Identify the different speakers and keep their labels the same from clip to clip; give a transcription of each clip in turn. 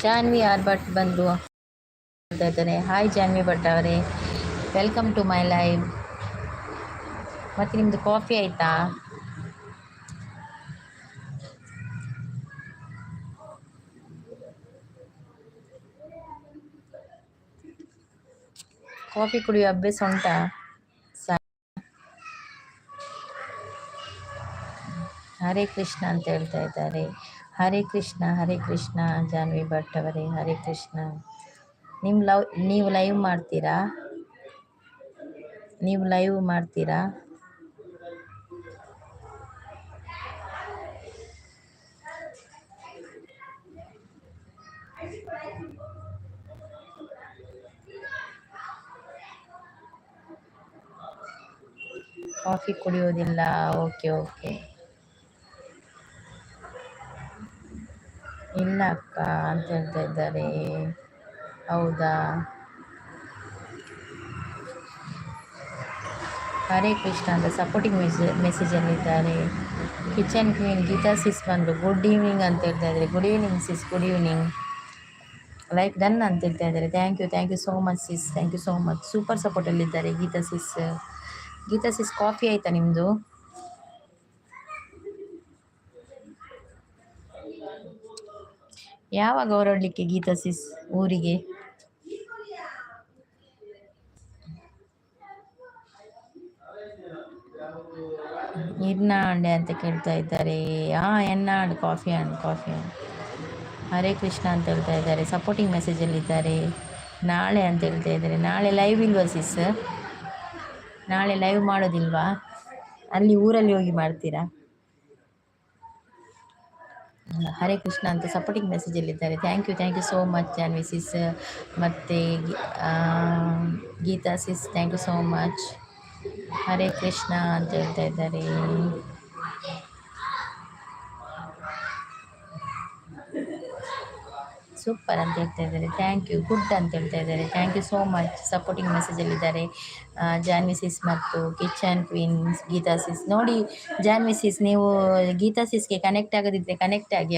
Speaker 1: Janhvi R Bhat ಬಂದರು ಅಂತ ಇದ್ದಾರೆ. ಹಾಯ್ ಜಾನ್ವಿ ಭಟ್ ಅವರೇ, ವೆಲ್ಕಮ್ ಟು ಮೈ ಲೈವ್. ಮತ್ತು ನಿಮ್ಮದು ಕಾಫಿ ಆಯಿತಾ? ಕಾಫಿ ಕುಡಿಯೋ ಅಭ್ಯಾಸ ಉಂಟಾ? ಹರೇ ಕೃಷ್ಣ ಅಂತ ಹೇಳ್ತಾ ಇದ್ದಾರೆ. ಹರೇ ಕೃಷ್ಣ ಜಾನ್ವಿ ಭಟ್ ಅವರೇ, ಹರೇ ಕೃಷ್ಣ. ನೀವು ಲೈವ್ ಮಾಡ್ತೀರಾ? ಕಾಫಿ ಕುಡಿಯೋದಿಲ್ಲ? ಓಕೆ. ಇಲ್ಲ ಅಕ್ಕ ಅಂತ ಹೇಳ್ತಾ ಇದ್ದಾರೆ. ಹೌದಾ? ಹರೇ ಕೃಷ್ಣ ಅಂತ ಸಪೋರ್ಟಿಂಗ್ ಮೆಸೇಜಲ್ಲಿದ್ದಾರೆ. ಕಿಚನ್ ಕ್ವೀನ್ ಗೀತಾ ಸಿಸ್ ಬಂದರು. ಗುಡ್ ಈವ್ನಿಂಗ್ ಅಂತ ಹೇಳ್ತಾ ಇದ್ದಾರೆ. Good evening sis, good evening. Like done ಅಂತ ಹೇಳ್ತಾ ಇದ್ದಾರೆ. Thank you so much sis, thank you so much. Super ಸಪೋರ್ಟಲ್ಲಿದ್ದಾರೆ ಗೀತಾ ಸಿಸ್. ಕಾಫಿ ಆಯಿತಾ ನಿಮ್ಮದು? ಯಾವಾಗ ಹೊರಡಲಿಕ್ಕೆ ಗೀತಾ ಸಿಸ್ ಊರಿಗೆ? ಇರ್ನಾಂಡೆ ಅಂತ ಕೇಳ್ತಾ ಇದ್ದಾರೆ. ಎನ್ನಾಡು ಕಾಫಿ ಹಣ್ಣು. ಹರೇ ಕೃಷ್ಣ ಅಂತ ಹೇಳ್ತಾ ಇದ್ದಾರೆ. ಸಪೋರ್ಟಿಂಗ್ ಮೆಸೇಜಲ್ಲಿದ್ದಾರೆ. ನಾಳೆ ಅಂತ ಹೇಳ್ತಾ ಇದ್ದಾರೆ. ನಾಳೆ ಲೈವ್ ಇಲ್ವಾ ಸಿಸ್? ನಾಳೆ ಲೈವ್ ಮಾಡೋದಿಲ್ವಾ? ಅಲ್ಲಿ ಊರಲ್ಲಿ ಹೋಗಿ ಮಾಡ್ತೀರಾ? ಹರೇ ಕೃಷ್ಣ ಅಂತ ಸಪೋರ್ಟಿಂಗ್ ಮೆಸೇಜಲ್ಲಿದ್ದಾರೆ. Thank you so much Janhvi sis. ಮತ್ತು Geeta sis, thank you so much. Hare Krishna ಅಂತ ಹೇಳ್ತಾ ಇದ್ದಾರೆ. ಸೂಪರ್ ಅಂತ ಹೇಳ್ತಾ ಇದ್ದಾರೆ. Thank you. ಗುಡ್ ಅಂತ ಹೇಳ್ತಾ ಇದ್ದಾರೆ. Thank you so much. Supporting ಮೆಸೇಜಲ್ಲಿದ್ದಾರೆ ಜಾನ್ವಿ ಸಿಸ್ ಮತ್ತು ಕಿಚನ್ ಕ್ವೀನ್ಸ್ ಗೀತಾ ಸಿಸ್. ನೋಡಿ ಜಾನ್ವಿ ಸಿಸ್, ನೀವು ಗೀತಾ ಸಿಸ್ಗೆ ಕನೆಕ್ಟ್ ಆಗೋದಿದ್ದರೆ ಕನೆಕ್ಟ್ ಆಗಿ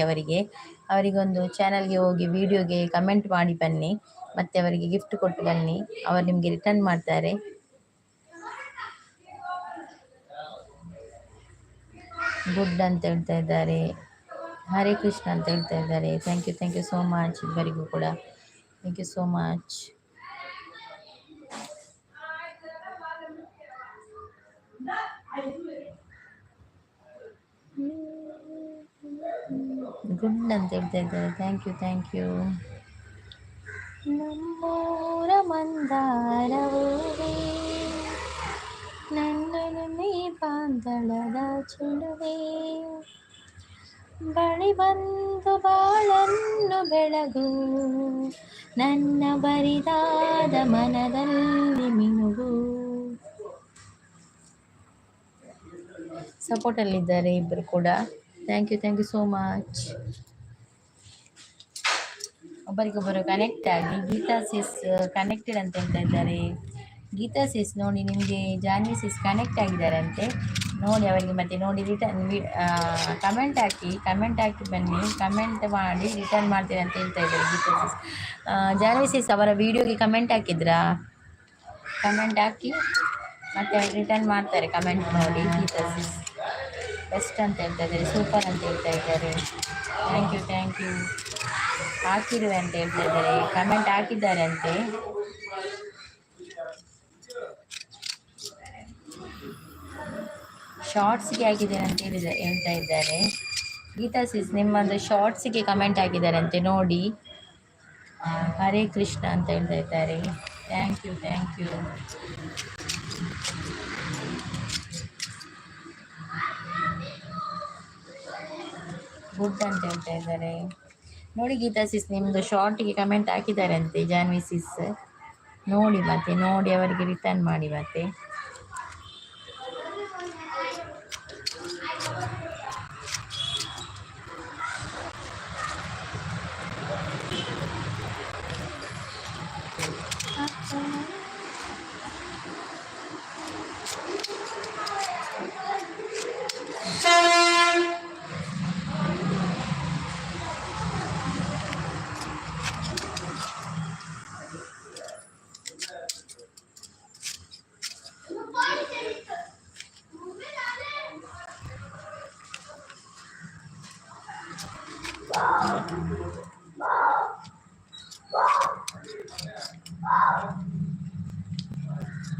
Speaker 1: ಅವರಿಗೊಂದು ಚಾನಲ್ಗೆ ಹೋಗಿ ವಿಡಿಯೋಗೆ ಕಮೆಂಟ್ ಮಾಡಿ ಬನ್ನಿ, ಮತ್ತು ಅವರಿಗೆ ಗಿಫ್ಟ್ ಕೊಟ್ಟು ಬನ್ನಿ. ಅವರು ನಿಮಗೆ ರಿಟರ್ನ್ ಮಾಡ್ತಾರೆ. ಗುಡ್ ಅಂತ ಹೇಳ್ತಾ ಇದ್ದಾರೆ. ಹರೇ ಕೃಷ್ಣ ಅಂತ ಹೇಳ್ತಾ ಇದ್ದಾರೆ. ಥ್ಯಾಂಕ್ ಯು ಸೋ ಮಚ್ ಇಬ್ಬರಿಗೂ ಕೂಡ. Thank you so much. Good ಅಂತ ಹೇಳ್ತಾ ಇದ್ದಾರೆ. Thank you. ನಮ್ಮೂರ ಮಂದಾರವೇ ನನ್ನೊಲುಮೆ ಬಾಂಧಳದ ಚೆಲುವೆ, ಬಳಿ ಬಂದು ಬಾಳನ್ನು ಬೆಳಗು, ನನ್ನ ಬರಿದಾದ ಮನದಲ್ಲಿ ಮಿನುಗು. ಸಪೋರ್ಟಲ್ಲಿದ್ದಾರೆ ಇಬ್ಬರು ಕೂಡ. Thank you so much. ಒಬ್ಬರಿಗೊಬ್ಬರು ಕನೆಕ್ಟ್ ಆಗಿ ಗೀತಾ ಸಿಸ್ ಕನೆಕ್ಟೆಡ್ ಅಂತ ಹೇಳ್ತಾ ಇದ್ದಾರೆ. ಗೀತಾ ಸಿಸ್ ನೋಡಿ ನಿಮಗೆ ಜಾನ್ವಿ ಸಿಸ್ ಕನೆಕ್ಟ್ ಆಗಿದ್ದಾರಂತೆ ನೋಡಿ. ಅವರಿಗೆ ಮತ್ತೆ ನೋಡಿ ರಿಟರ್ನ್ ಕಮೆಂಟ್ ಹಾಕಿ ಬನ್ನಿ, ಕಮೆಂಟ್ ಮಾಡಿ ರಿಟರ್ನ್ ಮಾಡ್ತೀನಿ ಅಂತ ಹೇಳ್ತಾ ಇದ್ದಾರೆ ಗೀತಾ ಸಿಸ್. ಜಾನ್ವಿ ಸಿಸ್ ಅವರ ವಿಡಿಯೋಗೆ ಕಮೆಂಟ್ ಹಾಕಿದ್ರಾ? ಕಮೆಂಟ್ ಹಾಕಿ ಮತ್ತೆ ರಿಟರ್ನ್ ಮಾಡ್ತಾರೆ ಕಮೆಂಟ್ ನೋಡಿ. ಗೀತಾ ಸಿಸ್ ಬೆಸ್ಟ್ ಅಂತ ಹೇಳ್ತಾ ಇದ್ದಾರೆ, ಸೂಪರ್ ಅಂತ ಹೇಳ್ತಾ ಇದ್ದಾರೆ. ಥ್ಯಾಂಕ್ ಯು ಹಾಕಿರುವೆ ಅಂತ ಹೇಳ್ತಾ ಇದ್ದಾರೆ, ಕಮೆಂಟ್ ಹಾಕಿದ್ದಾರೆ ಅಂತೆ. ಶಾರ್ಟ್ಸ್ಗೆ ಹಾಕಿದ್ದೇನೆ ಅಂತ ಹೇಳ್ತಾ ಇದ್ದಾರೆ. ಗೀತಾ ಸಿಸ್ ನಿಮ್ಮೊಂದು ಶಾರ್ಟ್ಸಿಗೆ ಕಮೆಂಟ್ ಹಾಕಿದ್ದಾರೆ ಅಂತೆ ನೋಡಿ. ಹರೇ ಕೃಷ್ಣ ಅಂತ ಹೇಳ್ತಾ ಇದ್ದಾರೆ. ಥ್ಯಾಂಕ್ ಯು ಗುಡ್ ಅಂತ ಹೇಳ್ತಾ ಇದ್ದಾರೆ ನೋಡಿ. ಗೀತಾ ಸಿಸ್ ನಿಮ್ಮದು ಶಾರ್ಟಿಗೆ ಕಮೆಂಟ್ ಹಾಕಿದ್ದಾರೆ ಅಂತೆ ಜಾನ್ವಿ ಸಿಸ್ ನೋಡಿ. ಮತ್ತೆ ನೋಡಿ ಅವರಿಗೆ ರಿಟರ್ನ್ ಮಾಡಿ ಮತ್ತೆ.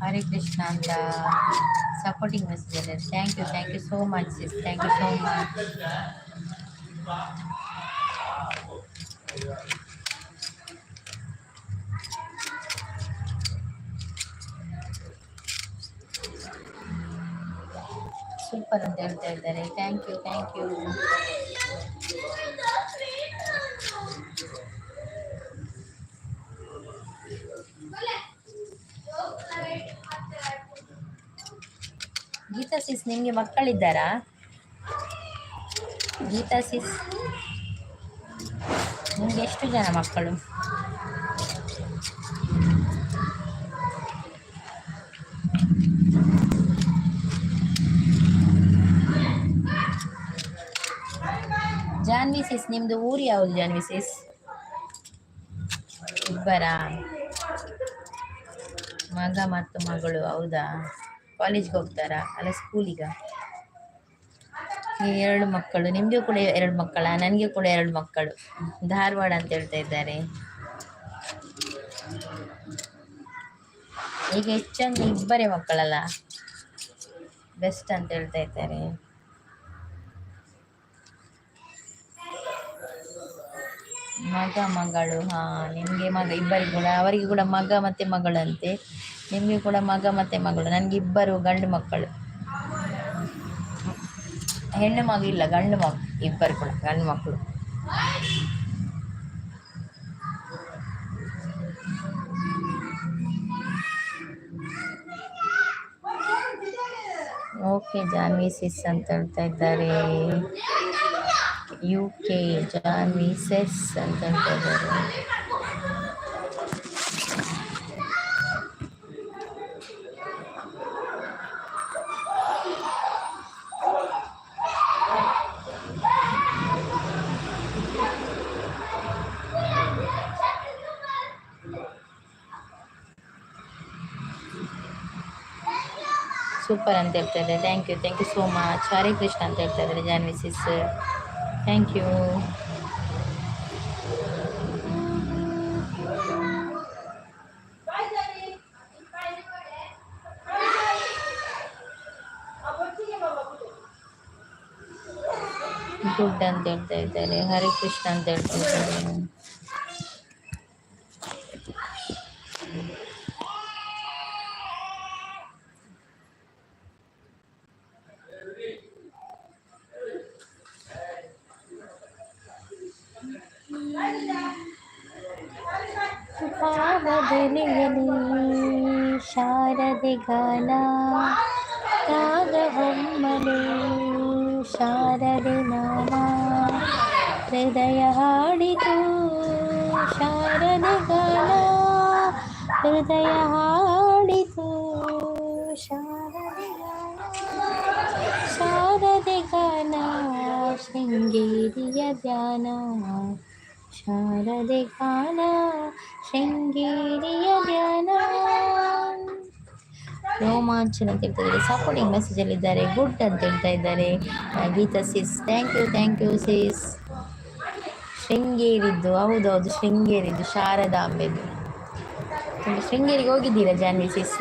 Speaker 1: ಹರೇ ಕೃಷ್ಣ ಅಂತ ಸಪೋರ್ಟಿಂಗ್ ಮೆಸೇಜ್ ಇದೆ. Thank you so much sis, thank you so much. Super ಅಂತ ಹೇಳ್ತಾ ಇದ್ದಾರೆ. ಥ್ಯಾಂಕ್ ಯು ಗೀತಾ ಸಿಸ್ ನಿಮಗೆ ಮಕ್ಕಳಿದ್ದಾರಾ? ಗೀತಾ ಸಿಸ್ ನಿಮಗೆ ಎಷ್ಟು ಜನ ಮಕ್ಕಳು? ಜಾನ್ವಿ ಸಿಸ್ ನಿಮ್ದು ಊರು ಯಾವುದು ಜಾನ್ವಿ ಸಿಸ್? ಇಬ್ಬರಾ? ಮಗ ಮತ್ತು ಮಗಳು, ಹೌದಾ? ಕಾಲೇಜ್ಗೆ ಹೋಗ್ತಾರಾ ಅಲ್ಲ ಸ್ಕೂಲಿಗ? ಎರಡು ಮಕ್ಕಳು, ನಿಮಗೂ ಕೂಡ ಎರಡು ಮಕ್ಕಳ? ನನಗೆ ಕೂಡ ಎರಡು ಮಕ್ಕಳು, ಧಾರವಾಡ ಅಂತ ಹೇಳ್ತಾ ಇದ್ದಾರೆ. ಈಗ ಹೆಚ್ಚಂದ್ರೆ ಇಬ್ಬರೇ ಮಕ್ಕಳಲ್ಲ, ಬೆಸ್ಟ್ ಅಂತ ಹೇಳ್ತಾ ಇದ್ದಾರೆ. ಮಗ ಮಗಳು, ನಿಮಗೆ ಮಗ ಇಬ್ಬರಿಗೆ ಕೂಡ, ಅವರಿಗೆ ಕೂಡ ಮಗ ಮತ್ತೆ ಮಗಳಂತೆ. ನಿಮಗೆ ಕೂಡ ಮಗ ಮತ್ತೆ ಮಗಳು. ನನಗೆ ಇಬ್ಬರು ಗಂಡು ಮಕ್ಕಳು, ಹೆಣ್ಣು ಮಗು ಇಲ್ಲ, ಗಂಡು ಮಗು. ಇಬ್ಬರು ಕೂಡ ಗಂಡು ಮಕ್ಕಳು. ಓಕೆ ಜಾನ್ವಿ ಸಿಸ್ ಅಂತ ಹೇಳ್ತಾ ಇದ್ದಾರೆ. UK ಜಾನ್ವಿ ಸಿಸ್ ಅಂತ ಹೇಳ್ತಾ ಇದ್ದಾರೆ. ಸೂಪರ್ ಅಂತ ಹೇಳ್ತಾ ಇದ್ದಾರೆ. Thank you so much. Hare Krishna ಅಂತ ಹೇಳ್ತಾ ಇದ್ದಾರೆ Janhvi sis. Thank you. Good ಅಂತ ಹೇಳ್ತಾ ಇದ್ದಾರೆ. ಹರೇ ಕೃಷ್ಣ ಅಂತ ಹೇಳ್ತಾ ಇದ್ದಾರೆ. ಪಾವದೆಲೆಯಲಿ ಶಾರದೆ ಗಾನ, ರಾಗವೊಮ್ಮಲೆ ಶಾರದೆ ನಾಮ, ಹೃದಯ ಹಾಡಿತು ಶಾರದೆ ಗಾನ ಹೃದಯ ಹಾಡಿತು ಶಾರದೆ ಗಾನ ಶಾರದೆ ಗಾನ ಶೃಂಗೇರಿಯ ಧ್ಯಾನ ಶಾರದೆ ಗಾನ ಶೃಂಗೇರಿಯ ಧ್ಯಾನ ರೋಮಾಂಚನ ಅಂತ ಹೇಳ್ತಿದ್ದಾರೆ ಸಪೋರ್ಟಿಂಗ್ ಮೆಸೇಜ್ ಅಲ್ಲಿ ಇದ್ದಾರೆ ಗುಡ್ ಅಂತ ಹೇಳ್ತಾ ಇದ್ದಾರೆ ಗೀತಾ ಸಿಸ್ ಥ್ಯಾಂಕ್ ಯು ಸಿಸ್ ಶೃಂಗೇರಿದ್ದು ಹೌದೌದು ಶೃಂಗೇರಿದ್ದು ಶಾರದಾಂಬೆದು ಶೃಂಗೇರಿಗೆ ಹೋಗಿದ್ದೀರಾ ಜಾನ್ವಿ ಸಿಸ್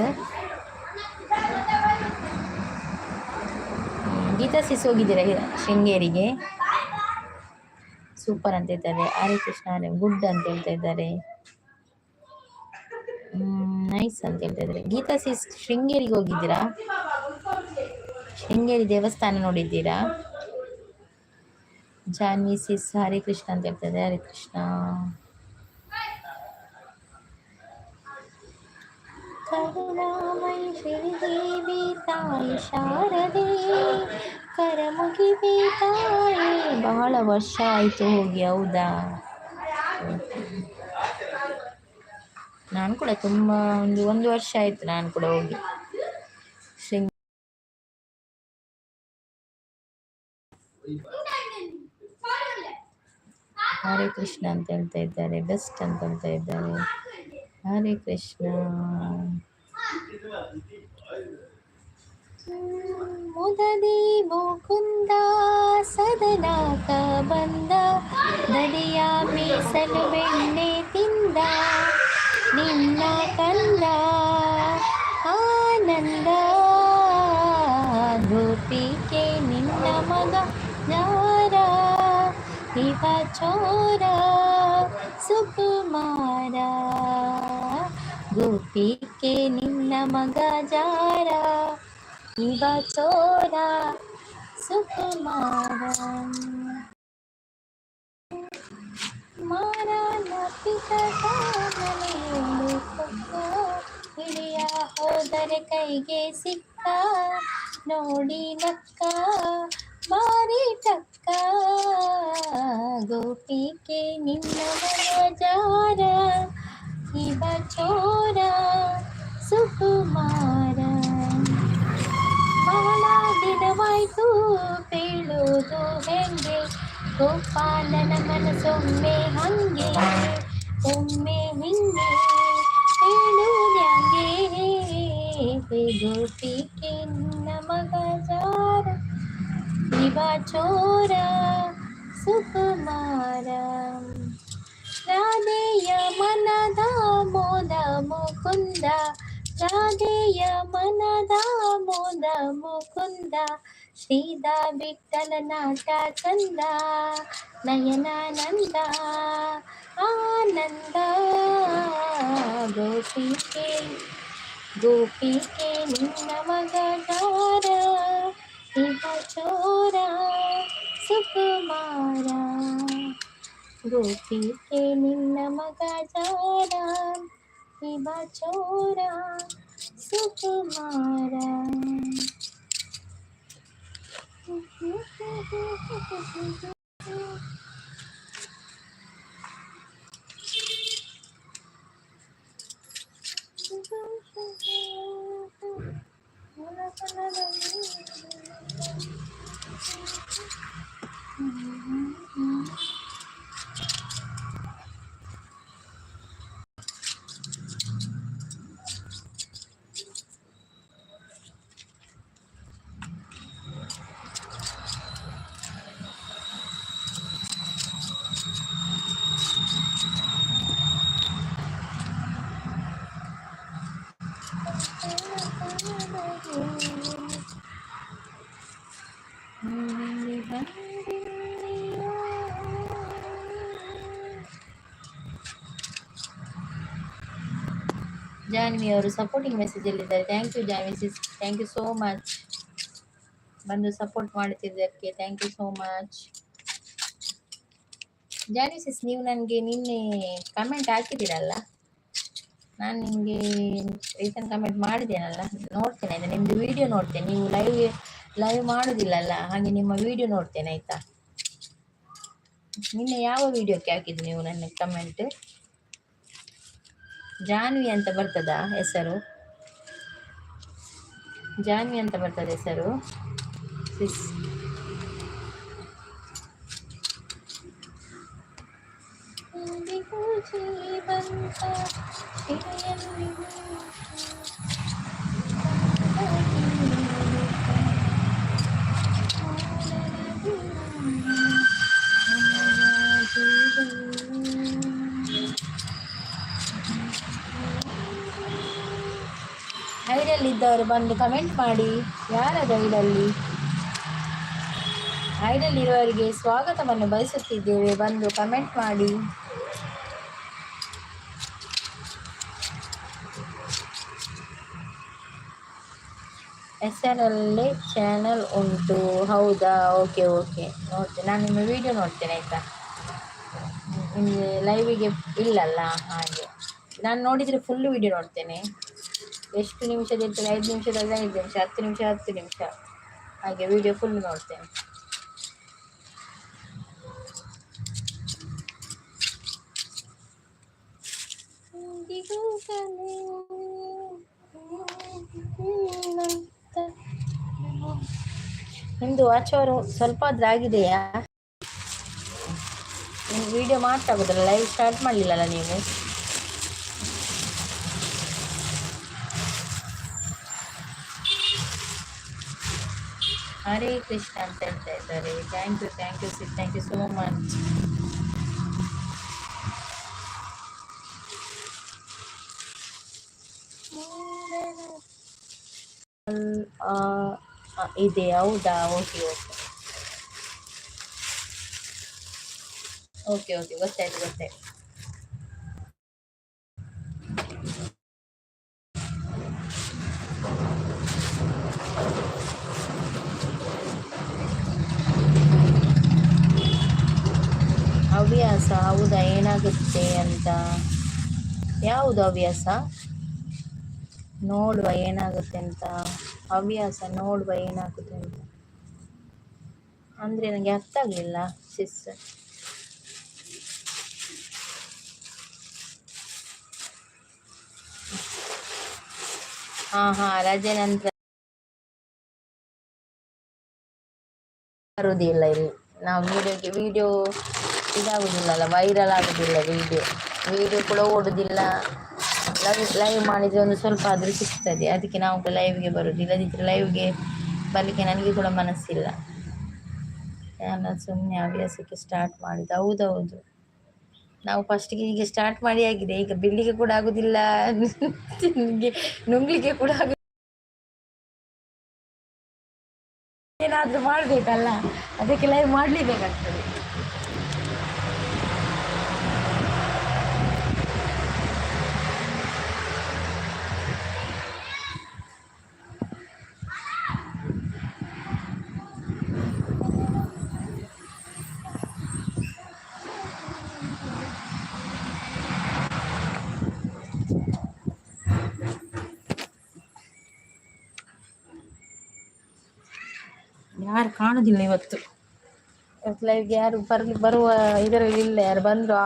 Speaker 1: ಗೀತಾ ಸಿಸ್ ಹೋಗಿದ್ದೀರಾ ಶೃಂಗೇರಿಗೆ ಸೂಪರ್ ಅಂತ ಹೇಳ್ತಾರೆ ಹರೇ ಕೃಷ್ಣ ಹರೇ ಗುಡ್ ಅಂತ ಹೇಳ್ತಾ ಇದ್ದಾರೆ ನೈಸ್ ಅಂತ ಹೇಳ್ತಾ ಇದ್ದಾರೆ ಗೀತಾ ಸಿಸ್ ಶೃಂಗೇರಿಗೆ ಹೋಗಿದ್ದೀರಾ ಶೃಂಗೇರಿ ದೇವಸ್ಥಾನ ನೋಡಿದ್ದೀರಾ ಜಾನ್ವಿ ಸಿಸ್ ಹರೇ ಕೃಷ್ಣ ಅಂತ ಹೇಳ್ತಾ ಇದ್ದಾರೆ ಹರೇ ಕೃಷ್ಣ ಕರುಣಾಮಯಿ ಶ್ರೀದೇವಿ ತಾಯಿ ಶಾರದೆ ಕರಮುಗಿವೆ ತಾಯಿ ಬಹಳ ವರ್ಷ ಆಯಿತು ಹೋಗಿ ಹೌದಾ ನಾನು ಕೂಡ ತುಂಬ ಒಂದು ವರ್ಷ ಆಯಿತು ನಾನು ಕೂಡ ಹೋಗಿ ಹರೇ ಕೃಷ್ಣ ಅಂತ ಹೇಳ್ತಾ ಇದ್ದಾರೆ ಬೆಸ್ಟ್ ಅಂತ ಹೇಳ್ತಾ ಇದ್ದಾರೆ ಹರೇ ಕೃಷ್ಣ ಮುದದಿ ಮುಕುಂದ ಸದನಾಕ ಬಂದ ದಡಿಯ ಮೀಸಲು ಬೆಣ್ಣೆ ತಿಂದ ನಿನ್ನ ಕಂದ ಆನಂದ ಗೋಪಿಕೆ ನಿನ್ನ ಮಗ ಯಾರ ಇವ ಚೋರ ಸುಕುಮಾರ ಗೋಪಿಕೆ ನಿನ್ನ ಮಗ ಜಾರ ಇವ ಚೋರ ಸುಕುಮಾರ ಮಾರನ ಪಿತನೆಯೊಂದು ಪುಕ್ಕ ಹಿಡಿಯ ಹೋದರೆ ಕೈಗೆ ಸಿಕ್ಕ ನೋಡಿ ನಕ್ಕ ಬಾರಿ ಟಕ್ಕ ಗೋಪಿಕೆ ನಿನ್ನ ಮಗ ಜಾರ ಇವ ಚೋರ ಸುಕುಮಾರ ಬಹಳ ದಿನವಾಯ್ತು ಬೀಳುವುದು ಹೆಂಗೆ ಗೋಪಾಲನ ಮನಸ್ಸೊಮ್ಮೆ ಹಂಗೆ ಒಮ್ಮೆ ಹಿಂಗೆ ಹೇಳುವುದ್ಯಾಂಗೆ ಗೋಪಿಕೆ ನಿನ್ನ ಮಗ ಜಾರ ಇವ ಚೋರ ಸುಕುಮಾರ ರಾಧೆಯ ಮನದ ಮೋದ ಮುಕುಂದ ರಾಧೆಯ ಮನದ ಮೋದ ಮುಕುಂದ ಶ್ರೀದ ವಿಠಲ ನಾಟ ಚಂದ ನಯನಾನಂದ ಆನಂದ ಗೋಪಿಕೆ ಗೋಪಿಕೆ ನಿನ್ನ ಮಗ ಜಾರ ಇವ ಚೋರ ಸುಕುಮಾರ ಗೋಪಿಕೆ ನಿನ್ನ ಮಗ ಜಾರ ಇವ ಚೋರ ಸುಕುಮಾರ ಜಾನ್ವಿ ಅವರು ಸಪೋರ್ಟಿಂಗ್ ಮೆಸೇಜ್ ಅಲ್ಲಿದ್ದಾರೆ thank you Janhvi sis thank you so much ಬಂದು ಸಪೋರ್ಟ್ ಮಾಡ್ತಿದ್ದಕ್ಕೆ thank you so much Janhvi sis ನೀವು ನನಗೆ ನಿನ್ನೆ ಕಮೆಂಟ್ ಹಾಕಿದ್ದೀರಲ್ಲ ನಾನು ನಿಮಗೆ ರೀಸೆಂಟ್ ಕಮೆಂಟ್ ಮಾಡಿದ್ದೇನಲ್ಲ ನೋಡ್ತೇನೆ ಆಯ್ತಾ ನಿಮ್ಮದು ವಿಡಿಯೋ ನೋಡ್ತೇನೆ ನೀವು ಲೈವ್ ಮಾಡೋದಿಲ್ಲಲ್ಲ ಹಾಗೆ ನಿಮ್ಮ ವಿಡಿಯೋ ನೋಡ್ತೇನೆ ಆಯ್ತಾ ನಿನ್ನೆ ಯಾವ ವಿಡಿಯೋಕ್ಕೆ ಹಾಕಿದ್ದು ನೀವು ನನ್ನ ಕಮೆಂಟ್ ಜಾನ್ವಿ ಅಂತ ಬರ್ತದ ಹೆಸರು? ಜಾನ್ವಿ ಅಂತ ಬರ್ತದೆ ಹೆಸರು ಸಿಸ್. ಐಡಲ್ಲಿದ್ದವರು ಬಂದು ಕಮೆಂಟ್ ಮಾಡಿ. ಯಾರದ ಐಡಲ್ಲಿ? ಐಡಲ್ಲಿರುವವರಿಗೆ ಸ್ವಾಗತವನ್ನು ಬಯಸುತ್ತಿದ್ದೇವೆ, ಬಂದು ಕಮೆಂಟ್ ಮಾಡಿ. ಹೆಸರಲ್ಲೇ ಚಾನಲ್ ಉಂಟು, ಹೌದಾ? ಓಕೆ ಓಕೆ, ನೋಡ್ತೇನೆ ನಾನು. ನಿಮ್ಮ ವಿಡಿಯೋ ನೋಡ್ತೇನೆ ಆಯಿತಾ. ನಿಮಗೆ ಲೈವಿಗೆ ಇಲ್ಲಲ್ಲ, ಹಾಗೆ ನಾನು ನೋಡಿದರೆ ಫುಲ್ ವಿಡಿಯೋ ನೋಡ್ತೇನೆ. ಎಷ್ಟು ನಿಮಿಷದ ಇರ್ತದೆ? 5 ನಿಮಿಷದ 5 ನಿಮಿಷ, 10 ನಿಮಿಷ 10 ನಿಮಿಷ, ಹಾಗೆ ವಿಡಿಯೋ ಫುಲ್ ನೋಡ್ತೇನೆ. ನಿಮ್ಮದು ವಾಚವರು ಸ್ವಲ್ಪ ಆದ್ರೆ ಆಗಿದೆಯಾ? ನಿಮ್ಗೆ ವಿಡಿಯೋ ಮಾಡ್ತಾ ಆಗೋದಲ್ಲ, ಲೈವ್ ಸ್ಟಾರ್ಟ್ ಮಾಡಲಿಲ್ಲಲ್ಲ ನೀವು? ಹರೇ ಕೃಷ್ಣ ಅಂತ ಹೇಳ್ತಾ ಇದ್ದಾರೆ. Thank you sis, thank you so much. ಇದೆ, ಹೌದಾ? ಓಕೆ ಓಕೆ ಓಕೆ ಓಕೆ, ಗೊತ್ತಾಯ್ತು ಗೊತ್ತಾಯ್ತು. ಹವ್ಯಾಸ, ಹೌದಾ? ಏನಾಗುತ್ತೆ ಅಂತ? ಯಾವುದು ಹವ್ಯಾಸ? ನೋಡುವ ಏನಾಗುತ್ತೆ ಅಂತ. ಹವ್ಯಾಸ ನೋಡುವ ಏನಾಗುತ್ತೆ ಅಂತ ಅಂದರೆ ನನಗೆ ಅರ್ಥ ಆಗಲಿಲ್ಲ ಸಿಸ್. ಹಾಂ ಹಾಂ, ರಜೆ ನಂತರ ಬರುವುದಿಲ್ಲ ಇಲ್ಲಿ. ನಾವು ವಿಡಿಯೋ ಇದಾಗುದಿಲ್ಲಲ್ಲ, ವೈರಲ್ ಆಗೋದಿಲ್ಲ ವಿಡಿಯೋ ಕೂಡ ಓಡೋದಿಲ್ಲ. ಲೈವ್ ಮಾಡಿದರೆ ಒಂದು ಸ್ವಲ್ಪ ಆದರೂ ಸಿಗ್ತದೆ, ಅದಕ್ಕೆ ನಾವು ಲೈವ್ಗೆ ಬರೋದು. ಇಲ್ಲದಿದ್ದರೆ ಲೈವ್ಗೆ ಬರಲಿಕ್ಕೆ ನನಗೆ ಕೂಡ ಮನಸ್ಸಿಲ್ಲ. ನಾನು ಸುಮ್ಮನೆ ಹವ್ಯಾಸಕ್ಕೆ ಸ್ಟಾರ್ಟ್ ಮಾಡಿದ್ದು. ಹೌದೌದು, ನಾವು ಫಸ್ಟಿಗೆ ಹೀಗೆ ಸ್ಟಾರ್ಟ್ ಮಾಡಿ ಆಗಿದೆ, ಈಗ ಬಿಡ್ಲಿಕ್ಕೆ ಕೂಡ ಆಗೋದಿಲ್ಲ, ನುಂಗ್ಲಿಕ್ಕೆ ಕೂಡ ಆಗೋದಿಲ್ಲ. ಏನಾದರೂ ಮಾಡಬೇಕಲ್ಲ, ಅದಕ್ಕೆ ಲೈವ್ ಮಾಡಲೇಬೇಕಾಗ್ತದೆ. ಯಾರು ಕಾಣೋದಿಲ್ಲ ಇವತ್ತು ಲೈವ್ಗೆ, ಯಾರು ಬರುವ ಇದರಲ್ಲಿ ಇಲ್ಲ. ಯಾರು ಬಂದರು?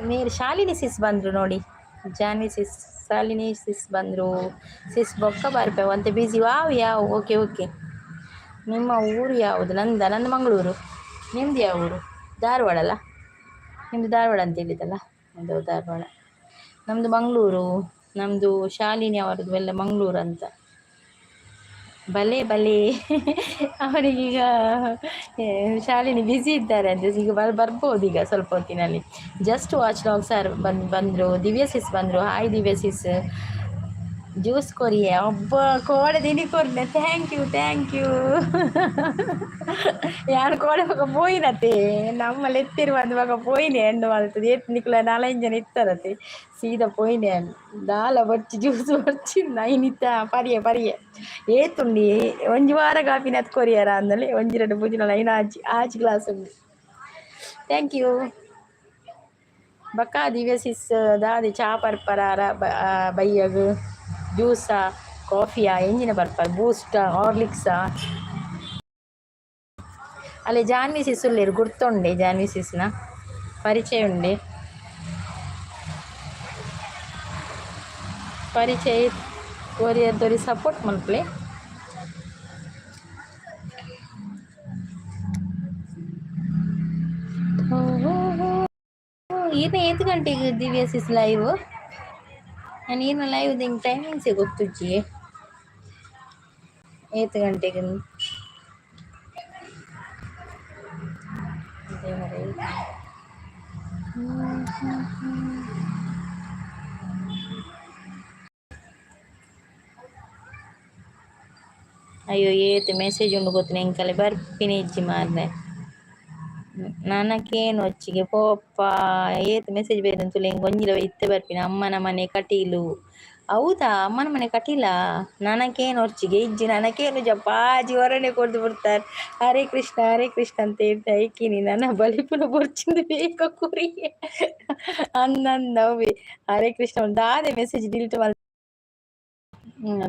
Speaker 1: ಮೇರೆ ಶಾಲಿನಿ ಸಿಸ್ ಬಂದರು ನೋಡಿ, ಜಾನ್ವಿ ಸಿಸ್, ಶಾಲಿನಿ ಸಿಸ್ ಬಂದರು. ಸಿಸ್ ಬೊಕ್ಕ ಬರ್ಪೆ ಅಂತೆ ಬಿಸಿ. ಯಾವ ಓಕೆ ಓಕೆ. ನಿಮ್ಮ ಊರು ಯಾವುದು? ನಂದು ಮಂಗಳೂರು. ನಿಮ್ಮದು ಯಾವ ಊರು? ಧಾರವಾಡ ಅಲ್ಲ? ನಿಮ್ಮದು ಧಾರವಾಡ ಅಂತ ಹೇಳಿದಲ್ಲ? ಅದು ಧಾರವಾಡ. ನಮ್ಮದು ಮಂಗಳೂರು. ನಮ್ಮದು ಶಾಲಿನಿ ಅವರದ್ದು ಎಲ್ಲ ಮಂಗಳೂರು ಅಂತ. ಭಲೇ ಅವರಿಗೀಗ ಶಾಲಿನಿ ಬ್ಯುಸಿ ಇದ್ದಾರೆ ಅಂದರೆ ಈಗ ಬರ್ಬೋದು ಈಗ ಸ್ವಲ್ಪ ಹೊತ್ತಿನಲ್ಲಿ. ಜಸ್ಟ್ ವಾಚ್ ಲಾಗ್ ಸರ್ ಬಂದರು. ದಿವ್ಯ ಸಿಸ್ ಬಂದರು. ಹಾಯ್ ದಿವ್ಯ ಸಿಸ್. ಜ್ಯೂಸ್ ಕೊರಿಯೆ ಒಬ್ಬ ಕೋಡೆ ತಿಂಡಿ ಕೊರ್ನೆ. ಥ್ಯಾಂಕ್ ಯು ಯಾರು ಕೋಡೆ ಮಗ ಪೋಯಿನತೆ ನಮ್ಮಲ್ಲಿ ಎತ್ತಿರುವಾಗ ಪೋಯಿನೆ ಹೆಣ್ಣು ಮಾಡ್ತದೆ. ಎತ್ತನಿಕ್ಲ 4-5 ಜನ ಇತ್ತಾರತೆ, ಸೀದಾ ಪೋಯಿನೆ ದಾಲ ಬಚ್ಚಿ ಜ್ಯೂಸ್ ಬಚ್ಚಿ ನೈನಿತ್ತ ಪರಿಯೆ ಏತುಂಡಿ ಒಂಜಿ ವಾರ ಕಾಪಿನ ಕೊರಿಯರ ಅಂದಲ್ಲಿ 1-2 ಪೂಜಿನ ಲೈನ್ ಆಚಿ ಗ್ಲಾಸ್ ಉಂಡು. ಥ್ಯಾಂಕ್ ಯು ಬಕ್ಕ. ದಿವ್ಯ ಸಿಸ್ ದಾದಿ ಚಾ ಪರ್ಪರಾರ ಬೈಯಗ್ ಜ್ಯೂಸಾ ಕಾಫಿಯಾ ಎಂಜಿನ ಬರ್ಪರ್? ಬೂಸ್ಟಾ ಹಾರ್ಲಿಕ್ಸಾ? ಅಲ್ಲೇ ಜಾನ್ವಿ ಸಿಸ್ ಉಳ್ಳೇರು ಗುರ್ತುಂಡೆ. ಜಾನ್ವಿ ಸಿಸ್ನ ಪರಿಚಯ ಉಂಡೆ. ಪರಿಚಯ ಕೊರಿಯರ್ದವ್ರಿಗೆ ಸಪೋರ್ಟ್ ಮಲ್ಪಲೆ. ಈತ 8 ಗಂಟೆಗೆ ದಿವ್ಯ ಸಿಸ್ ಲೈವ್. ನಾನು ಏನು ಲೈವ್ ಹಿಂಗೆ ಟೈಮಿಂಗ್ಸೇ ಗೊತ್ತುಜ್ಜಿ. 8 ಗಂಟೆಗೆ ಅಯ್ಯೋ ಏತ್ ಮೆಸೇಜ್ ಉಂಡು ಗೊತ್ತಿನ ಎಂಕಲೆ ಬರ್ಪಿನಿ ಇಜ್ಜಿ ಮಾರ್ರೆ ನನಗೇನು ಹೊಚ್ಚಿಗೆ ಪೋಪ್ಪ ಏತ್ ಮೆಸೇಜ್ ಬೇರೆ ಹೆಂಗೆ ಒಂಜಿಲ ಇತ್ತೆ ಬರ್ಪಿನ ಅಮ್ಮನ ಮನೆ ಕಟೀಲು. ಹೌದಾ ಅಮ್ಮನ ಮನೆ ಕಟೀಲ? ನನಗೇನು ಹೊಚ್ಚಿಗೆ ಇಜ್ಜಿ ನನಗೇನು ಜಪ್ಪ ಆಜಿ ಹೊರನೆ ಕೊಡ್ದು ಬಿಡ್ತಾರೆ. ಹರೇ ಕೃಷ್ಣ ಅಂತ ಹೇಳ್ತಾ ಐಕಿನಿ ನನ್ನ ಬಲಿಪುನ ಬರ್ಚಿಂದು ಬೇಕ ಕುರಿ ಅಂದವಿ. ಹರೇ ಕೃಷ್ಣ ಒಂದು ಆದೆ ಮೆಸೇಜ್ ಡಿಲೀಟ್ ಮಾಡಿ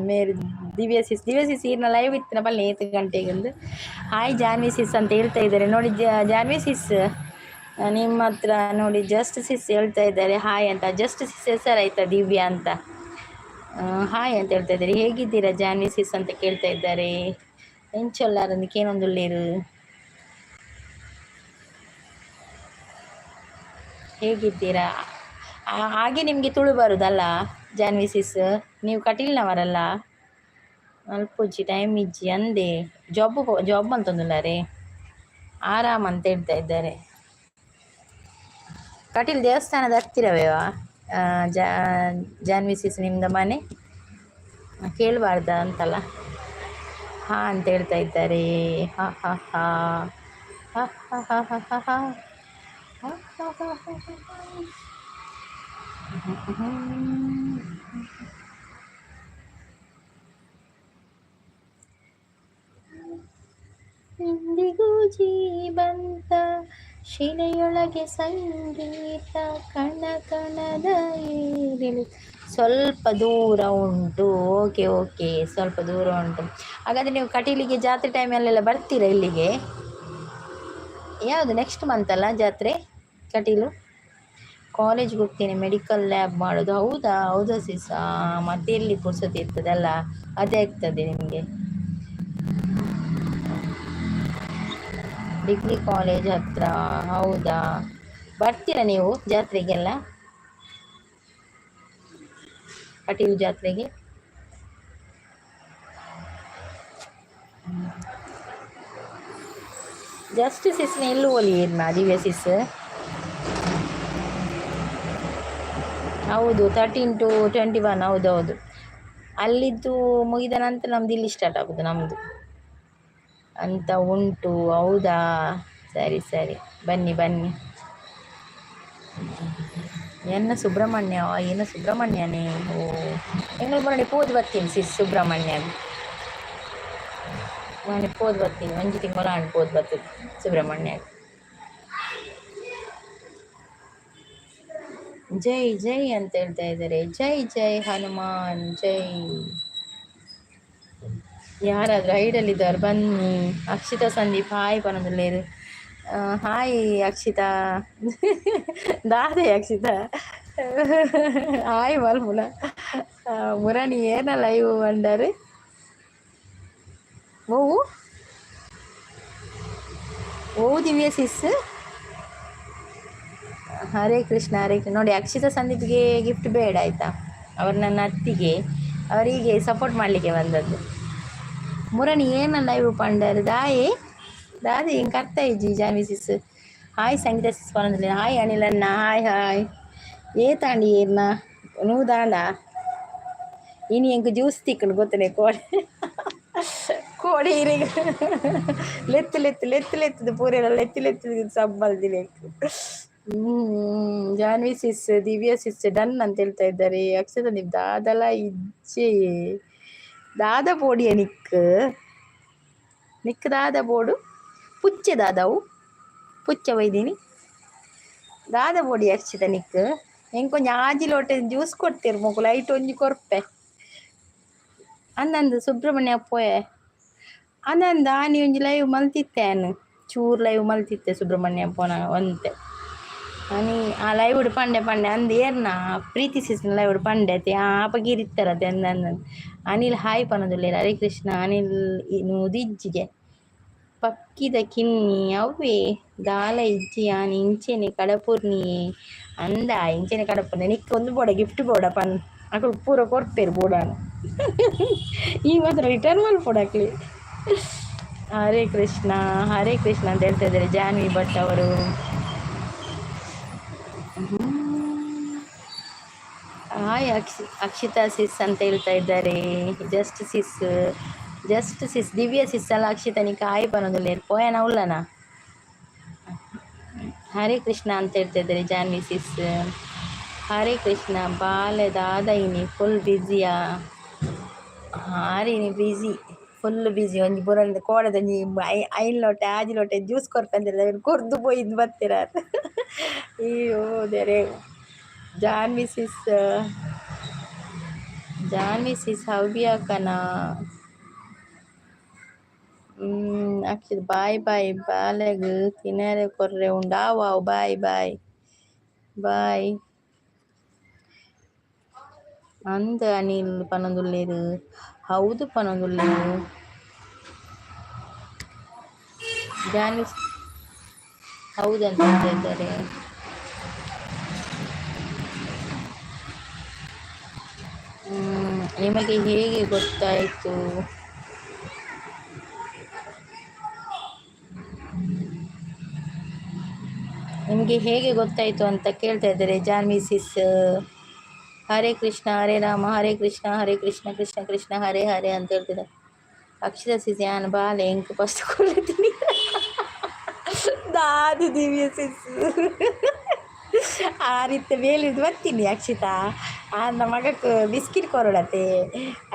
Speaker 1: ಮೇರೆ ದಿವ್ಯ ಸಿಸ್ ಈರ್ನ ಲೈವ್ ಇತ್ತಿನ ಬಲ್ಲೆ 8 ಗಂಟೆಗೆ ಒಂದು ಹಾಯ್ ಜಾನ್ವಿ ಸಿಸ್ ಅಂತ ಹೇಳ್ತಾ ಇದ್ದಾರೆ ನೋಡಿ. ಜಾನ್ವಿ ಸಿಸ್ ನಿಮ್ಮ ಹತ್ರ ನೋಡಿ ಜಸ್ಟ್ ಸಿಸ್ ಹೇಳ್ತಾ ಇದ್ದಾರೆ ಹಾಯ್ ಅಂತ. ಜಸ್ಟ್ ಸಿಸ್ ಹೆಸರಾಯ್ತಾ ದಿವ್ಯಾ ಅಂತ. ಹಾಯ್ ಅಂತ ಹೇಳ್ತಾ ಇದ್ದಾರೆ. ಹೇಗಿದ್ದೀರಾ ಜಾನ್ವಿ ಸಿಸ್ ಅಂತ ಕೇಳ್ತಾ ಇದ್ದಾರೆ. ಎಂಚೊಲ್ಲಾರದಕ್ಕೆ ಏನೊಂದುಳ್ಳೇರು ಹೇಗಿದ್ದೀರಾ? ಹಾಗೆ ನಿಮಗೆ ತುಳು ಬರುದಲ್ಲ ಜಾನ್ವಿ ಸಿಸ್? ನೀವು ಕಟೀಲ್ನವರಲ್ಲ? ಅಲ್ಪುಜ್ಜಿ ಟೈಮ್ ಇಜ್ಜಿ ಅಂದೆ ಜಾಬ್ ಅಂತಂದುಲ್ಲಾರೆ ಆರಾಮ್ ಅಂತ ಹೇಳ್ತಾ ಇದ್ದಾರೆ. ಕಟೀಲ್ ದೇವಸ್ಥಾನದ ಹತ್ತಿರವೇವಾ ಜಾನ್ವಿ ಸಿಸ್ ನಿಮ್ದು ಮನೆ? ಕೇಳಬಾರ್ದ ಅಂತಲ್ಲ ಹಾ ಅಂತ ಹೇಳ್ತಾ ಇದ್ದಾರೆ. ಹಾ ಹಾ ಹಾ ಹಾ ಹಾ ಹಾ ಹಾ ಹಾ ಹಾ ಇಂದಿಗೂ ಜೀವಂತ ಶಿಲೆಯೊಳಗೆ ಸಂಗೀತ ಕಣ ಕಣದ ಏರಿಳು ಸ್ವಲ್ಪ ದೂರ ಉಂಟು. ಓಕೆ ಸ್ವಲ್ಪ ದೂರ ಉಂಟು. ಹಾಗಾದರೆ ನೀವು ಕಟೀಲಿಗೆ ಜಾತ್ರೆ ಟೈಮಲ್ಲೆಲ್ಲ ಬರ್ತೀರಾ ಇಲ್ಲಿಗೆ? ಯಾವುದು ನೆಕ್ಸ್ಟ್ ಮಂತ್ ಅಲ್ಲ ಜಾತ್ರೆ ಕಟೀಲು? ಕಾಲೇಜ್ಗೆ ಹೋಗ್ತೀನಿ ಮೆಡಿಕಲ್ ಲ್ಯಾಬ್ ಮಾಡೋದು. ಹೌದಾ ಸಿಸ್? ಮತ್ತೆ ಎಲ್ಲಿ ಪುರ್ಸೊತ್ತು ಇರ್ತದಲ್ಲ ಅದೇ ಆಗ್ತದೆ ನಿಮಗೆ. ಡಿಗ್ರಿ ಕಾಲೇಜ್ ಹತ್ರ. ಹೌದಾ ಬರ್ತೀರಾ ನೀವು ಜಾತ್ರೆಗೆಲ್ಲ? ಕಟೀಲು ಜಾತ್ರೆಗೆ ಜಸ್ಟ್ ಸಿಸ್ನ ಎಲ್ಲೂ ಒಲಿಯೇರ್ನ ದಿವ್ಯ ಸಿಸ್? ಹೌದು 13 to 21. ಹೌದೌದು ಅಲ್ಲಿದ್ದು ಮುಗಿದ ನಂತರ ನಮ್ದು ಇಲ್ಲಿ ಸ್ಟಾರ್ಟ್ ಆಗೋದು ನಮ್ಮದು ಅಂತ ಉಂಟು. ಹೌದಾ ಸರಿ ಬನ್ನಿ. ಎನ್ನ ಸುಬ್ರಹ್ಮಣ್ಯನೇ? ಓ ಎಂಗಳು ಮೊನ್ನೆ ಪೋದು ಬರ್ತೀನಿ ಸಿಸ್ ಸುಬ್ರಹ್ಮಣ್ಯ ಮೊನ್ನೆ ಪೋದು ಬರ್ತೀನಿ. 1 ತಿಂಗಳು ಪೋದು ಬರ್ತದೆ ಸುಬ್ರಹ್ಮಣ್ಯ. ಜೈ ಅಂತ ಹೇಳ್ತಾ ಇದ್ದಾರೆ. ಜೈ ಹನುಮಾನ್ ಜೈ. ಯಾರಾದರೂ ಹೈಡಲ್ಲಿದ್ದಾರೆ ಬನ್ನಿ. ಅಕ್ಷಿತಾ ಸಂದೀಪ್ ಹಾಯ್ ಪನದಲ್ಲೇರು. ಹಾಯ್ ಅಕ್ಷಿತಾ ದಾದೆ ಅಕ್ಷಿತಾ ಹಾಯ್ ಮಲ್ಮುಲ ಮುರಾಣಿ ಏನ ಲೈವ್ ಅಂಡಾರು ಓ ದಿವ್ಯ ಸಿಸ್. ಹರೇ ಕೃಷ್ಣ ನೋಡಿ. ಅಕ್ಷಿತಾ ಸಂದೀಪ್ಗೆ ಗಿಫ್ಟ್ ಬೇಡ ಆಯಿತಾ? ಅವರು ನನ್ನ ಅತ್ತಿಗೆ, ಅವರಿಗೆ ಸಪೋರ್ಟ್ ಮಾಡಲಿಕ್ಕೆ ಬಂದದ್ದು. ಮುರಣಿ ಏನ ಲೈವ್ ಪಂಡರು ದಾದಿ ಹಿಂಗೆ ಕರ್ತಾ ಇಜ್ಜಿ ಜಾನ್ವಿ ಸಿಸ್. ಹಾಯ್ ಸಂಗೀತ ಸಿಸ್ ಪನದಲ್ಲಿ. ಹಾಯ್ ಅನಿಲಣ್ಣ ಹಾಯ್ ತಾಂಡಿ ಏರ್ನ ನೀವು ದಾಂಡ ಇನಿ ಎಂಕು ಜ್ಯೂಸ್ ತಿಕ್ಕಂಡು ಗೊತ್ತನೆ ಕೋಡಿ ಇರಿಗ ಲೆತ್ತದು ಪೂರೆಲ್ಲ ಲೆತ್ತದು ಸಬ್ಬಲ್ದಿಲೆಕ್ಕು. ಜಾನ್ವಿ ಸಿಸ್ ದಿವ್ಯ ಸಿಸ್ ಡನ್ ಅಂತ ಹೇಳ್ತಾ ಇದ್ದಾರೆ. ಅಕ್ಷತ ನೀವು ದಾದಲ ಇಜ್ಜೆ ದಾದ ಬೋಡಿಯ ನಿಕ್ ದಾದ ಬೋಡು ಪುಚ್ಚೆ ದಾದವು ಪುಚ್ಚ ಒಯ್ದೀನಿ ದಾದ ಬೋಡಿ ಅಕ್ಷಿತ ನಿಕ್ ಎಂಕೊಂಚ ಆಜಿ ಲೋಟೆ ಜ್ಯೂಸ್ ಕೊಡ್ತೀರಿ ಮಗು ಲೈಟ್ ಒಂಜಿ ಕೊರ್ಪೆ ಅಂದಂದು ಸುಬ್ರಹ್ಮಣ್ಯ ಅಪ್ಪೋಯೆ ಅಂದಂದ ಆನಿ ಒಂಜಿ ಲೈವ್ ಮಲ್ತಿತ್ತೇನು ಚೂರು ಲೈವ್ ಮಲ್ತಿತ್ತೆ ಸುಬ್ರಹ್ಮಣ್ಯ ಅಪ್ಪನ ಒಂತೆ आणि ಲೈವ್ಡ್ ಪಂಡೆ ಪಂಡೆ ಅಂದ್ ಏರ್ನ ಪ್ರೀತಿಸಿಸ್ನ ಲೈವ್ಡ್ ಪಂಡೆ ಅತಿ ಆಪಗೀರ್ ಇತ್ತಾರತೆ ಅಂದ್ ಅನಿಲ್ ಹಾಯ್ ಪನದುಲ್ಲೇರ್ ಹರೇ ಕೃಷ್ಣ ಅನಿಲ್ ನುದಿಜ್ಜಿಗೆ ಪಕ್ಕಿದ ಕಿನ್ನಿ ಅವ್ವೇ ದಾಲ ಇಜ್ಜಿ ಆನಿ ಇಂಚೆನೆ ಕಡಪುರ್ನಿ ಅಂದ ಇಂಚೆನೆ ಕಡಪುರ್ನಿ ನಿಕ್ಕ ಒಂದು ಬೋಡ ಗಿಫ್ಟ್ ಬೋಡ ಪನ್ ಅಕಲ್ ಪೂರ ಕೊಡ್ತೇರು ಬೋಡಾನ ಈ ಮಾತ್ರ ರಿಟರ್ನ್ ಮಾಡ್ಕೊಡಕ್ಲಿ. ಹರೇ ಕೃಷ್ಣ ಅಂತ ಹೇಳ್ತಾ ಇದ್ದಾರೆ ಜಾನ್ವಿ ಭಟ್ ಅವರು. ಹಾಯ್ ಅಕ್ಷಿತಾ ಸಿಸ್ ಅಂತ ಹೇಳ್ತಾ ಇದ್ದಾರೆ. ಜಸ್ಟ್ ಸಿಸ್ ದಿವ್ಯ ಸಿಸ್ ಅಲ್ಲ ಅಕ್ಷಿತಾ ನಿಕ್ಕ ಹಾಯ್ ಪನೋದಿಲ್ಲ ಪೋಯನ ಉಳ್ಳನ. ಹರೇ ಕೃಷ್ಣ ಅಂತ ಹೇಳ್ತಾ ಇದ್ದಾರೆ ಜಾನ್ವಿ ಸಿಸ್. Hare Krishna ಬಾಲೆದಾದೈನಿ full ಬ್ಯುಸಿಯಾ ಹಾರಿನಿ busy full busy ಒಂಜಿ ಬುರಂದು ಕೋಡದೊಂಜಿ ಐನ್ ಲೋಟೆ ಆಜಿ ಲೋಟೆ ಜ್ಯೂಸ್ ಕೊರ್ಪಂದಿರ ಕೊರ್ದು ಪೋಯಿದ್ದು ಬರ್ತೀರ. ಅಯ್ಯೋ ದೇರೆ ಜಾನ್ವಿ ಸಿಸ್ ಹವ್ಯಾಕನ ಅಕ್ಷಿತ್ ಬಾಯ್ ಬಾಯ್ ಬಾಲೆಗ್ ತಿನ್ನರೆ ಕೊರ್ರೆ ಉಂಡಾ ವಾವ್ ಬಾಯ್ ಬಾಯ್ ಬಾಯ್ ಅಂದ ಅನಿಲ್ ಪನೊಂದುಲ್ಲೇರು ಹೌದು ಪನೊಂದುಲ್ಲೇರು ಜಾನ್ವಿ ಹೌದಂತ ಹೇಳ್ತಾ ಇದ್ದಾರೆ. ನಿಮಗೆ ಹೇಗೆ ಗೊತ್ತಾಯಿತು? ನಿಮಗೆ ಹೇಗೆ ಗೊತ್ತಾಯಿತು ಅಂತ ಕೇಳ್ತಾ ಇದ್ದಾರೆ ಜಾನ್ವಿ ಸಿಸ್. ಹರೇ ಕೃಷ್ಣ ಹರೇ ರಾಮ ಹರೇ ಕೃಷ್ಣ ಕೃಷ್ಣ ಕೃಷ್ಣ ಹರೇ ಹರೇ ಅಂತ ಹೇಳ್ತಿದ್ದಾರೆ. ಅಕ್ಷರ ಸಿಸ್ ಯಾನ್ ಬಾಲೆ ಎಂಕ್ ಫಸ್ಟ್ ಕೊಡ್ತೀನಿ ದಾದಿ ದಿವ್ಯ ಸಿಸ್ ಆ ರೀತಿ ಬೇಲಿದ್ದು ಬರ್ತೀನಿ ಅಕ್ಷಿತಾ ಅಂದ ಮಗಕ್ಕೆ ಬಿಸ್ಕಿಟ್ ಕೊರಡತೆ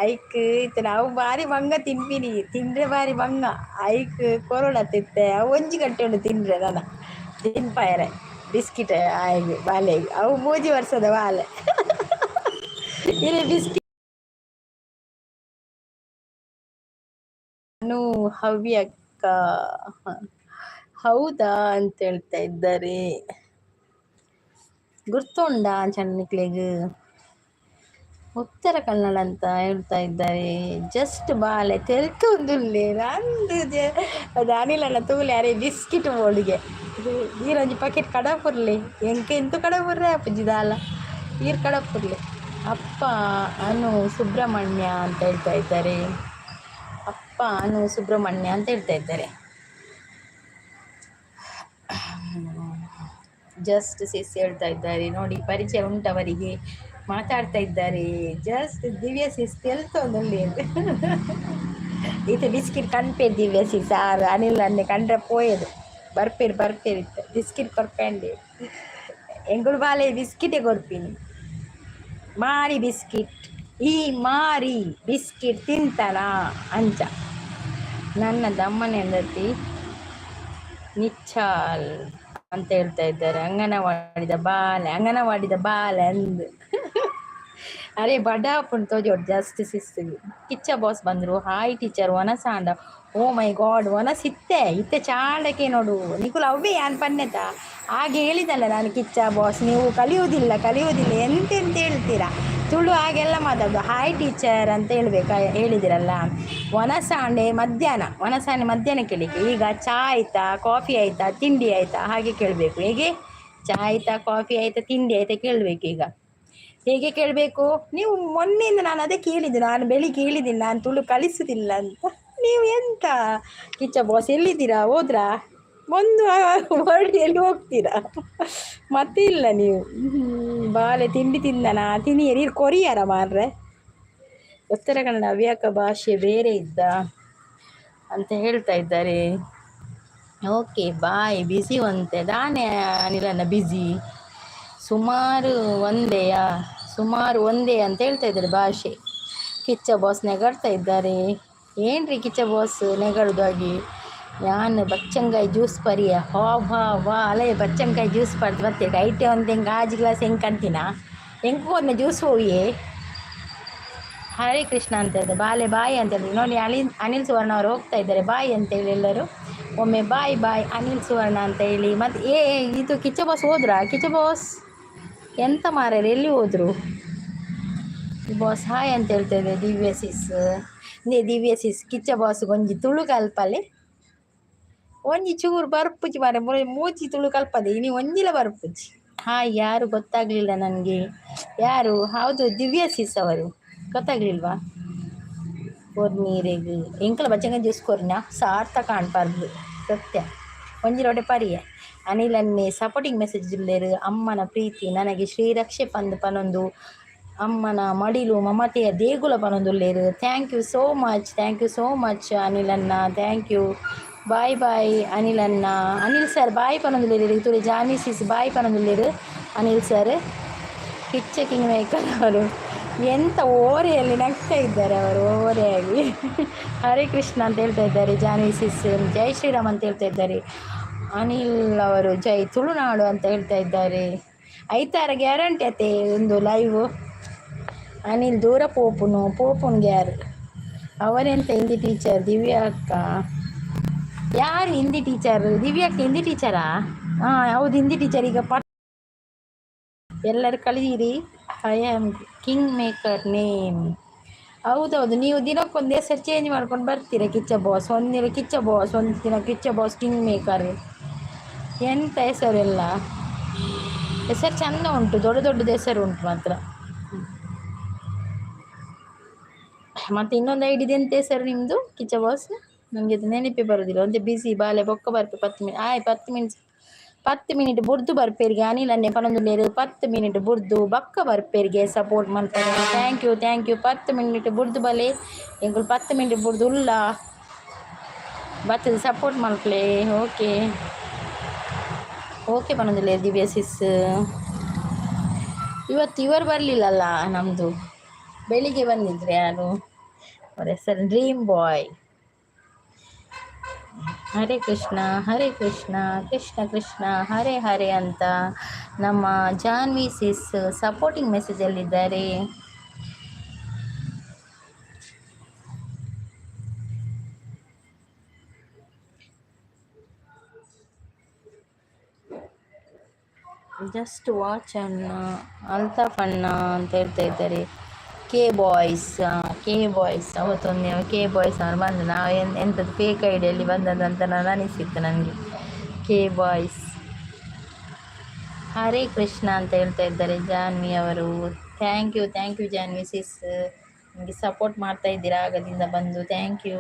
Speaker 1: ಐಕ್ ಇತ್ತು ನಾವು ಭಾರಿ ಮಂಗ ತಿನ್ಪಿನಿ ತಿಂದ್ರೆ ಭಾರಿ ಮಂಗ ಐಕ್ ಕೊರಡತ್ತಿತ್ತೆ ಒಂಜಿ ಗಂಟೆ ಉಂಡು ತಿಂದ್ರೆ ನನ್ನ ತಿನ್ಪಾಯರೆ ಬಿಸ್ಕಿಟ್ ಆಯ್ಗೆ ಬಾಲೆಗೆ ಅವು ಮೂಜಿ ವರ್ಷದ ಬಾಲೆ ಇಲ್ಲಿ ಬಿಸ್ಕಿಟ್ ಹವ್ಯಕ್ಕ ಹೌದಾ ಅಂತ ಹೇಳ್ತಾ ಇದ್ದಾರೆ. ಗುರ್ತುಂಡ ಚನ್ನಕ್ಲೆಗ್ ಉತ್ತರ ಕನ್ನಡ ಅಂತ ಹೇಳ್ತಾ ಇದ್ದಾರೆ. ಜಸ್ಟ್ ಬಾಲೆ ತೆಲ್ತೊಂದುಲ್ಲೆ ನಂದು ಅದು ಅನಿಲನ ತೂಲೆ ಅರೆ ಬಿಸ್ಕಿಟ್ ಬೋಡಿಗೆ ಈರೊಂಜಿ ಪ್ಯಾಕೆಟ್ ಕಡಪುರ್ಲಿ ಎಂಕೆ ಎಂತು ಕಡಪುರ್ರೆ ಅಪ್ಪಜಿದಾಲ ಈರ್ ಕಡಪುರ್ಲಿ ಅಪ್ಪ ಅನು ಸುಬ್ರಹ್ಮಣ್ಯ ಅಂತ ಹೇಳ್ತಾ ಇದ್ದಾರೆ. ಅಪ್ಪ ಅನು ಸುಬ್ರಹ್ಮಣ್ಯ ಅಂತ ಹೇಳ್ತಾ ಇದ್ದಾರೆ. ಜಸ್ಟ್ ಸಿಸ್ ಹೇಳ್ತಾ ಇದ್ದಾರೆ ನೋಡಿ ಪರಿಚಯ ಉಂಟವರಿಗೆ ಮಾತಾಡ್ತಾ ಇದ್ದಾರೆ. ಜಸ್ಟ್ ದಿವ್ಯ ಸಿಸ್ ತೆಲ್ತೊಂದುಲ್ಲಿ ಈತ ಬಿಸ್ಕಿಟ್ ಕಣ್ಪೇರು ದಿವ್ಯ ಸಿಸ್ ಆರು ಅನಿಲ್ ಅನ್ನೆ ಕಂಡ್ರೆ ಪೋಯದು ಬರ್ಪೇರಿತ್ತು ಬಿಸ್ಕಿಟ್ ಕೊರ್ಪಂಡಿ ಎಂಗುಳು ಬಾಲೆ ಬಿಸ್ಕಿಟೇ ಕೊರ್ಪಿನಿ ಮಾರಿ ಬಿಸ್ಕಿಟ್ ಈ ಮಾರಿ ಬಿಸ್ಕಿಟ್ ತಿಂತಾನ ಅಂಚ ನನ್ನ ದಮ್ಮನೆ ಅಂದತಿ ನಿಚ್ಚಾಲ್ ಅಂತ ಹೇಳ್ತಾ ಇದ್ದಾರೆ. ಅಂಗನವಾಡಿದ ಬಾಲೆ ಅಂದು ಅರೆ ಬಡಾಪುಂಡು ತೋಜೋಡು ಜಸ್ಟ್ ಸಿಸ್ಸಿಗೆ ಕಿಚ್ಚ ಬಾಸ್ ಬಂದರು. ಹಾಯ್ ಟೀಚರ್ ಒನಸಾಂಡ ಓ ಮೈ ಗಾಡ್ ಒನಸಿತ್ತೆ ಇತ್ತೆ ಚಾಂಡಕ್ಕೆ ನೋಡು ನಿಕುಲು ಅವೇ ಯಾನ್ ಪನ್ನೆತ ಹಾಗೆ ಹೇಳಿದಲ್ಲ ನಾನು ಕಿಚ್ಚ ಬಾಸ್ ನೀವು ಕಲಿಯುವುದಿಲ್ಲ ಎಂತೆಂತ ಹೇಳ್ತೀರಾ ತುಳು ಹಾಗೆಲ್ಲ ಮಾತಾಡೋದು. ಹಾಯ್ ಟೀಚರ್ ಅಂತ ಹೇಳಿದಿರಲ್ಲ. ಒನಸಾಂಡೆ ಮಧ್ಯಾಹ್ನ ಕೇಳಿಕೆ ಈಗ ಚಾ ಆಯಿತಾ ಕಾಫಿ ಆಯಿತಾ ತಿಂಡಿ ಆಯಿತಾ ಹಾಗೆ ಕೇಳಬೇಕು. ಹೇಗೆ ಚಾ ಆಯಿತಾ ಕಾಫಿ ಆಯಿತಾ ತಿಂಡಿ ಆಯಿತಾ ಕೇಳಬೇಕು. ಈಗ ಹೇಗೆ ಕೇಳಬೇಕು? ನೀವು ಮೊನ್ನೆಯಿಂದ ನಾನು ಅದೇ ಕೇಳಿದ್ದು, ನಾನು ಬೆಳಿಗ್ಗೆ ಹೇಳಿದ್ದೀನಿ ನಾನು ತುಳು ಕಲಿಸೋದಿಲ್ಲ ಅಂತ. ನೀವು ಎಂತ ಕಿಚ್ಚ ಬಾಸ್ ಎಲ್ಲಿದ್ದೀರಾ? ಹೋದ್ರಾ? ಒಂದು ವರ್ಡಿಯಲ್ಲಿ ಹೋಗ್ತೀರಾ ಮತ್ತೆ ಇಲ್ಲ ನೀವು ಬಾಲೆ ತಿಂಡಿ ತಿಂದನಾ ತಿನ್ನಿಯ ನೀರು ಕೊರಿಯಾರ ಮಾರ್ರೆ. ಉತ್ತರ ಕನ್ನಡ ಹವ್ಯಕ ಭಾಷೆ ಬೇರೆ ಇದ್ದ ಅಂತ ಹೇಳ್ತಾ ಇದ್ದಾರೆ. Okay bye. ಬಿಸಿ ಒಂತೆ ದಾನೆ ಅನಿಲನ ಬಿಸಿ ಸುಮಾರು ಒಂದೇ ಅಂತ ಹೇಳ್ತಾ ಇದ್ದಾರೆ ಭಾಷೆ. ಕಿಚ್ಚ ಬಾಸ್ ನೆಗಾಡ್ತಾ ಇದ್ದಾರೆ. ಏನ್ರಿ ಕಿಚ್ಚ ಬಾಸ್ ನೆಗಡ್ದಾಗಿ ಯಾನು ಬಚ್ಚಂಗಾಯಿ ಜ್ಯೂಸ್ ಪರಿಯ ವಾ ಅಲೇ ಬಚ್ಚಂಗಾಯಿ ಜ್ಯೂಸ್ ಪಡ್ದು ಬರ್ತೀವಿ ಐಟೆ ಒಂದು ಹೆಂಗೆ ಆಜು ಗ್ಲಾಸ್ ಹೆಂಗೆ ಕಂತಿನ ಹೆಂಗೆ ಹೋದ್ನ ಜ್ಯೂಸ್ ಹೋಗಿಯೇ. ಹರೇ ಕೃಷ್ಣ ಅಂತ ಹೇಳಿದೆ ಬಾಲೆ ಬಾಯಿ ಅಂತ ಹೇಳಿದ್ರು ನೋಡಿ. ಅನಿಲ್ ಸುವರ್ಣ ಅವರು ಹೋಗ್ತಾ ಇದ್ದಾರೆ ಬಾಯಿ ಅಂತೇಳಿ ಎಲ್ಲರೂ ಒಮ್ಮೆ ಬಾಯ್ ಬಾಯ್ ಅನಿಲ್ ಸುವರ್ಣ ಅಂತ ಹೇಳಿ. ಮತ್ತು ಇದು ಕಿಚ್ಚ ಬಾಸ್ ಹೋದ್ರಾ? ಕಿಚ್ಚ ಬಾಸ್ ಎಂತ ಮಾರ್ಯಾರ, ಎಲ್ಲಿ ಹೋದ್ರು? ಬಾಸ್ ಹಾಯ್ ಅಂತ ಹೇಳ್ತಾ ಇದೆ ದಿವ್ಯ ಸಿಸ್. ದಿವ್ಯ ಸಿಸ್ ಕಿಚ್ಚ ಬಾಸ್ ಒಂಜಿ ತುಳು ಕಲ್ಪಲೆ ಒಂಜಿ ಚೂರು ಬರ್ಪುಜಿ ಮಾರೆ ಮೂಜಿ ತುಳು ಕಲ್ಪದೆ ಇನಿ ಒಂಜಿಲ ಬರ್ಪುಜಿ. ಹಾಯ್, ಯಾರು ಗೊತ್ತಾಗ್ಲಿಲ್ಲ ನನಗೆ. ಯಾರು? ಹೌದು, ದಿವ್ಯ ಸಿಸ್ ಅವರು. ಗೊತ್ತಾಗ್ಲಿಲ್ವಾ? ನೀರಿಗೆ ಎಂಕಲ ಬಚ್ಚಂಗ చూసుకోరినా ಸಾರ್ಥ ಕಾಣ್ಬಾರ್ದು ಸತ್ಯ ಒಂಜಿರೋಡೆ ಪರಿಯೆ ಅನಿಲನ್ನೇ ಸಪೋರ್ಟಿಂಗ್ ಮೆಸೇಜ್ ಇಲ್ಲೇರು. ಅಮ್ಮನ ಪ್ರೀತಿ ನನಗೆ ಶ್ರೀರಕ್ಷೆ ಪಂದು ಪನೊಂದು ಅಮ್ಮನ ಮಡಿಲು ಮಮತೆಯ ದೇಗುಲ ಪನೊಂದುಲ್ಲೇರು. Thank you so much, thank you so much ಅನಿಲನ್ನ, ಥ್ಯಾಂಕ್ ಯು. ಬಾಯ್ ಬಾಯ್ ಅನಿಲನ್ನ. ಅನಿಲ್ ಸರ್ ಬಾಯ್ ಪನೊಂದುಲ್ಲೇರು. ಇದು ಜಾನಿ ಸಿಸ್ ಬಾಯ್ ಪನೊಂದುಲ್ಲೇರು Anil sir. Kiccha king maker ಅವರು ಎಂತ ಓರೆಯಲ್ಲಿ ನಗ್ತಾ ಇದ್ದಾರೆ ಅವರು, ಓರೆಯಾಗಿ. ಹರೇ ಕೃಷ್ಣ ಅಂತ ಹೇಳ್ತಾ ಇದ್ದಾರೆ ಜಾನ್ವಿ ಸಿಸ್. ಜೈ ಶ್ರೀರಾಮ್ ಅಂತ ಹೇಳ್ತಾ ಇದ್ದಾರೆ ಅನಿಲ್ ಅವರು. ಜೈ ತುಳುನಾಡು ಅಂತ ಹೇಳ್ತಾ ಇದ್ದಾರೆ. ಐತಾರ ಗ್ಯಾರಂಟಿ ಅತ್ತೆ ಒಂದು ಲೈವ್. ಅನಿಲ್ ದೂರ ಪೋಪುನ್ ಗ್ಯಾರ್ ಅವರೆಂತ ಹಿಂದಿ ಟೀಚರ್ ದಿವ್ಯಾ ಅಕ್ಕ. ಯಾರು ಹಿಂದಿ ಟೀಚರ್? ದಿವ್ಯಾ ಅಕ್ಕ ಹಿಂದಿ ಟೀಚರಾ? ಹಾಂ ಹೌದು, ಹಿಂದಿ ಟೀಚರ್. ಈಗ ಎಲ್ಲರೂ ಕಳೀರಿ. I am king maker name. ಹೌದೌದು, ನೀವು ದಿನಕ್ಕೊಂದು ಹೆಸರು ಚೇಂಜ್ ಮಾಡ್ಕೊಂಡು ಬರ್ತೀರಾ. ಕಿಚ್ಚ ಬಾಸ್ ಒಂದಿನ ಕಿಚ್ಚ ಬಾಸ್, ಒಂದು ದಿನ ಕಿಚ್ಚ ಬಾಸ್ ಕಿಂಗ್ ಮೇಕರ್. ಎಂಥ ಹೆಸರೆಲ್ಲ, ಹೆಸರು ಚೆಂದ ಉಂಟು, ದೊಡ್ಡ ದೊಡ್ಡದು ಹೆಸರು ಉಂಟು ಮಾತ್ರ. ಮತ್ತು ಇನ್ನೊಂದು ಐಡಿದೆ ಎಂತ ಹೆಸರು ನಿಮ್ಮದು ಕಿಚ್ಚ ಬಾಸ್? ನನಗೆ ಅದು ನೆನಪೇ ಬರೋದಿಲ್ಲ. ಒಂದು ಬಿಸಿ ಬಾಲೆ ಬೊಕ್ಕ ಬರ್ಪೆ 10 ಮಿನಿಟ್. 10 ಮಿನಿಟ್ ಬುರ್ದು ಬರ್ಪೇರಿಗೆ ಅನಿಲನ್ನೇ ಪನೊಂದುಲ್ಲೇರು. 10 ಮಿನಿಟ್ ಬುರ್ದು ಬಕ್ಕ ಬರ್ಪೇರಿಗೆ ಸಪೋರ್ಟ್ ಮಾಡ್ತಾರೆ. Thank you, thank you. 10 minute ಬುರ್ದು ಬಲೆ ಎಂಕುಲು 10 ಮಿನಿಟ್ ಬುರ್ದು ಉಲ್ಲ ಬರ್ತದೆ ಸಪೋರ್ಟ್ ಮಾಡ್ಕಲೇ. ಓಕೆ ಓಕೆ ಪನೊಂದುಲ್ಲೇರು ದಿವ್ಯ ಸಿಸ್. ಇವತ್ತು ಇವರು ಬರಲಿಲ್ಲಲ್ಲ, ನಮ್ಮದು ಬೆಳಿಗ್ಗೆ ಬಂದಿದ್ರೆ ಯಾರು ಅವ್ರ ಹೆಸರು ಡ್ರೀಮ್ ಬಾಯ್. ಹರೇ ಕೃಷ್ಣ ಹರೇ ಕೃಷ್ಣ ಕೃಷ್ಣ ಕೃಷ್ಣ ಹರೇ ಹರೇ ಅಂತ ನಮ್ಮ ಜಾನ್ವಿ ಸಿಸ್ ಸಪೋರ್ಟಿಂಗ್ ಮೆಸೇಜಲ್ಲಿದ್ದಾರೆ. ಜಸ್ಟ್ ವಾಚ್ ಅಣ್ಣ, ಅಲ್ತಾಫ್ ಅಣ್ಣ ಅಂತ ಹೇಳ್ತಾ ಇದ್ದಾರೆ. ಕೆ ಬಾಯ್ಸ್ ಅವತ್ತೊಂದು ಕೆ ಬಾಯ್ಸ್ ಅವ್ರು ಬಂದು ನಾವು ಎಂಥದ್ದು ಫೇಕ್ ಐಡಿಯಲ್ಲಿ ಬಂದದಂತ ನಾನು ಅನಿಸಿತ್ತು ನನಗೆ. ಕೆ ಬಾಯ್ಸ್ ಹರೇ ಕೃಷ್ಣ ಅಂತ ಹೇಳ್ತಾ ಇದ್ದಾರೆ ಜಾನ್ವಿ ಅವರು. ಥ್ಯಾಂಕ್ ಯು ಜಾನ್ವಿ ಸಿಸ್, ನಿಮಗೆ ಸಪೋರ್ಟ್ ಮಾಡ್ತಾ ಇದ್ದೀರಾ ಆಗದಿಂದ ಬಂದು. Thank you.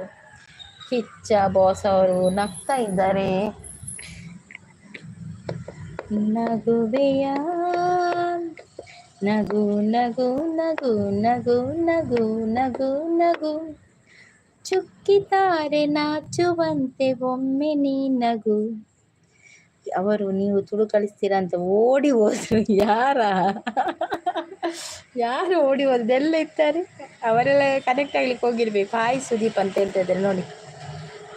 Speaker 1: ಕಿಚ್ಚ ಬಾಸ್ ಅವರು ನಗ್ತಾ ಇದ್ದಾರೆ. ನಗುವೆಯ ನಗು ನಗು ನಗು ನಗು ನಗು ನಗು ನಗು ಚುಕ್ಕಿತಾರೆ ನಾಚುವಂತೆ ಒಮ್ಮೆ ನೀ ನಗು. ಅವರು ನೀವು ತುಳು ಕಳಿಸ್ತೀರಾ ಅಂತ ಓಡಿ ಹೋದ್ರು. ಯಾರು ಓಡಿ ಹೋದ್ರು? ಎಲ್ಲ ಇರ್ತಾರೆ, ಅವರೆಲ್ಲ ಕನೆಕ್ಟ್ ಆಗ್ಲಿಕ್ಕೆ ಹೋಗಿರ್ಬೇಕು. ಹಾಯ್ ಸುದೀಪ್ ಅಂತ ಹೇಳ್ತಾ ಇದ್ದಾರೆ ನೋಡಿ.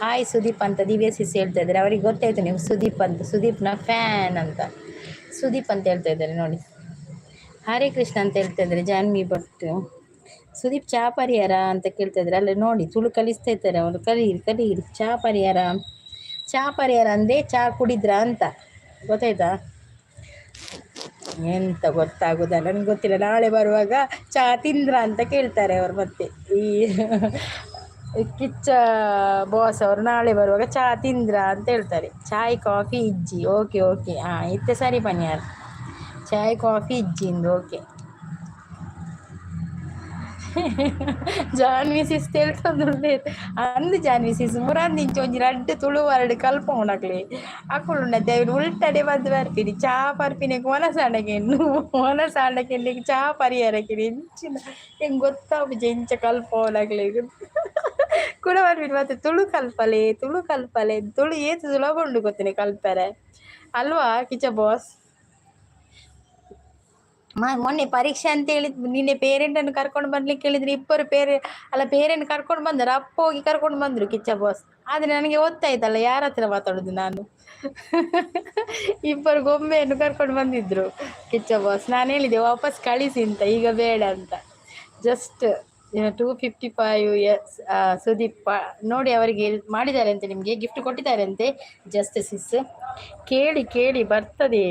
Speaker 1: ಹಾಯ್ ಸುದೀಪ್ ಅಂತ ದಿವ್ಯ ಸಿಸ್ ಹೇಳ್ತಾ ಇದ್ದಾರೆ. ಅವ್ರಿಗೆ ಗೊತ್ತಾಯ್ತು ನೀವು ಸುದೀಪ್ ಅಂತ, ಸುದೀಪ್ನ ಫ್ಯಾನ್ ಅಂತ. ಸುದೀಪ್ ಅಂತ ಹೇಳ್ತಾ ಇದ್ದಾರೆ ನೋಡಿ. ಹರೇ ಕೃಷ್ಣ ಅಂತ ಹೇಳ್ತಾ ಇದ್ದಾರೆ ಜಾನ್ವಿ ಭಟ್. ಸುದೀಪ್ ಚಾ ಪರಿಹಾರ ಅಂತ ಕೇಳ್ತಾ ಇದ್ದಾರೆ. ಅಲ್ಲ ನೋಡಿ, ತುಳು ಕಲಿಸ್ತಾ ಇದ್ದಾರೆ ಅವರು. ಕಲೀರಿ. ಚಾ ಪರಿಹಾರ ಅಂದರೆ ಚಾ ಕುಡಿದ್ರ ಅಂತ ಗೊತ್ತಾಯ್ತಾ? ಎಂತ ಗೊತ್ತಾಗೋದಲ್ಲ, ನನಗೆ ಗೊತ್ತಿಲ್ಲ. ನಾಳೆ ಬರುವಾಗ ಚಾ ತಿಂದ್ರ ಅಂತ ಕೇಳ್ತಾರೆ ಅವರು. ಮತ್ತೆ ಈ ಕಿಚ್ಚ ಬಾಸ್ ಅವರು ನಾಳೆ ಬರುವಾಗ ಚಾ ತಿಂದ್ರ ಅಂತ ಹೇಳ್ತಾರೆ. ಚಾಯ್ ಕಾಫಿ ಇಜ್ಜಿ. ಓಕೆ ಹಾಂ ಇತ್ತೆ ಸರಿ ಪನ್ಯಾರ. ಚಾಯ್ ಕಾಫಿ ಇಜ್ಜಿಂದು ಓಕೆ. ಜಾನ್ವಿ ಸಿಸ್ ಹೇಳ್ತಂದ್ರೆ ಅಂದು ಜಾನ್ವಿ ಸಿಸ್ ಮುರಾನ್ ಇಂಚು ಒಂಜಿ ರಡ್ಡು ತುಳು ವರಡು ಕಲ್ಪ ಉಣಕ್ಲಿ ಅಕ್ಕುಂಡ ದೇವ್ರು ಉಲ್ಟಡೆ ಬಂದು ಬರ್ತೀನಿ. ಚಾ ಪರ್ಪಿನಿಗೆ ಒನಸಾಂಡಕ್ಕೆ ಚಾ ಪರಿಹಾರಕ್ಕೆ ಇಂಚಿನ ಹೆಂಗೆ ಗೊತ್ತಾಗ್ಬಿಜೆ ಇಂಚ ಕಲ್ಪ ಉಣಕ್ಲಿ ಕೂಡ ಬರ್ಬಿಟ್ಟು. ಮತ್ತೆ ತುಳು ಕಲ್ಪಲೆ ತುಳು ಏತು ಸುಲಭ ಉಂಡು ಗೊತ್ತೇನೆ ಕಲ್ಪರೆ ಅಲ್ವಾ ಕಿಚ್ಚ ಬಾಸ್? ಮೊನ್ನೆ ಪರೀಕ್ಷೆ ಅಂತ ಹೇಳಿದ್ ನಿನ್ನೆ ಪೇರೆಂಟನ್ನು ಕರ್ಕೊಂಡು ಬರ್ಲಿಕ್ಕೆ ಹೇಳಿದ್ರೆ ಇಬ್ಬರು ಪೇರೆಂಟ್ ಕರ್ಕೊಂಡು ಬಂದರು. ಅಪ್ಪ ಹೋಗಿ ಕರ್ಕೊಂಡು ಬಂದರು ಕಿಚ್ಚ ಬಾಸ್. ಆದರೆ ನನಗೆ ಗೊತ್ತಾಯ್ತಲ್ಲ ಯಾರ ಹತ್ರ ಮಾತಾಡೋದು ನಾನು. ಇಬ್ಬರು ಗೊಂಬೆಯನ್ನು ಕರ್ಕೊಂಡು ಬಂದಿದ್ರು ಕಿಚ್ಚ ಬಾಸ್. ನಾನು ಹೇಳಿದೆ ವಾಪಸ್ ಕಳಿಸಿ ಅಂತ, ಈಗ ಬೇಡ ಅಂತ. ಜಸ್ಟ್ 255 ಎಸ್ ಸುದೀಪ್ ನೋಡಿ ಅವರಿಗೆ ಮಾಡಿದ್ದಾರೆ ಅಂತೆ, ನಿಮಗೆ ಗಿಫ್ಟ್ ಕೊಟ್ಟಿದ್ದಾರೆ ಅಂತೆ. ಜಸ್ಟಿಸ್ ಕೇಳಿ ಕೇಳಿ ಬರ್ತದೆ.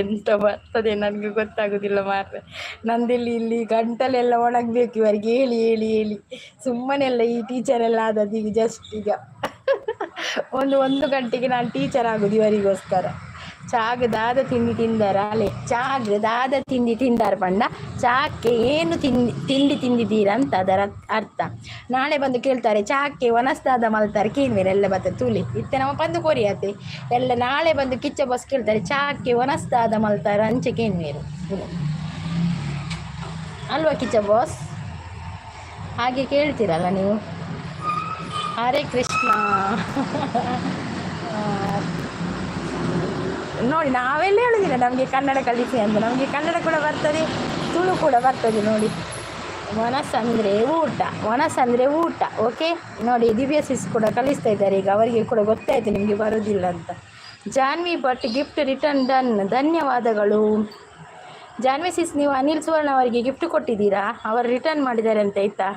Speaker 1: ಎಂತ ಬರ್ತದೆ ನನಗೆ ಗೊತ್ತಾಗೋದಿಲ್ಲ ಮಾರ್ರೆ. ನಂದಿಲ್ಲಿ ಇಲ್ಲಿ ಗಂಟಲೆಲ್ಲ ಒಣಗಬೇಕು ಇವರಿಗೆ ಹೇಳಿ ಹೇಳಿ ಹೇಳಿ. ಸುಮ್ಮನೆಲ್ಲ ಈ ಟೀಚರ್ ಎಲ್ಲ ಆದದ್ದು ಈಗ ಜಸ್ಟ್ ಈಗ ಒಂದು ಗಂಟೆಗೆ ನಾನು ಟೀಚರ್ ಆಗೋದು ಇವರಿಗೋಸ್ಕರ. ಚಾಗದಾದ ತಿಂಡಿ ತಿಂದಾರ ಅಲೆ, ಚಾಗದಾದ ತಿಂಡಿ ತಿಂದಾರ ಪಂಡ, ಚಾಕ್ಕೆ ಏನು ತಿಂಡಿ ತಿಂದಿದ್ದೀರಾ ಅಂತ ಅದರ ಅರ್ಥ. ನಾಳೆ ಬಂದು ಕೇಳ್ತಾರೆ ಚಾಕ್ಕೆ ಒನಸ್ತಾದ ಮಲ್ತಾರೆ ಕೇನ್ವೇರೆ ಎಲ್ಲ ಬರ್ತದೆ ತೂಲಿ ಇತ್ತೆ ನಮ್ಮ ಪಂದು ಕೊರಿಯತ್ತೆ ಎಲ್ಲ. ನಾಳೆ ಬಂದು ಕಿಚ್ಚ ಬಸ್ ಕೇಳ್ತಾರೆ ಚಾಕ್ಕೆ ಒನಸ್ತಾದ ಮಲ್ತಾರೆ ಅಂಚೆ ಕೇನ್ವೇರು ಅಲ್ವಾ ಕಿಚ್ಚ ಬಾಸ್? ಹಾಗೆ ಕೇಳ್ತೀರಲ್ಲ ನೀವು. ಹರೇ ಕೃಷ್ಣ. ನೋಡಿ ನಾವೆಲ್ಲ ಹೇಳುದಿಲ್ಲ ನಮಗೆ ಕನ್ನಡ ಕಲಿಸಿ ಅಂತ, ನಮಗೆ ಕನ್ನಡ ಕೂಡ ಬರ್ತದೆ, ತುಳು ಕೂಡ ಬರ್ತದೆ. ನೋಡಿ ಒನಸಂದರೆ ಊಟ, ಒನಸಂದರೆ ಊಟ. ಓಕೆ ನೋಡಿ ದಿವ್ಯ ಸಿಸ್ ಕೂಡ ಕಲಿಸ್ತಾ ಇದ್ದಾರೆ ಈಗ, ಅವರಿಗೆ ಕೂಡ ಗೊತ್ತಾಯ್ತು ನಿಮಗೆ ಬರೋದಿಲ್ಲ ಅಂತ. Janvi Bhat gift return done, ಧನ್ಯವಾದಗಳು. ಜಾನ್ವಿ ಸಿಸ್ ನೀವು ಅನಿಲ್ ಸುವರ್ಣ ಅವರಿಗೆ ಗಿಫ್ಟ್ ಕೊಟ್ಟಿದ್ದೀರಾ, ಅವರು ರಿಟರ್ನ್ ಮಾಡಿದ್ದಾರೆ ಅಂತ ಆಯ್ತಾ.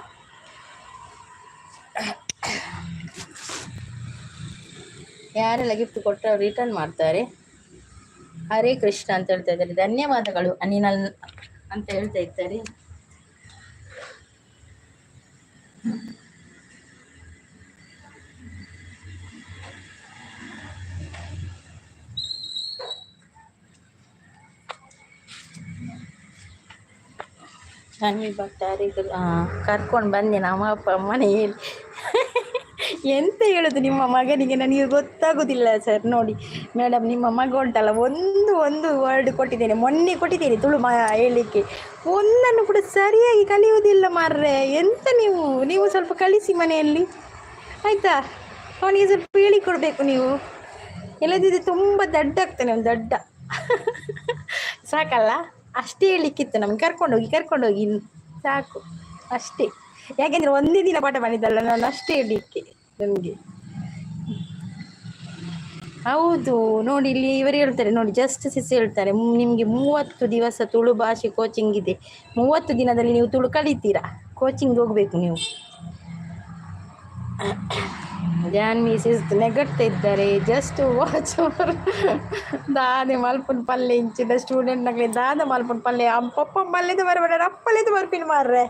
Speaker 1: ಯಾರೆಲ್ಲ ಗಿಫ್ಟ್ ಕೊಟ್ಟರೆ ಅವ್ರು ರಿಟರ್ನ್ ಮಾಡ್ತಾರೆ. ಹರೇ ಕೃಷ್ಣ ಅಂತ ಹೇಳ್ತಾ ಇದ್ದಾರೆ, ಧನ್ಯವಾದಗಳು ಅನಿನಲ್ ಅಂತ ಹೇಳ್ತಾ ಇದ್ದಾರೆ. ನನಗೆ ಬರ್ತಾರೆ ಕರ್ಕೊಂಡು ಬಂದೆ ನಮ್ಮ ಅಪ್ಪ ಮನೆಯಲ್ಲಿ. ಎಂತ ಹೇಳೋದು ನಿಮ್ಮ ಮಗನಿಗೆ ನನಗೆ ಗೊತ್ತಾಗೋದಿಲ್ಲ ಸರ್. ನೋಡಿ ಮೇಡಮ್ ನಿಮ್ಮ ಮಗ ಉಂಟಲ್ಲ, ಒಂದು ವರ್ಡ್ ಕೊಟ್ಟಿದ್ದೇನೆ, ಮೊನ್ನೆ ಕೊಟ್ಟಿದ್ದೇನೆ ತುಳು ಹೇಳಲಿಕ್ಕೆ, ಒಂದನ್ನು ಕೂಡ ಸರಿಯಾಗಿ ಕಲಿಯುವುದಿಲ್ಲ ಮಾರ್ರೆ. ಎಂತ ನೀವು ಸ್ವಲ್ಪ ಕಲಿಸಿ ಮನೆಯಲ್ಲಿ ಆಯಿತಾ. ಅವನಿಗೆ ಸ್ವಲ್ಪ ಹೇಳಿಕೊಡ್ಬೇಕು ನೀವು, ಇಲ್ಲದಿದ್ದರೆ ತುಂಬ ದಡ್ಡ ಆಗ್ತಾನೆ ಅವನು, ದಡ್ಡ. ಸಾಕಲ್ಲ ಅಷ್ಟೇ ಹೇಳಲಿಕ್ಕಿತ್ತು ನಮ್ಗೆ. ಕರ್ಕೊಂಡೋಗಿ ಸಾಕು ಅಷ್ಟೇ. ಯಾಕೆಂದರೆ ಒಂದೇ ದಿನ ಪಾಠ ಮಾಡಿದ್ದಲ್ಲ ನಾನು, ಅಷ್ಟೇ ಹೇಳಲಿಕ್ಕೆ ನನಗೆ. ಹೌದು ನೋಡಿ ಇಲ್ಲಿ ಇವರು ಹೇಳ್ತಾರೆ ನೋಡಿ, ಜಸ್ಟ್ ಸಿಸ್ ಹೇಳ್ತಾರೆ ನಿಮಗೆ 30 ದಿವಸ ತುಳು ಭಾಷೆ ಕೋಚಿಂಗ್ ಇದೆ, 30 ದಿನದಲ್ಲಿ ನೀವು ತುಳು ಕಲಿತೀರಾ, ಕೋಚಿಂಗ್ ಹೋಗ್ಬೇಕು ನೀವು. ಜಾನ್ವಿ ಸಿಸ್ ನೆಗಡ್ತಾ ಇದ್ದಾರೆ. ಜಸ್ಟ್ ವಾಚ್ ಅವರು ದಾದೆ ಮಲ್ಪುನ ಪಲ್ಲೆ ಇಂಚಿನ ಸ್ಟೂಡೆಂಟ್ ನಗಲಿ ದಾದ ಮಲ್ಪುನ ಪಲ್ಲೆ ಪಪ್ಪ ಮಲ್ಲೆದು ಬರಬೇಡ ರಪ್ಪಲೆದು ಬರ್ಪಿನ ಮಾರ್ರೆ.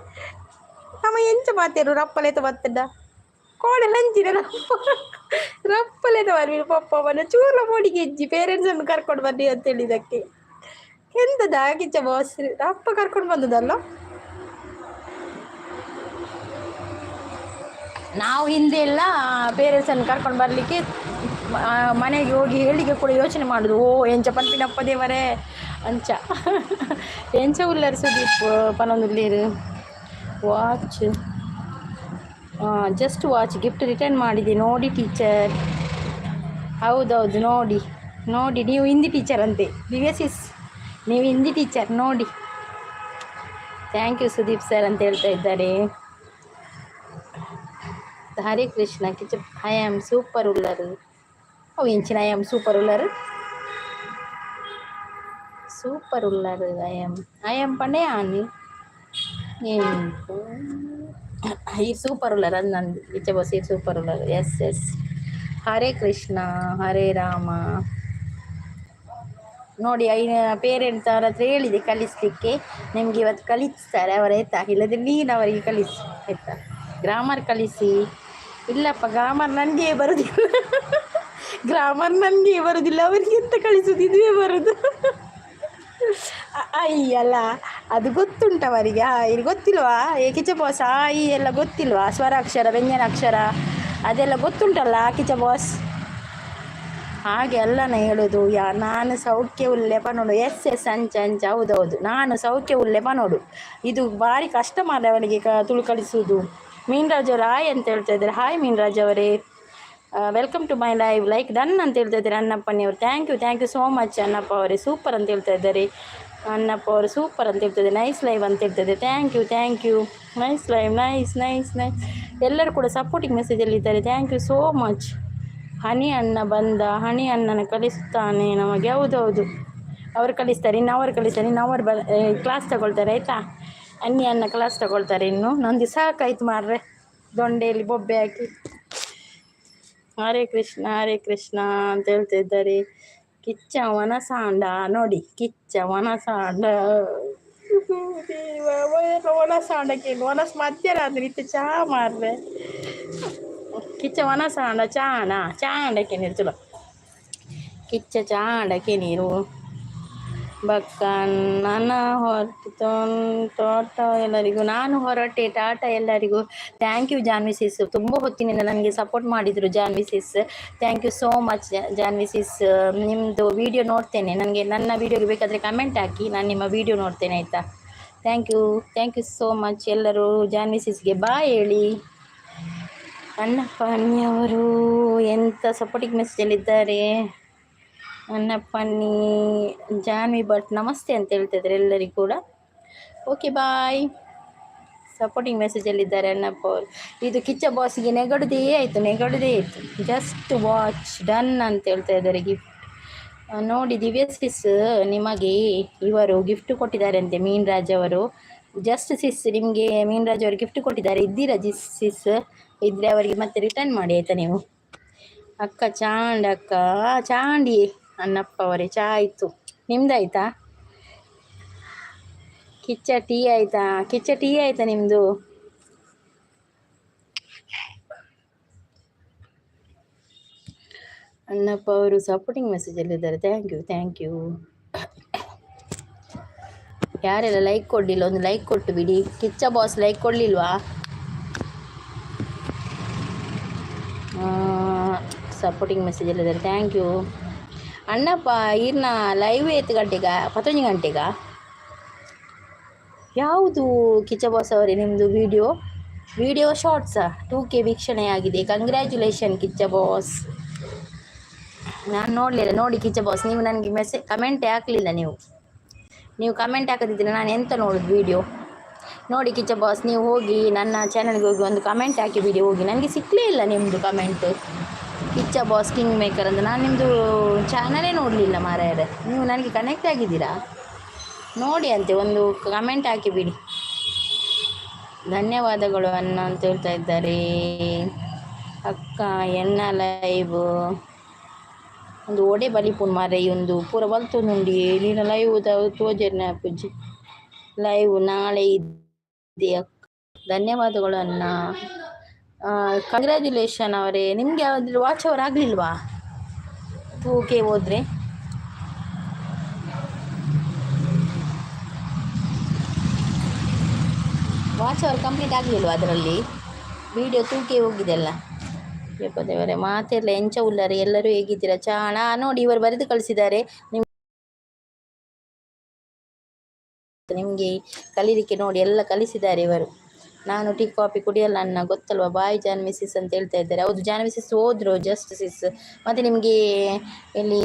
Speaker 1: ನಮ್ಮ ಎಂಚ ಮಾತೇರು ರಪ್ಪಲೆತ ಬರ್ತದ ಕೋಡೆ ಲಂಚಿನ ರಪ್ಪಲೆತ ಬರ್ಬಿನ ಪಪ್ಪಮ್ಮನ ಚೂರ ಮೋಡಿಗೆ ಹೆಜ್ಜಿ ಪೇರೆಂಟ್ಸನ್ನು ಕರ್ಕೊಂಡು ಬರ್ರಿ ಅಂತ ಹೇಳಿದಕ್ಕೆ ಎಂತದ ಕಿಚ್ಚ ಬಾಸ್ ರಪ್ಪ ಕರ್ಕೊಂಡು ಬಂದದಲ್ಲ. ನಾವು ಹಿಂದೆ ಎಲ್ಲ ಪೇರೆಂಟ್ಸನ್ನು ಕರ್ಕೊಂಡು ಬರಲಿಕ್ಕೆ ಮನೆಗೆ ಹೋಗಿ ಹೇಳಿಕೆ ಕೂಡ ಯೋಚನೆ ಮಾಡೋದು. ಎಂಚ ಪನ್ಪಿನಪ್ಪ ದೇವರೇ ಅಂಚ ಎಂಚ ಉಲ್ಲರು ಸುದೀಪ್ ಪನೊಂದುಲ್ಲೇರು watch just watch gift return ಮಾಡಿದೆ ನೋಡಿ ಟೀಚರ್. ಹೌದೌದು ನೋಡಿ ನೀವು ಹಿಂದಿ ಟೀಚರ್ ಅಂತೆ ದಿವ್ಯಸಿಸ್, ನೀವು ಹಿಂದಿ ಟೀಚರ್ ನೋಡಿ. ಥ್ಯಾಂಕ್ ಯು ಸುದೀಪ್ ಸರ್ ಅಂತ ಹೇಳ್ತಾ ಇದ್ದಾರೆ. Hare Krishna Kiccha I am super ಉಲ್ಲರು. ಅವು ಇಂಚಿನ ಐ ಆಮ್ ಸೂಪರ್ ಉಲ್ಲರು ಐ ಆಮ್ ಪಂಡೆ ಆನಿ ಈ ಸೂಪರ್ ಉಲ್ಲರ್ ಅದು ನಂದು ಕಿಚ ಬಸ್ ಈ ಸೂಪರ್ ಉಲ್ಲರ್. ಎಸ್ ಹರೇ ಕೃಷ್ಣ ಹರೇ ರಾಮ. ನೋಡಿ ಪೇರೆಂಟ್ಸ್ ಅವ್ರ ಹತ್ರ ಹೇಳಿದೆ ಕಲಿಸ್ಲಿಕ್ಕೆ, ನಿಮಗೆ ಇವತ್ತು ಕಲಿಸ್ತಾರೆ ಅವರ ಆಯ್ತಾ, ಇಲ್ಲದ್ರೆ ನೀನು ಅವರಿಗೆ ಕಲಿಸಿ ಆಯ್ತಾ, ಗ್ರಾಮರ್ ಕಲಿಸಿ. ಇಲ್ಲಪ್ಪ ಗ್ರಾಮರ್ ನನಗೆ ಬರೋದಿಲ್ಲ, ಅವರಿಗೆ ಎಂತ ಕಲಿಸೋದು, ಇದುವೇ ಬರೋದು. ಅಯ್ಯಲ್ಲ ಅದು ಗೊತ್ತುಂಟು ಅವರಿಗೆ, ಇದು ಗೊತ್ತಿಲ್ವಾ ಕಿಚ ಬಾಸ್? ಈ ಎಲ್ಲ ಗೊತ್ತಿಲ್ವಾ? ಸ್ವರಾಕ್ಷರ ವ್ಯಂಜನಾಕ್ಷರ ಅದೆಲ್ಲ ಗೊತ್ತುಂಟಲ್ಲ ಕಿಚ ಬಾಸ್. ಹಾಗೆ ಅಲ್ಲನ ಹೇಳೋದು. ನಾನು ಸೌಖ್ಯ ಉಲ್ಲೇಪ ನೋಡು. ಎಸ್ ಅಂಚ ಹೌದೌದು, ನಾನು ಸೌಖ್ಯ ಉಲ್ಲೇಪ ನೋಡು. ಇದು ಭಾರಿ ಕಷ್ಟ ಮಾಡಿ ಅವನಿಗೆ ತುಳು ಕಲಿಸುವುದು. ಮೀನ್ರಾಜ್ ಅವರು ಹಾಯ್ ಅಂತ ಹೇಳ್ತಾ ಇದ್ದಾರೆ. ಹಾಯ್ ಮೀನ್ರಾಜ್ ಅವರೇ, welcome to my live, like done ಅಂತ ಹೇಳ್ತಾ ಇದ್ದಾರೆ ಅನ್ನಪ್ಪನಿಯವರು. Thank you so much Annappa ಅವರೇ, ಸೂಪರ್ ಅಂತ ಹೇಳ್ತಾ ಇದ್ದಾರೆ. ಅನ್ನಪ್ಪ ಅವರು ಸೂಪರ್ ಅಂತ ಹೇಳ್ತಿದ್ದಾರೆ. ನೈಸ್ ಲೈವ್ ಅಂತ ಹೇಳ್ತಿದ್ದಾರೆ. Thank you nice live, nice. ಎಲ್ಲರೂ ಕೂಡ ಸಪೋರ್ಟಿಂಗ್ ಮೆಸೇಜಲ್ಲಿದ್ದಾರೆ. Thank you so much. Honey ಅಣ್ಣ ಬಂದ, ಹನಿ ಅಣ್ಣನ ಕಲಿಸ್ತಾನೆ ನಮಗೆ. ಹೌದೌದು ಅವರು ಕಲಿಸ್ತಾರೆ, ಇನ್ನು ಅವರು ಕ್ಲಾಸ್ ತಗೊಳ್ತಾರೆ ಆಯಿತಾ. ಅನ್ನಿ ಅನ್ನ ಕ್ಲಾಸ್ ತಗೊಳ್ತಾರೆ. ಇನ್ನು ನಂದು ಸಾಕಾಯ್ತು ಮಾರ್ರೆ, ದೊಂಡೆಯಲ್ಲಿ ಬೊಬ್ಬೆ ಹಾಕಿ. ಹರೇ ಕೃಷ್ಣ ಅಂತ ಹೇಳ್ತಿದ್ದಾರೆ. ಕಿಚ್ಚ ವನಸಾಂಡ ನೋಡಿ, ಕಿಚ್ಚ ವನಸಾಂಡ. ವನಸಾಂಡಕ್ಕೆ ವನಸ್ ಮಧ್ಯರಾತ್ರಿ ಇತ್ತು ಚಾ ಮಾರ್ರೆ. ಕಿಚ್ಚ ವನಸಾಂಡ ಚಾಂಡಕ್ಕೆ ನೀರು ಚಲೋ. ಕಿಚ್ಚ ಚಾಂಡಕ್ಕೆ ನೀರು ಬಕ್ಕ ನನ್ನ ತೋಟ ಎಲ್ಲರಿಗೂ. ನಾನು ಹೊರಟೆ, ಟಾಟಾ ಎಲ್ಲರಿಗೂ. ಥ್ಯಾಂಕ್ ಯು ಜಾನ್ವಿ ಸಿಸ್, ತುಂಬ ಹೊತ್ತಿನಿಂದ ನನಗೆ ಸಪೋರ್ಟ್ ಮಾಡಿದರು Janvi sis. Thank you so much Janhvi sis. ನಿಮ್ಮದು ವೀಡಿಯೋ ನೋಡ್ತೇನೆ, ನನಗೆ ನನ್ನ ವೀಡಿಯೋಗೆ ಬೇಕಾದರೆ ಕಮೆಂಟ್ ಹಾಕಿ, ನಾನು ನಿಮ್ಮ ವೀಡಿಯೋ ನೋಡ್ತೇನೆ ಆಯಿತಾ. Thank you so much. ಎಲ್ಲರೂ ಜಾನ್ವಿ ಸಿಸ್ಗೆ ಬಾಯ್ ಹೇಳಿ. ಅಣ್ಣಪ್ಪನಿಯವರು ಎಂಥ ಸಪೋರ್ಟಿಂಗ್ ಮೆಸೇಜಲ್ಲಿದ್ದಾರೆ. ಅಣ್ಣಪ್ಪನಿ ಜಾನ್ವಿ ಭಟ್ ನಮಸ್ತೆ ಅಂತ ಹೇಳ್ತಿದ್ದಾರೆ ಎಲ್ಲರಿಗೂ ಕೂಡ. Okay bye. ಸಪೋರ್ಟಿಂಗ್ ಮೆಸೇಜಲ್ಲಿದ್ದಾರೆ ಅಣ್ಣಪ್ಪ ಅವರು. ಇದು ಕಿಚ್ಚ ಬಾಸಿಗೆ ನೆಗಡುದೇ ಆಯಿತು. ಜಸ್ಟ್ ವಾಚ್ ಡನ್ ಅಂತ ಹೇಳ್ತಾ ಇದ್ದಾರೆ. ಗಿಫ್ಟ್ ನೋಡಿ ದಿವ್ಯ ಸಿಸ್, ನಿಮಗೆ ಇವರು ಗಿಫ್ಟ್ ಕೊಟ್ಟಿದ್ದಾರೆ ಅಂತೆ, ಮೀನ್ ರಾಜ್ ಅವರು. ಜಸ್ಟ್ ಸಿಸ್ ನಿಮಗೆ ಮೀನ್ ರಾಜ್ ಅವರು ಗಿಫ್ಟ್ ಕೊಟ್ಟಿದ್ದಾರೆ. ಇದ್ದೀರಾ ಸಿಸ್? ಇದ್ದರೆ ಅವರಿಗೆ ಮತ್ತೆ ರಿಟರ್ನ್ ಮಾಡಿ ಆಯಿತಾ ನೀವು. ಅಕ್ಕ ಚಾಂಡಿ ಅಣ್ಣಪ್ಪ ಅವರೇ, ಚಾ ಆಯಿತು, ನಿಮ್ದಾಯ್ತಾ? ಕಿಚ್ಚ ಟೀ ಆಯಿತಾ ನಿಮ್ಮದು? ಅಣ್ಣಪ್ಪ ಅವರು ಸಪೋರ್ಟಿಂಗ್ ಮೆಸೇಜಲ್ಲಿದ್ದಾರೆ. Thank you. ಯಾರೆಲ್ಲ ಲೈಕ್ ಕೊಡಲಿಲ್ಲ ಒಂದು ಲೈಕ್ ಕೊಟ್ಟು ಬಿಡಿ. ಕಿಚ್ಚ ಬಾಸ್ ಲೈಕ್ ಕೊಡಲಿಲ್ವಾ? ಸಪೋರ್ಟಿಂಗ್ ಮೆಸೇಜಲ್ಲಿದ್ದಾರೆ. Thank you Annappa. ಇರ್ನ ಲೈವ್ 11 ಗಂಟೆಗಾ? ಯಾವುದು ಕಿಚ್ಚ ಬಾಸ್ ಅವರೇ ನಿಮ್ಮದು ವಿಡಿಯೋ ಶಾರ್ಟ್ಸಾ? 2K ವೀಕ್ಷಣೆ ಆಗಿದೆ. Congratulation Kichcha boss. ನಾನು ನೋಡಲಿಲ್ಲ. ನೋಡಿ ಕಿಚ್ಚ ಬಾಸ್, ನೀವು ನನಗೆ ಕಮೆಂಟೇ ಹಾಕಲಿಲ್ಲ. ನೀವು ಕಮೆಂಟ್ ಹಾಕದಿದ್ದರೆ ನಾನು ಎಂತ ನೋಡೋದು ವಿಡಿಯೋ? ನೋಡಿ ಕಿಚ್ಚ ಬಾಸ್, ನೀವು ಹೋಗಿ ನನ್ನ ಚಾನಲ್ಗೆ ಹೋಗಿ ಒಂದು ಕಮೆಂಟ್ ಹಾಕಿ ವಿಡಿಯೋ ಹೋಗಿ. ನನಗೆ ಸಿಕ್ಕಲೇ ಇಲ್ಲ ನಿಮ್ಮದು comment. Kichcha boss king maker ಅಂತ ನಾನು ನಿಮ್ಮದು ಚಾನಲೇ ನೋಡಲಿಲ್ಲ ಮಾರಾಯರೆ. ನೀವು ನನಗೆ ಕನೆಕ್ಟ್ ಆಗಿದ್ದೀರಾ? ನೋಡಿ ಅಂತೆ ಒಂದು ಕಮೆಂಟ್ ಹಾಕಿ ಬಿಡಿ. ಧನ್ಯವಾದಗಳು ಅಣ್ಣ ಅಂತ ಹೇಳ್ತಾ ಇದ್ದಾರೆ. ಅಕ್ಕ ಎನ್ನ ಲೈವ್ ಒಂದು ಒಡೆ ಬಲಿಪುನ್ ಮಾರೆ, ಒಂದು ಪೂರ ಬಲ್ತೊಂದುಂಡಿ ನೀನು ಲೈವ್ ತೋಜರ್ನ ಪೂಜೆ ಲೈವ್ ನಾಳೆ ಇದೆ. ಧನ್ಯವಾದಗಳು ಅಣ್ಣ. ಕಂಗ್ರ್ಯಾಚುಲೇಷನ್ ಅವರೇ. ನಿಮಗೆ ಯಾವ್ದಾದ್ರು ವಾಚ್ ಅವರ್ ಆಗಲಿಲ್ವಾ 2K ಹೋದರೆ? ವಾಚ್ ಅವರ್ ಕಂಪ್ಲೀಟ್ ಆಗಲಿಲ್ವಾ ಅದರಲ್ಲಿ? Video 2K ಹೋಗಿದೆಲ್ಲ. ದೇವರೇ ಮಾತೆಲ್ಲ ಎಂಚ ಉಳ್ಳಾರೆ. ಎಲ್ಲರೂ ಹೇಗಿದ್ದೀರಾ? ಚಾಣ ನೋಡಿ ಇವರು ಬರೆದು ಕಳಿಸಿದ್ದಾರೆ. ನಿಮಗೆ ಕಲೀಲಿಕ್ಕೆ ನೋಡಿ ಎಲ್ಲ ಕಲಿಸಿದ್ದಾರೆ ಇವರು. ನಾನು ಟೀ ಕಾಫಿ ಕುಡಿಯಲ್ಲ ಅನ್ನ ಗೊತ್ತಲ್ವಾ. ಬಾಯ್ ಜಾನ್ವಿ ಸಿಸ್ ಅಂತ ಹೇಳ್ತಾ ಇದ್ದಾರೆ. ಹೌದು ಜಾನ್ವಿ ಸಿಸ್ ಹೋದ್ರು, ಜಸ್ಟ್ ಸಿಸ್. ಮತ್ತು ನಿಮಗೆ ಇಲ್ಲಿ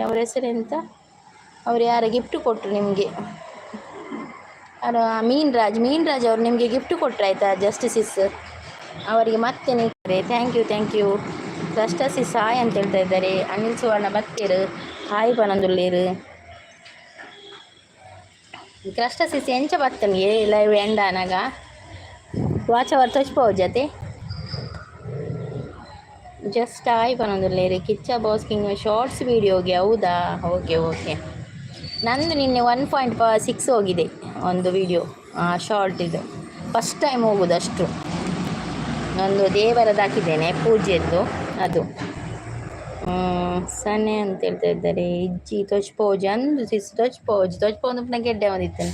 Speaker 1: ಅವ್ರ ಹೆಸರೆಂತ, ಅವರು ಯಾರ ಗಿಫ್ಟ್ ಕೊಟ್ಟರು ನಿಮಗೆ? ಮೀನ್ ರಾಜ್ ಅವರು ನಿಮಗೆ ಗಿಫ್ಟ್ ಕೊಟ್ಟರು ಆಯಿತಾ ಜಸ್ಟ್ ಸಿಸ್ ಅವರಿಗೆ. ಮತ್ತೆ ನೀವು ಥ್ಯಾಂಕ್ ಯು. ಕಷ್ಟ ಸಿಸ್ ಹಾಯ್ ಅಂತ ಹೇಳ್ತಾ ಇದ್ದಾರೆ. ಅನಿಲ್ ಸುವರ್ಣ ಬತ್ತೇರು ಹಾಯ್ ಪನಂದುಳ್ಳೇರು. ಕಷ್ಟ ಸಿಸ್ ಎಂಚ ಬತ್ತನಿಗೆ ಲೈವ್ ಎಂಡ್ ಅನಾಗ ವಾಚ್ ಅವರ್ ತೋಚ್ಪೋ ಜತೆ ಜಸ್ಟ್ ಹಾಯ್ ಪನಂದುಳ್ಳೇರು. ಕಿಚ್ಚ ಬಾಸ್ ಕಿಂಗ್ ಶಾರ್ಟ್ಸ್ ವೀಡಿಯೋಗೆ ಹೌದಾ? ಓಕೆ. ನಂದು ನಿನ್ನೆ 1.6 ಹೋಗಿದೆ ಒಂದು ವಿಡಿಯೋ ಶಾರ್ಟ್. ಇದು ಫಸ್ಟ್ ಟೈಮ್ ಹೋಗೋದು ಅಷ್ಟು. ಒಂದು ದೇವರದ್ದು ಹಾಕಿದ್ದೇನೆ ಪೂಜೆದ್ದು ಅದು. ಸನ್ನೆ ಅಂತ ಹೇಳ್ತಾ ಇದ್ದಾರೆ. ಇಜ್ಜಿ ತೊಚ್ಪೋಜ್ ಅಂದು ಸಿಸ್ ತೊಚ್ಪೋಜ್ ಪುನಃ ಗೆಡ್ಡೆ ಒಂದಿತ್ತೇನೆ.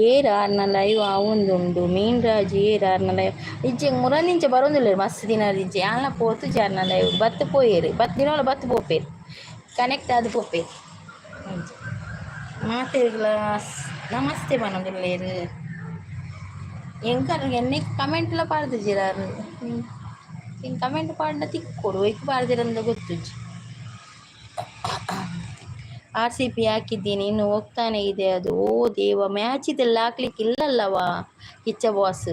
Speaker 1: ಏರಾರ್ನ ಲೈವ್ ಅವಂದುಂಡು ಮೀನ್ ರಾಜ್ ಏರಾರ್ನ ಲೈವ್ ಇಜ್ಜೆ ಮುರನಿಂಚ ಬರೋದಿಲ್ಲ ಮಸ್ತ್ ದಿನ ಇಜ್ಜೆ ಆಲ ಪೋತು ಜಾರ್ನ ಲೈವ್ ಬತ್ತು ಪೋಯೇರು ಬತ್ತು ದಿನ ಬತ್ತು ಪೋಪೇರು ಕನೆಕ್ಟ್ ಆದ ಪೋಪೇರು ಮಾತೆಗಳ ನಮಸ್ತೆ ಮನೋದಿಲ್ಲೇರು ಎಂಕರ್ ಎನ್ನೆ ಕಮೆಂಟ್ಲ ಪಾಡ್ದು ಜಿರಾರು ಹಿಂಗೆ ಕಮೆಂಟ್ ಪಾಡ್ನ ತಿಕ್ಕೊಡು ಏಕೆ ಪಾಡ್ದಿರಂದ ಗೊತ್ತುಜ್ಜಿ. RCP ಹಾಕಿದ್ದೀನಿ, ಇನ್ನು ಹೋಗ್ತಾನೆ ಇದೆ ಅದು. ಓ ದೇವ, ಮ್ಯಾಚ್ ಇದೆಲ್ಲ ಹಾಕ್ಲಿಕ್ಕೆ ಇಲ್ಲಲ್ಲವಾ ಕಿಚ್ಚ ಬಾಸ್?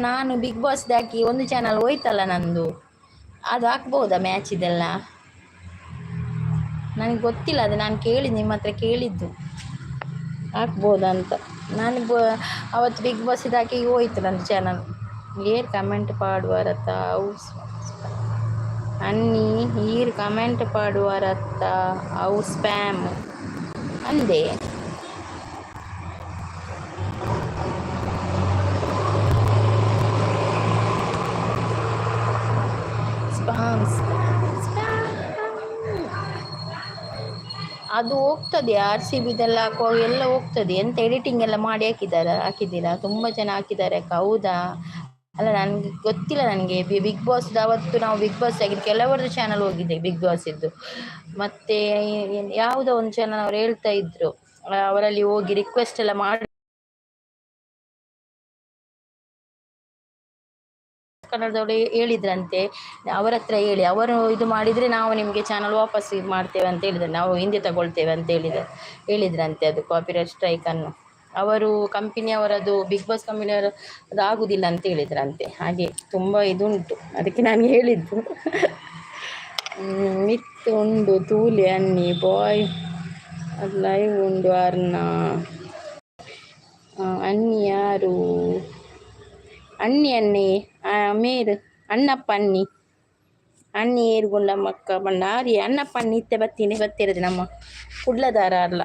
Speaker 1: ನಾನು ಬಿಗ್ ಬಾಸ್ದು ಹಾಕಿ ಒಂದು ಚಾನಲ್ ಹೋಯ್ತಲ್ಲ ನಂದು, ಅದು ಹಾಕ್ಬೋದಾ ಮ್ಯಾಚ್ ಇದೆಲ್ಲ? ನನಗೆ ಗೊತ್ತಿಲ್ಲ, ಅದು ನಾನು ಕೇಳಿದ್ದು ನಿಮ್ಮ ಹತ್ರ ಕೇಳಿದ್ದು ಹಾಕ್ಬೋದಂತ. ನಾನು ಅವತ್ತು ಬಿಗ್ ಬಾಸ್ ಇದಾಕಿ ಹೋಯ್ತು ನನ್ನ ಚಾನಲ್. ಏರ್ ಕಮೆಂಟ್ ಪಾಡುವರತ್ತ ಅವು ಅನ್ನಿ ಈರ್ ಕಮೆಂಟ್ ಪಾಡುವರತ್ತ ಅವು ಸ್ಪ್ಯಾಮ್ ಅಂದೆ. ಸ್ಪಾಮ್ ಅದು ಹೋಗ್ತದೆ, ಆರ್ ಸಿ ಬಿದೆಲ್ಲ ಹಾಕುವಾಗ ಎಲ್ಲ ಹೋಗ್ತದೆ. ಎಂತ ಎಡಿಟಿಂಗ್ ಎಲ್ಲ ಮಾಡಿ ಹಾಕಿದ್ದೀರಾ, ತುಂಬ ಜನ ಹಾಕಿದ್ದಾರೆ ಅಕ್ಕ. ಹೌದಾ? ಅಲ್ಲ, ನನಗೆ ಗೊತ್ತಿಲ್ಲ. ನನಗೆ ಬಿಗ್ ಬಾಸ್ ಅವತ್ತು ನಾವು ಬಿಗ್ ಬಾಸ್ ಆಗಿ ಕೆಲವರದ್ದು ಚಾನಲ್ ಹೋಗಿದ್ದೆ ಬಿಗ್ ಬಾಸ್ ಇದ್ದು. ಮತ್ತೆ ಯಾವುದೋ ಒಂದು ಚಾನಲ್ ಅವ್ರು ಹೇಳ್ತಾ ಇದ್ರು, ಅವರಲ್ಲಿ ಹೋಗಿ ರಿಕ್ವೆಸ್ಟ್ ಎಲ್ಲ ಮಾಡಿ ಕನ್ನಡದವರು ಹೇಳಿದ್ರಂತೆ. ಅವರ ಹತ್ರ ಹೇಳಿ, ಅವರು ಇದು ಮಾಡಿದರೆ ನಾವು ನಿಮಗೆ ಚಾನಲ್ ವಾಪಸ್ ಇದು ಮಾಡ್ತೇವೆ ಅಂತ ಹೇಳಿದ್ದಾರೆ, ನಾವು ಹಿಂದೆ ತಗೊಳ್ತೇವೆ ಅಂತ ಹೇಳಿದ್ರಂತೆ. ಅದು ಕಾಪಿರೈಟ್ ಸ್ಟ್ರೈಕನ್ನು ಅವರು ಕಂಪನಿಯವರದು, ಬಿಗ್ ಬಾಸ್ ಕಂಪನಿಯವರು ಅದು ಆಗುದಿಲ್ಲ ಅಂತ ಹೇಳಿದ್ರಂತೆ. ಹಾಗೆ ತುಂಬ ಇದುಂಟು, ಅದಕ್ಕೆ ನಾನು ಹೇಳಿದ್ದು. ಮಿತ್ ಉಂಡು ತೂಲೆ ಅನ್ನಿ ಬಾಯ್ ಲೈವ್ ಉಂಡು ಅರ್ನ ಅನ್ನಿ ಯಾರು ಅನ್ನಿ ಮೇರು ಅಣ್ಣಪ್ಪ ಅನ್ನಿ ಏರುಗುಂಡಮ್ಮಕ್ಕ ಬಂಡ ಆರಿ ಅಣ್ಣಪ್ಪ ಅನ್ನಿ ಇತ್ತೆ ಬತ್ತಿರದು ನಮ್ಮ ಕುಡ್ಲದಾರ ಅಲ್ಲ.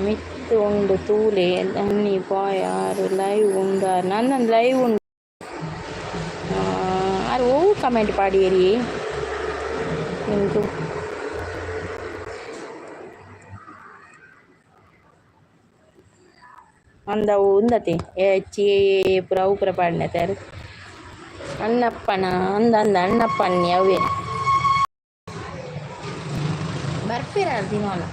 Speaker 1: ಮಿತ್ತು ಉಂಡು ತೂಲೆ ಅನ್ನಿ ಬಾಯ್ ಆರು ಲೈವ್ ಉಂಡು ನನ್ನೊಂದು ಲೈವ್ ಉಂಡು ಆರು ಓ ಕಮೆಂಟ್ ಪಾಡಿಯರಿ ನಿಮ್ದು ಅಂದವು ಉಂದತೆ ಹೆಚ್ಚಿ ಪುರ ಪಾಡಿನತಾರು ಅಣ್ಣಪ್ಪನ ಅಂದ ಅಣ್ಣಪ್ಪನ್ನಿ ಅವೇ ಬರ್ತೀರ ದಿನವಲ್ಲ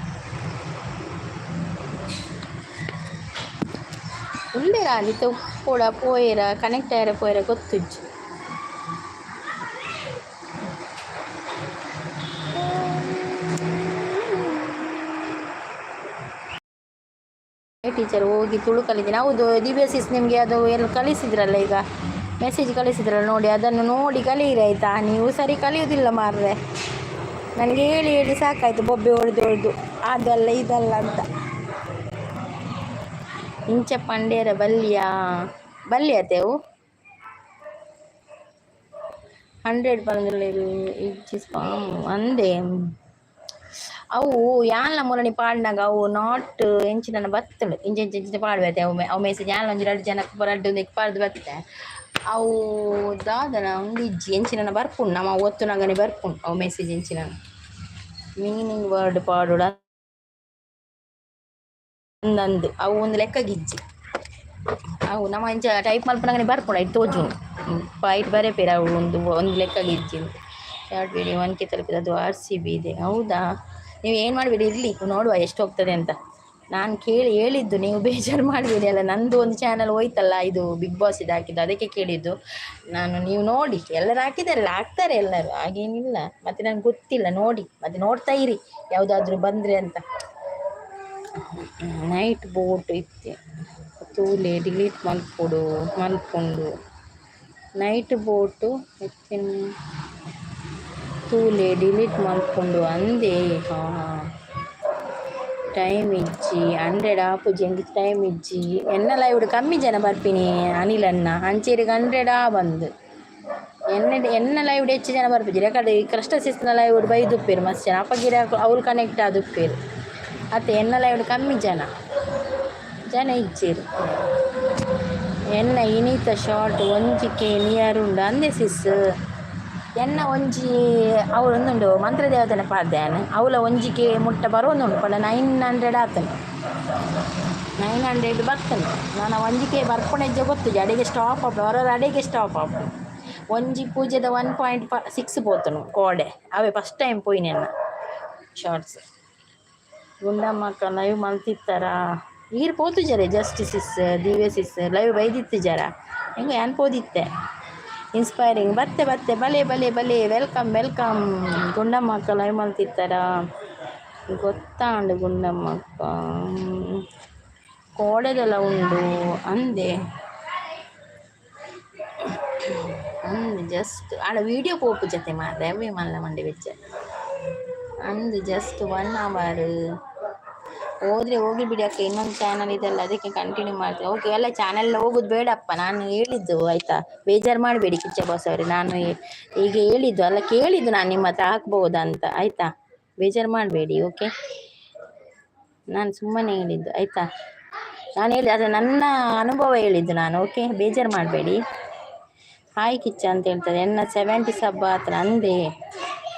Speaker 1: ಉಳ್ಳೇರ ಅಲ್ಲಿತ್ತ ಉಪ್ಪೋಡ ಪೋಯರ ಕನೆಕ್ಟ್ ಆಯ್ರ ಪೋಯರ ಗೊತ್ತಿಜ್ಜು. ಟೀಚರ್ ಹೋಗಿ ತುಳು ಕಲಿತೀನಿ. ಹೌದು, ದಿವ್ಯಸಿಸ್ ನಿಮಗೆ ಅದು ಎಲ್ಲ ಕಲಿಸಿದ್ರಲ್ಲ, ಈಗ ಮೆಸೇಜ್ ಕಳಿಸಿದ್ರಲ್ಲ ನೋಡಿ, ಅದನ್ನು ನೋಡಿ ಕಲೀರಿ ಆಯಿತಾ. ನೀವು ಸರಿ ಕಲಿಯೋದಿಲ್ಲ ಮಾರ್ರೆ, ನನಗೆ ಹೇಳಿ ಹೇಳಿ ಸಾಕಾಯಿತು. ಬೊಬ್ಬೆ ಹೊಡೆದು ಅದಲ್ಲ ಇದಲ್ಲ ಅಂತ. ಇಂಚ ಪಂಡೇರ ಬಲ್ಯತೆವು 100 ಬಂದಿರು ಇಜ್ಜಿ ಸ್ಪಾಮ್ ಅಂದೆ. ಅವು ಯಾನ್ಲ ಮೂಲನಿ ಪಾಡಿನಾಗ ಅವು ನಾಟ್ ಎಂಚಿನ ಬತ್ತಳು ಇಂಚ ಪಾಡ್ಬೇತೆ ಅವು ಮೆಸೇಜ್ ಯಾನ್ಲ ಒಂಜಿ 2 ಜನಕ್ಕೆ 2 ಪಾಡ್ದು ಬತ್ತೆ ಅವು ದಾದನ ಒಂದು ಇಜ್ಜಿ ಎಂಚಿನ ಬರ್ಪುಂಡು ನಮ್ಮ ಒತ್ತುನಾಗನೆ ಬರ್ಪುಂಡು ಅವು ಮೆಸೇಜ್ ಎಂಚಿನ ಮೀನಿಂಗ್ ವರ್ಡ್ ಪಾಡುಡ ಅಂದಂದು ಅವು ಒಂದು ಲೆಕ್ಕಗಿಜ್ಜಿ ಅವು ನಮ್ಮ ಇಂಚ ಟೈಪ್ ಮಲ್ಪನಾಗನೆ ಬರ್ಪುಂಡು ಐದು ತೋಜು ಪಾಯಿಟ್ ಬರೇ ಪೇರ ಅವು ಒಂದು ಲೆಕ್ಕಗಿಜ್ಜಿ. ಶಾರ್ಟ್ ವಿಡಿಯೋ 1K ತಲುಪಿದೆ, ಅದು RCB ಇದೆ. ಹೌದಾ? ನೀವು ಏನು ಮಾಡಬೇಡಿ, ಇರಲಿ ನೋಡುವ ಎಷ್ಟು ಹೋಗ್ತದೆ ಅಂತ. ನಾನು ಹೇಳಿದ್ದು, ನೀವು ಬೇಜಾರು ಮಾಡಬೇಡಿ ಅಲ್ಲ. ನಂದು ಒಂದು ಚಾನಲ್ ಹೋಯ್ತಲ್ಲ, ಇದು ಬಿಗ್ ಬಾಸ್ ಇದು ಹಾಕಿದ್ದು, ಅದಕ್ಕೆ ಕೇಳಿದ್ದು ನಾನು. ನೀವು ನೋಡಿ, ಎಲ್ಲರೂ ಹಾಕಿದಾರಲ್ಲ, ಹಾಕ್ತಾರೆ ಎಲ್ಲರೂ, ಹಾಗೇನಿಲ್ಲ. ಮತ್ತು ನನಗೆ ಗೊತ್ತಿಲ್ಲ, ನೋಡಿ ಮತ್ತು ನೋಡ್ತಾ ಇರಿ ಯಾವುದಾದ್ರೂ ಬಂದರೆ ಅಂತ. ನೈಟ್ ಬೋಟ್ ಇತ್ತೆ ತೂಲೆ ಡಿಲೀಟ್ ಮಲ್ಪುಂಡು ನೈಟ್ ಬೋಟು ಇತ್ತಿನ ತೂಲೆ ಡಿಲೀಟ್ ಮಲ್ಪುಂಡು ಅಂದೆ. ಟೈಮ್ ಇಜ್ಜಿ 100 ಆಪುಜಿ ಎಂಗಿ ಟೈಮ್ ಇಜ್ಜಿ ಎನ್ನ ಲೈವ್ ಕಮ್ಮಿ ಜನ ಬರ್ಪಿನಿ ಅನಿಲನ್ನ ಅಂಚೇರಿಗೆ 100 ಬಂದು ಎನ್ನ ಲೈವ್ ಹೆಚ್ಚು ಜನ ಬರ್ಪಿದ್ರಿ. ಯಾಕಂದ್ರೆ ಕಷ್ಟ ಶಿಸ್ತಿನ ಲೈವ್ ಬೈದುಪ್ಪೇರು ಮಸ್ತ್ ಜನ ಅಪ್ಪಗಿರ ಅವ್ರು ಕನೆಕ್ಟ್ ಆದುಪ್ಪೇರು. ಅತ್ತೆ ಎನ್ನ ಲೈವ್ ಕಮ್ಮಿ ಜನ ಇಜ್ಜೇರು. ಎನ್ನ ಇನಿತ ಶಾರ್ಟ್ ಒಂಜಿಕೆ ನಿಯರ್ ಉಂಡು ಅಂದೆ ಸಿಸ್. ಎನ್ನ ಒಂಜಿ ಅವಳೊಂದುಂಡು ಮಂತ್ರದೇವತನ ಪಾಡ್ಯಾನ ಅವಳ ಒಂಜಿಕೆ ಮುಟ್ಟ ಬರೋಂದುಂಡು ಪಂಡ 900 ಆತನು 900 ಬರ್ತನು. ನಾನು ಒಂಜಿಕೆ ಬರ್ಪುಣೆಜ್ಜೆ ಗೊತ್ತು ಅಡಿಗೆ ಸ್ಟಾಪ್ ಆಪ ಹೊರ ಅಡಿಗೆ ಸ್ಟಾಪ್ ಆಪ ಒಂಜಿ ಪೂಜೆದ 1.6 ಪೋತನು ಕೋಡೆ ಅವೇ ಫಸ್ಟ್ ಟೈಮ್ ಪೋಯಿನೆನ್ನ ಶಾರ್ಟ್ಸ್. ಗುಂಡಮ್ಮಕ್ಕ ಲೈವ್ ಮಲ್ತಿತ್ತಾರ ಈರು ಪೋತುಜಾರೆ ಜಸ್ಟಿಸಿಸ್ ದಿವ್ಯಸಿಸ್ ಲೈವ್ ಬೈದಿತ್ತು ಹೆಂಗೆ ಏನು ಪೋದಿತ್ತೆ. ಇನ್ಸ್ಪೈರಿಂಗ್ ಬತ್ತೆ ಬಲೆ ವೆಲ್ಕಮ್ ಗುಂಡಮ್ಮಕ್ಕ ಲೈವ್ ಮಲ್ತಿತ್ತಾರ ಗೊತ್ತಾಂಡು ಗುಂಡಮ್ಮಕ್ಕ ಕೋಡೆದೆಲ್ಲ ಉಂಡು ಅಂದೆ ಜಸ್ಟ್ ಆಡ ವೀಡಿಯೋ ಪೋಪು ಜೊತೆ ಮಾರ್ರೆ ಅವೇ ಮಲ್ಲ ಮಂಡೆ ಬೆಚ್ಚ ಅಂದು ಜಸ್ಟ್ 1 hour ಹೋದ್ರೆ ಹೋಗಿ ಬಿಡಿ ಅಕ್ಕ, ಇನ್ನೊಂದು ಚಾನಲ್ ಇದೆಲ್ಲ ಅದಕ್ಕೆ ಕಂಟಿನ್ಯೂ ಮಾಡ್ತೇನೆ. ಓಕೆ, ಎಲ್ಲ ಚಾನಲ್ ಹೋಗೋದು ಬೇಡಪ್ಪ, ನಾನು ಹೇಳಿದ್ದು ಆಯ್ತಾ, ಬೇಜಾರು ಮಾಡಬೇಡಿ ಕಿಚ್ಚ ಬಾಸ್ ಅವರೇ. ನಾನು ಈಗ ಹೇಳಿದ್ದು ಅಲ್ಲ, ಕೇಳಿದ್ದು ನಾನು ನಿಮ್ಮ ಹತ್ರ ಹಾಕ್ಬಹುದಂತ ಆಯ್ತಾ, ಬೇಜಾರು ಮಾಡಬೇಡಿ. ಓಕೆ, ನಾನು ಸುಮ್ಮನೆ ಹೇಳಿದ್ದು ಆಯ್ತಾ, ನಾನು ಹೇಳಿ ಅದು ನನ್ನ ಅನುಭವ ಹೇಳಿದ್ದು ನಾನು. ಓಕೆ, ಬೇಜಾರು ಮಾಡಬೇಡಿ. ಹಾಯ್ ಕಿಚ್ಚ ಅಂತ ಹೇಳ್ತಾರೆ, ಎನ್ನ 70 ಸಬ್ಬ ಹತ್ರ ಅಂದೆ.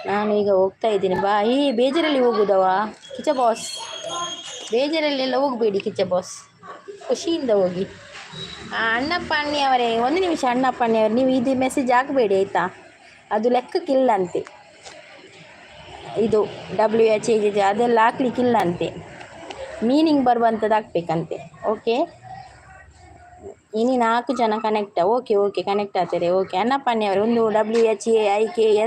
Speaker 1: ನಾನು ಈಗ ಹೋಗ್ತಾ ಇದ್ದೀನಿ ಬಾ. ಈ ಬೇಜಾರಲ್ಲಿ ಹೋಗುದವ ಕಿಚ್ಚ ಬಾಸ್, ಬೇಜಾರಲ್ಲೆಲ್ಲ ಹೋಗಬೇಡಿ ಕಿಚ್ಚ ಬಾಸ್, ಖುಷಿಯಿಂದ ಹೋಗಿ. ಅಣ್ಣಪ್ಪ ಅಣ್ಣಿಯವರೇ, ಒಂದು ನಿಮಿಷ ಅಣ್ಣಪ್ಪ ಅಣ್ಣಿಯವರೇ, ನೀವು ಇದು ಮೆಸೇಜ್ ಹಾಕಬೇಡಿ ಆಯಿತಾ, ಅದು ಲೆಕ್ಕಕ್ಕಿಲ್ಲಂತೆ. ಇದು WH ಅದೆಲ್ಲ ಹಾಕ್ಲಿಕ್ಕಿಲ್ಲಂತೆ, ಮೀನಿಂಗ್ ಬರುವಂಥದ್ದು ಹಾಕ್ಬೇಕಂತೆ. ಓಕೆ, ಇನ್ನು 4 ಜನ ಕನೆಕ್ಟ್. ಓಕೆ ಓಕೆ, ಕನೆಕ್ಟ್ ಆಗ್ತಾರೆ. ಓಕೆ ಅಣ್ಣಪ್ಪಣ್ಣಿಯವರು ಒಂದು WHAIKSJSSH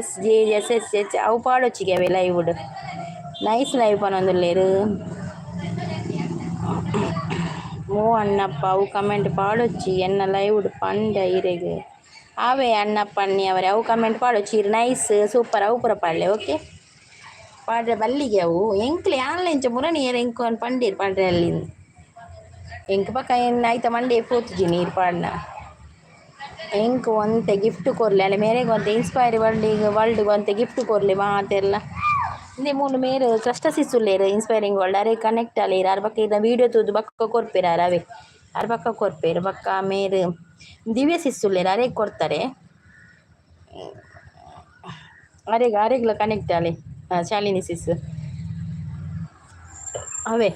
Speaker 1: ಅವು ಪಾಡೊಚ್ಚಿಗೆ ಅವೆ ಲೈವ್ ನೈಸ್ ಲೈವ್ ಪನೊಂದುಲ್ಲೇರು ಓ ಅಣ್ಣಪ್ಪ ಅವು ಕಮೆಂಟ್ ಪಾಡೊಚ್ಚಿ ಎನ್ನ ಲೈವ್ ಪಂಡ ಇರೆಗೆ ಅವೇ ಅಣ್ಣಪ್ಪ ಅಣ್ಣಿಯವರೇ ಅವು ಕಮೆಂಟ್ ಪಾಡೊಚ್ಚಿ ಇರು ನೈಸ್ ಸೂಪರ್ ಅವು ಪೂರ ಪಾಡ್ಲೆ. ಓಕೆ ಪಾಡ್ರೆ ಬಲ್ಲಿಗೆ ಅವು ಎಂಕ್ಲೆ ಆನ್ಲೈನ್ ಮುರಣಿ ಎಂಕು ಪಂಡೀರು ಪಾಡ್ರೆ ಅಲ್ಲಿ ಎಂಕ್ ಪಕ್ಕ ಏನು ಆಯ್ತಾ ಮಂಡೆ ಪೋತುಜಿ ನೀರು ಪಾಡ್ನ ಎಂಕ್ ಒಂತೆ ಗಿಫ್ಟ್ ಕೊರ್ಲೆ ಅಲ್ಲ ಮೇರೆಗೆ ಒಂತೆ ಇನ್ಸ್ಪೈರ್ ವರ್ಲ್ಡ್ ಒಂತೆ ಗಿಫ್ಟ್ ಕೊರ್ಲೆ ಮಾತೆಲ್ಲ ಇಂದೆ ಮೂಲು ಮೇರು ಕಷ್ಟ ಸಿಸುಲ್ಲೇರು ಇನ್ಸ್ಪೈರಿಂಗ್ ವರ್ಲ್ಡ್ ಅರೆ ಕನೆಕ್ಟ್ ಅಲ್ಲೇರು ಅರ ಬಕ್ಕ ಇದ ವೀಡಿಯೋ ತೂದು ಬಕ್ಕ ಕೊರ್ಪೇರ ಅವೇ ಅರ ಬಕ್ಕ ಕೊರ್ಪೇರು ಬಕ್ಕ ಮೇರು ದಿವ್ಯ ಸಿಸುಲ್ಲೇರು ಅರೆ ಕೊಡ್ತಾರೆ ಅರೆಗ್ಲ ಕನೆಕ್ಟ್ ಅಲೆ ಶಾಲಿನಿ ಸಿಸ್ ಅವೇ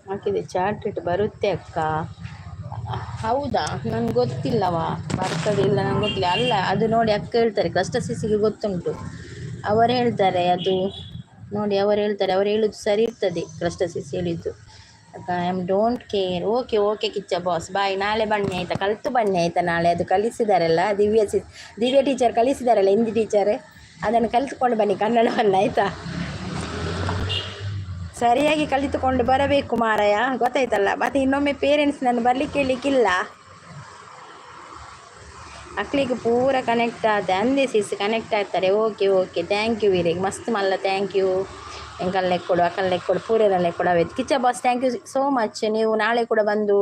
Speaker 1: ಹಾಕಿದೆ ಚಾಟ್ ರೇಟ್ ಬರುತ್ತೆ ಅಕ್ಕ. ಹೌದಾ, ನನಗೆ ಗೊತ್ತಿಲ್ಲವಾ, ಬರ್ತದಿಲ್ಲ ನಂಗೆ ಗೊತ್ತಿಲ್ಲ. ಅಲ್ಲ ಅದು ನೋಡಿ ಅಕ್ಕ ಹೇಳ್ತಾರೆ, ಕಷ್ಟ ಸಿಸಿಗೆ ಗೊತ್ತುಂಟು, ಅವರು ಹೇಳ್ತಾರೆ ಅದು ನೋಡಿ, ಅವರು ಹೇಳ್ತಾರೆ, ಅವ್ರು ಹೇಳೋದು ಸರಿ ಇರ್ತದೆ, ಕಷ್ಟ ಸಿಸಿ ಹೇಳಿದ್ದು ಅಕ್ಕ. I am don't care. Okay okay Kiccha boss bye. ನಾಳೆ ಬನ್ನಿ ಆಯಿತಾ, ಕಲಿತು ಬನ್ನಿ ಆಯಿತಾ. ನಾಳೆ ಅದು ಕಲಿಸಿದಾರಲ್ಲ ದಿವ್ಯ ಟೀಚರ್ ಕಲಿಸಿದಾರಲ್ಲ, ಹಿಂದಿ ಟೀಚರ್, ಅದನ್ನು ಕಲಿತುಕೊಂಡು ಬನ್ನಿ ಕನ್ನಡವನ್ನು ಆಯಿತಾ. ಸರಿಯಾಗಿ ಕಲಿತುಕೊಂಡು ಬರಬೇಕು ಮಾರಾಯ, ಗೊತ್ತಾಯ್ತಲ್ಲ. ಮತ್ತು ಇನ್ನೊಮ್ಮೆ ಪೇರೆಂಟ್ಸ್ ನಾನು ಬರಲಿಕ್ಕೆ ಹೇಳಲಿಕ್ಕಿಲ್ಲ, ಮಕ್ಕಳಿಗೆ ಪೂರ ಕನೆಕ್ಟ್ ಆದ ಅಂದೇ ಸಿಸ್ ಕನೆಕ್ಟ್ ಆಗ್ತಾರೆ. ಓಕೆ ಓಕೆ, ಥ್ಯಾಂಕ್ ಯು ವೀರಿಗೆ ಮಸ್ತ್ ಮಲ್ಲ, ಥ್ಯಾಂಕ್ ಯು. ಎಂಕಲ್ಲೇ ಕೊಡು ಅಕ್ಕಲ್ಲೇ ಕೊಡು ಪೂರನಲ್ಲೇ ಕೊಡಬೇಕು Kichcha boss, thank you so much. ನೀವು ನಾಳೆ ಕೂಡ ಬಂದು,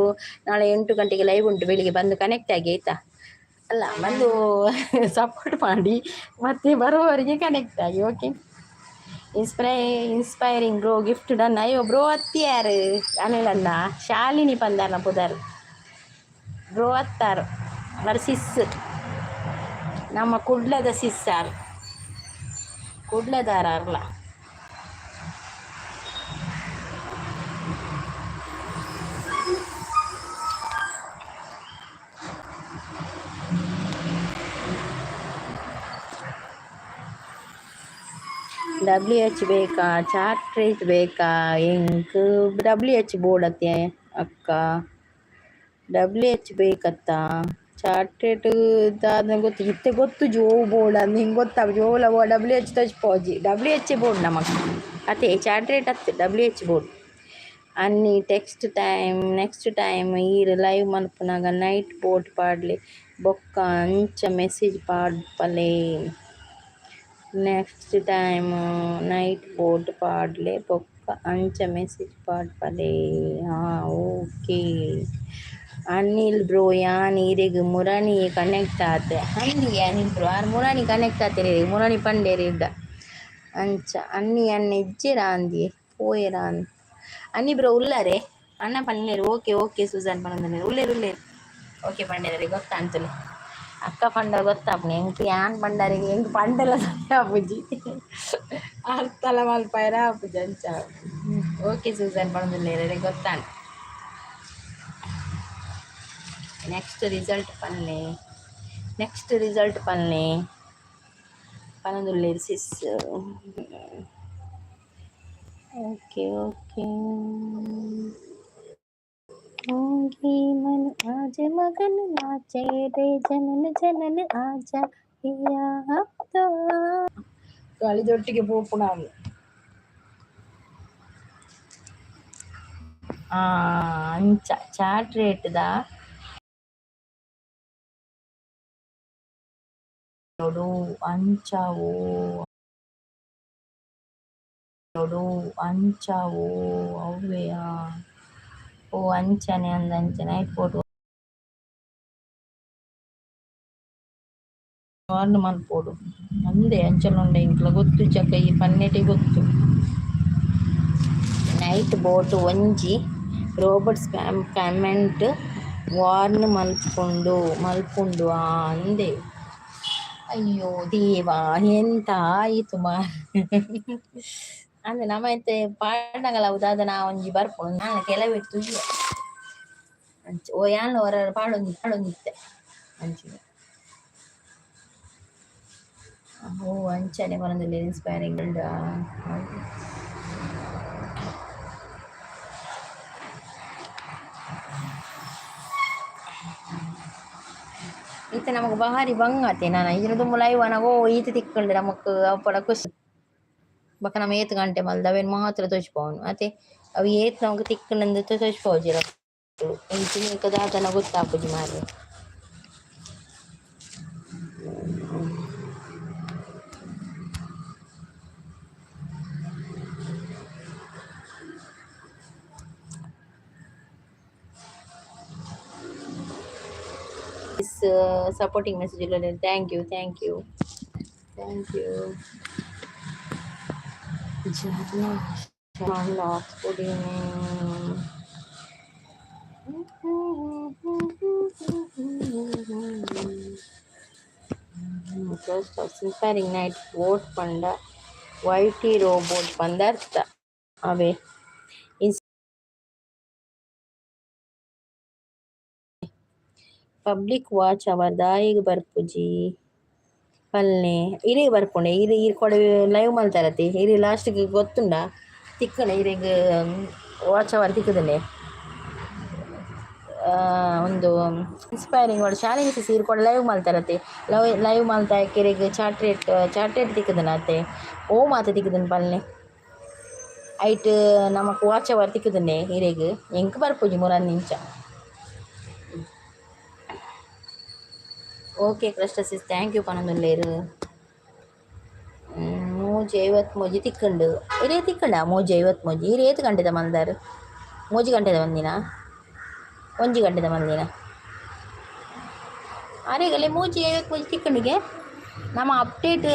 Speaker 1: ನಾಳೆ 8 ಗಂಟೆಗೆ ಲೈವ್ ಉಂಟು, ಬೆಳಿಗ್ಗೆ ಬಂದು ಕನೆಕ್ಟ್ ಆಗಿ ಆಯಿತಾ. ಅಲ್ಲ ಬಂದು ಸಪೋರ್ಟ್ ಮಾಡಿ, ಮತ್ತು ಬರುವವರಿಗೆ ಕನೆಕ್ಟ್ ಆಗಿ. Okay, inspiring bro gift done. ಅಯ್ಯೋ ಬ್ರೋ ಅತ್ತಿಯಾರು ಅನಿಲನ್ನ ಶಾಲಿನಿ ಪಂದಾರ್ನ ಪುದರ್ ಬ್ರೋ ಅತ್ತಾರು ಅವರ ಸಿಸ್, ನಮ್ಮ ಕುಡ್ಲದ ಸಿಸ್ಸಾರು, ಕುಡ್ಲದಾರ ಅರ್ಲ. WH ಬೇಕಾ, ಚಾಟ್ ರೇಟ್ ಬೇಕಾ, ಎಂಕ್ WH ಬೋರ್ಡ್ ಅತ್ತೆ ಅಕ್ಕ, WH ಬೇಕತ್ತ. ಚಾಟ್ ರೇಟ್ ಗೊತ್ತು ಇತ್ತೆ ಗೊತ್ತು ಜೋ ಬೋರ್ಡ್ ಅಂದ್ ಹಿಂಗೆ ಗೊತ್ತಾಗ ಜೋಲ WH ತಜ್ಪೋಜಿ WH ಬೋರ್ಡ್ ನಮಗೆ ಅತ್ತೆ ಚಾಟ್ ರೇಟ್ ಅತ್ತೆ WH ಬೋರ್ಡ್. ಅನ್ನಿ ನೆಕ್ಸ್ಟ್ ಟೈಮ್ ಈರು ಲೈವ್ ಮಲ್ಪುನಾಗ ನೈಟ್ ಬೋಟ್ ಪಾಡ್ಲಿ ಬೊಕ್ಕ ಅಂಚ ಮೆಸೇಜ್ ಪಾಡ್ಪಲೆ. ನೆಕ್ಸ್ಟ್ ಟೈಮ್ ನೈಟ್ ಬೋಟ್ ಪಾಡ್ಲೆ ಬೊಕ್ಕ ಅಂಚ ಮೆಸೇಜ್ ಪಾಡ್ಪಲೆ. ಹಾಂ ಓಕೆ ಅನಿಲ್ ಬ್ರೋ ಯಾನ್ ಈರೆಗ್ ಮುರಾನಿ ಕನೆಕ್ಟ್ ಆತೆ ಅಂದಿ ಅನಿಲ್ ಬ್ರೋ ಆರು ಮುರಾನಿ ಕನೆಕ್ಟ್ ಆತೆ ಮುರಾನಿ ಪಂಡೇರಿ ಇದ್ದ ಅಂಚ ಅನ್ನ ಇಜ್ಜಿರಾ ಅಂದಿ ಪೋಯರಾ ಅಂದ್ ಅನ್ನಿ ಬ್ರೋ ಉಲ್ಲರೆ ಅಣ್ಣ ಪಂಡೇರು. ಓಕೆ ಓಕೆ ಸುಜಾನ್ ಪಂಡ ಉಳ್ಳೇರು ಓಕೆ ಪಂಡೇರಿ ಗೊತ್ತಾ ಅಂತಲೇ ಅಕ್ಕ ಪಂಡ ಗೊತ್ತಾಪುಣಿ ಎಂಕ್ ಯಾನ್ ಪಂಡರಿಗೆ ಎಂಕ್ ಪಂಡೆಲ್ಲ ಆಪುಜಿ ಅರ್ಥಲ ಮಲ್ಪಾಯರ ಆಪುಜಿ ಅಂಚ. ಓಕೆ ಸುಜಾನ್ ಪಂಡೇರಿ ಗೊತ್ತಾಂಡ್ ನೆಕ್ಸ್ಟ್ ರಿಸಲ್ಟ್ ಪನ್ಲೆ ಪನದುಲ್ಲೇರು ಸಿಸ್. ಓಕೆ ಓಕೆ होंगी मन आज मगन नाचे रे जनन जनन आजा पिया तो കളിದೊಟ್ಟಿಗೆ ಪೋಪುಣ ಅಂಚ ಚಾಟ್ ರೇಟ್ದ ನೋಡು ಅಂಚವು ನೋಡು ಅಂಚಾವು ಅವ್ವೆಯ ಓ ಅಂಚನೆ ಅಂದಂಚೆ ನೈಟ್ ಪೋಟು ವಾರ್ನ್ ಮಲ್ಪೋಡು ಅಂದೆ ಅಂಚನುಂಡೆ ಇಂಕ್ಲ ಗೊತ್ತು ಚಕ್ಕ ಈ ಪನ್ನೆಟೆ ಗೊತ್ತು ನೈಟ್ ಬೋಟ್ ಒಂಜಿ ರೋಬರ್ಟ್ಸ್ ಕಮೆಂಟ್ ವಾರ್ನ್ ಮಲ್ಪುಂಡು ಅಂದೆ ಅಯ್ಯೋ ದೇವಾ ಎಂತ ಆಯಿತು ಅಂದ್ರೆ ನಮ್ಮೈತೆ ಪಾಂಡಂಗಲ ಉದಾದ ಒಂಜಿ ಬರ್ಪುಂಡು ನಾನು ಕೆಲವಿಟ್ಟು ಓ ಯಾನ್ ಹೊರ ಪಾಡೊಂದಿತ್ತೆ ಅಂಚಿನ ಓ ಅಂಚನೆ ಮನದಲ್ಲಿ ಇನ್ಸ್ಪೈರಿಂಗ್ ಈತ ನಮಕ್ ಬಾರಿ ಬಂಗತೆ ನಾನು ಇದನ್ನ ತುಂಬ ಲೈವ್ ಅನಗೋ ಈತ ತಿಕ್ಕೊಂಡು ನಮಕ್ ಅಪ್ಪಡ ಖುಷಿ ಬಕ್ಕ ನಮ್ಮ ಏತ್ ಗಂಟೆ ಮಲ್ದ ಅವೇನು ಮಾತ್ರ ತೋಚ್ಪವನು ಅತೆ ಅವು ಏತ್ ನಮಕ್ ತಿಕ್ಕಂಡು ತೋಚ್ಪವಜಿರ ಈ ದಾತನ ಗೊತ್ತಾಪುಜಿ ಮಾರ್ರೆ supporting message thank you good evening first of inspiring night vote panda YT robot pandarth ave public watch hour ದಾಯಿಗೆ ಬರ್ಪುಜಿ ಪಲ್ನೆ ಇರಿ ಬರ್ಪುಂಡೆ ಇರಿ ಕೊಡೆ ಲೈವ್ ಮಲ್ತಾರತಿ ಇರಿ ಲಾಸ್ಟ್ಗೆ ಗೊತ್ತುಂಡ ತಿಕ್ಕಣ ಇರಿಗೆ ವಾಚ್ ಅವರ್ ತಿಕ್ಕದನೆ ಒಂದು ಇನ್ಸ್ಪೈರಿಂಗ್ ಒಳ್ಳೆ ಶಾಲೆಗೆ ಸೀರ್ಕೊಂಡು ಲೈವ್ ಮಲ್ತಾರತಿ ಲೈವ್ ಮಲ್ತಾ ಕೆರೆಗೆ ಚಾಟ್ರೇಟ್ ತಿಕ್ಕದನ ಅತ್ತೆ ಓ ಮಾತ ತಿಕ್ಕದನ್ ಪಲ್ನೆ ಐಟ್ ನಮಕ್ ವಾಚ್ ಅವರ್ ತಿಕ್ಕದನೆ ಇರೆಗ್ ಎಂಕ್ ಬರ್ಪುಜಿ ಮೂರನ್ನು ನಿಂಚ ಓಕೆ ಕ್ರಸ್ಟಸಿಸ್ ಥ್ಯಾಂಕ್ ಯು ಪನೊಂದುಲ್ಲೇರು ಮೂಜಿ 50 ತಿಕ್ಕಂಡು ಇರೇ ತಿಕ್ಕಂಡ ಮೂಜಿ 50 ಇರು ಏತು ಗಂಟೆದ ಮಲ್ದಾರು 3 ಗಂಟೆದ ಬಂದಿನ 1 ಗಂಟೆದ ಮಲ್ದಿನ ಅರೆಗಲೆ ಮೂಜಿ 50 ತಿಕ್ಕಂಡಿಗೆ ನಮ್ಮ ಅಪ್ಡೇಟ್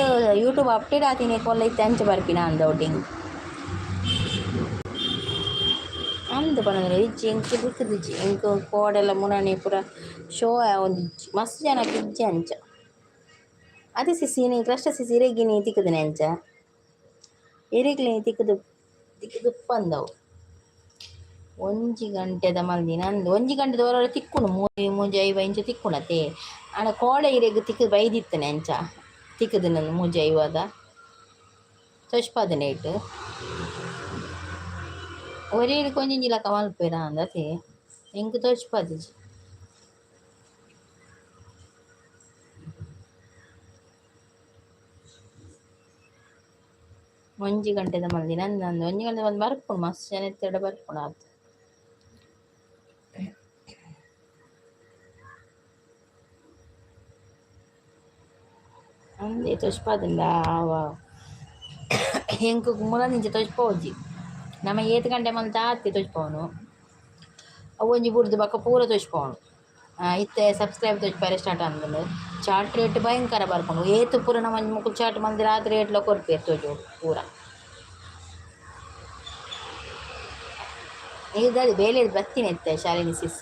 Speaker 1: ಯೂಟ್ಯೂಬ್ ಅಪ್ಡೇಟ್ ಆತೀನಿ ಕೊಲ್ಲ ಇತ್ತೆ ಅಂಚೆ ಬರ್ಪಿನ ಅಂದೌಟಿಂಗ್ ಅಂದು ಪನೊಂದು ಇಜ್ಜಿ ಎಂಕ್ ಬಿಕ್ಕದಿಜ್ಜಿ ಎಂಕ್ ಕೋಡೆಲ್ಲ ಮುನಾನಿ ಪೂರ ಶೋ ಒಂದು ಮಸ್ತ್ ಜನ ಇಜ್ಜಿ ಅಂಚ ಅದೇ ಸಿಸಿ ನೀ ಕ್ರಷ್ಟ ಸಿಸಿ ಇರೆಗಿ ನೀ ತಿಕ್ಕದನೆ ಅಂಚ ಇರೆಗ್ಲಿ ನೀ ತಿಕ್ಕದುಪ್ಪಂದವು 1 ಗಂಟೆದ ಮಲ್ದಿನ ಅಂದು 1 ಗಂಟೆದ ಹೊರಗೆ ತಿಕ್ಕುಣು ಮೂಜಿ 5 ಇಂಚ ತಿಕ್ಕುಣತೆ ಆಡ ಕೋಡೆ ಇರೆಗ್ ತಿಕ್ಕದು ಬೈದಿತ್ತನೆ ಅಂಚ ತಿಕ್ಕದು ನಾನು ಮೂಜಿ 5 ತೊಚ್ಪಾದನೆ ಇಟ್ಟು ഒരേ കൊഞ്ചിഞ്ചിലൊക്കെ മൽപ്പേരാണ് അതെ എനിക്ക് തോച്ചിപ്പതിച്ച് 1 ಗಂಟೆದ ಮಲ್ದಿನ ನಂದು 1 ಗಂಟೆ ಬಂದು ಬರ್ಪುಣು ಮಸ್ತ್ ಜನ ಎತ್ತಡ ಬರ್ಪುಣು ಆತ ಅಂದೆ ತೊಚ್ಪಾದಿಂದ ಆವ ಎಂಕ್ ಮುಲ ನಿಂಚೆ ತೊಚ್ಪೋಜಿ ನಮ್ಮ 7 ಗಂಟೆ ಮಲ್ತ ಆತಿ ತೊಚ್ಪವನು ಅವು ಒಂಜಿ ಬುಡ್ದು ಬಕ್ಕ ಪೂರ ತೊಚ್ಪವನು ಇತ್ತೆ ಸಬ್ಸ್ಕ್ರೈಬ್ ತೊಚ್ಪಾರೆ ಸ್ಟಾರ್ಟ್ ಅಂದನು ಚಾಟ್ ರೇಟ್ ಭಯಂಕರ ಬರ್ಪುಂಡು ಏತು ಪೂರ ನಮ್ಮ ಮುಕ್ಕು ಚಾಟ್ ಮಂದಿ ರಾತ್ರಿ ರೇಟ್ಲ ಕೊರ್ಪೇರು ತೋಜು ಪೂರ ಇದಾದ ಬೇಲೆ ಬತ್ತಿನ ಇತ್ತೆ ಶಾಲಿನಿ ಸಿಸ್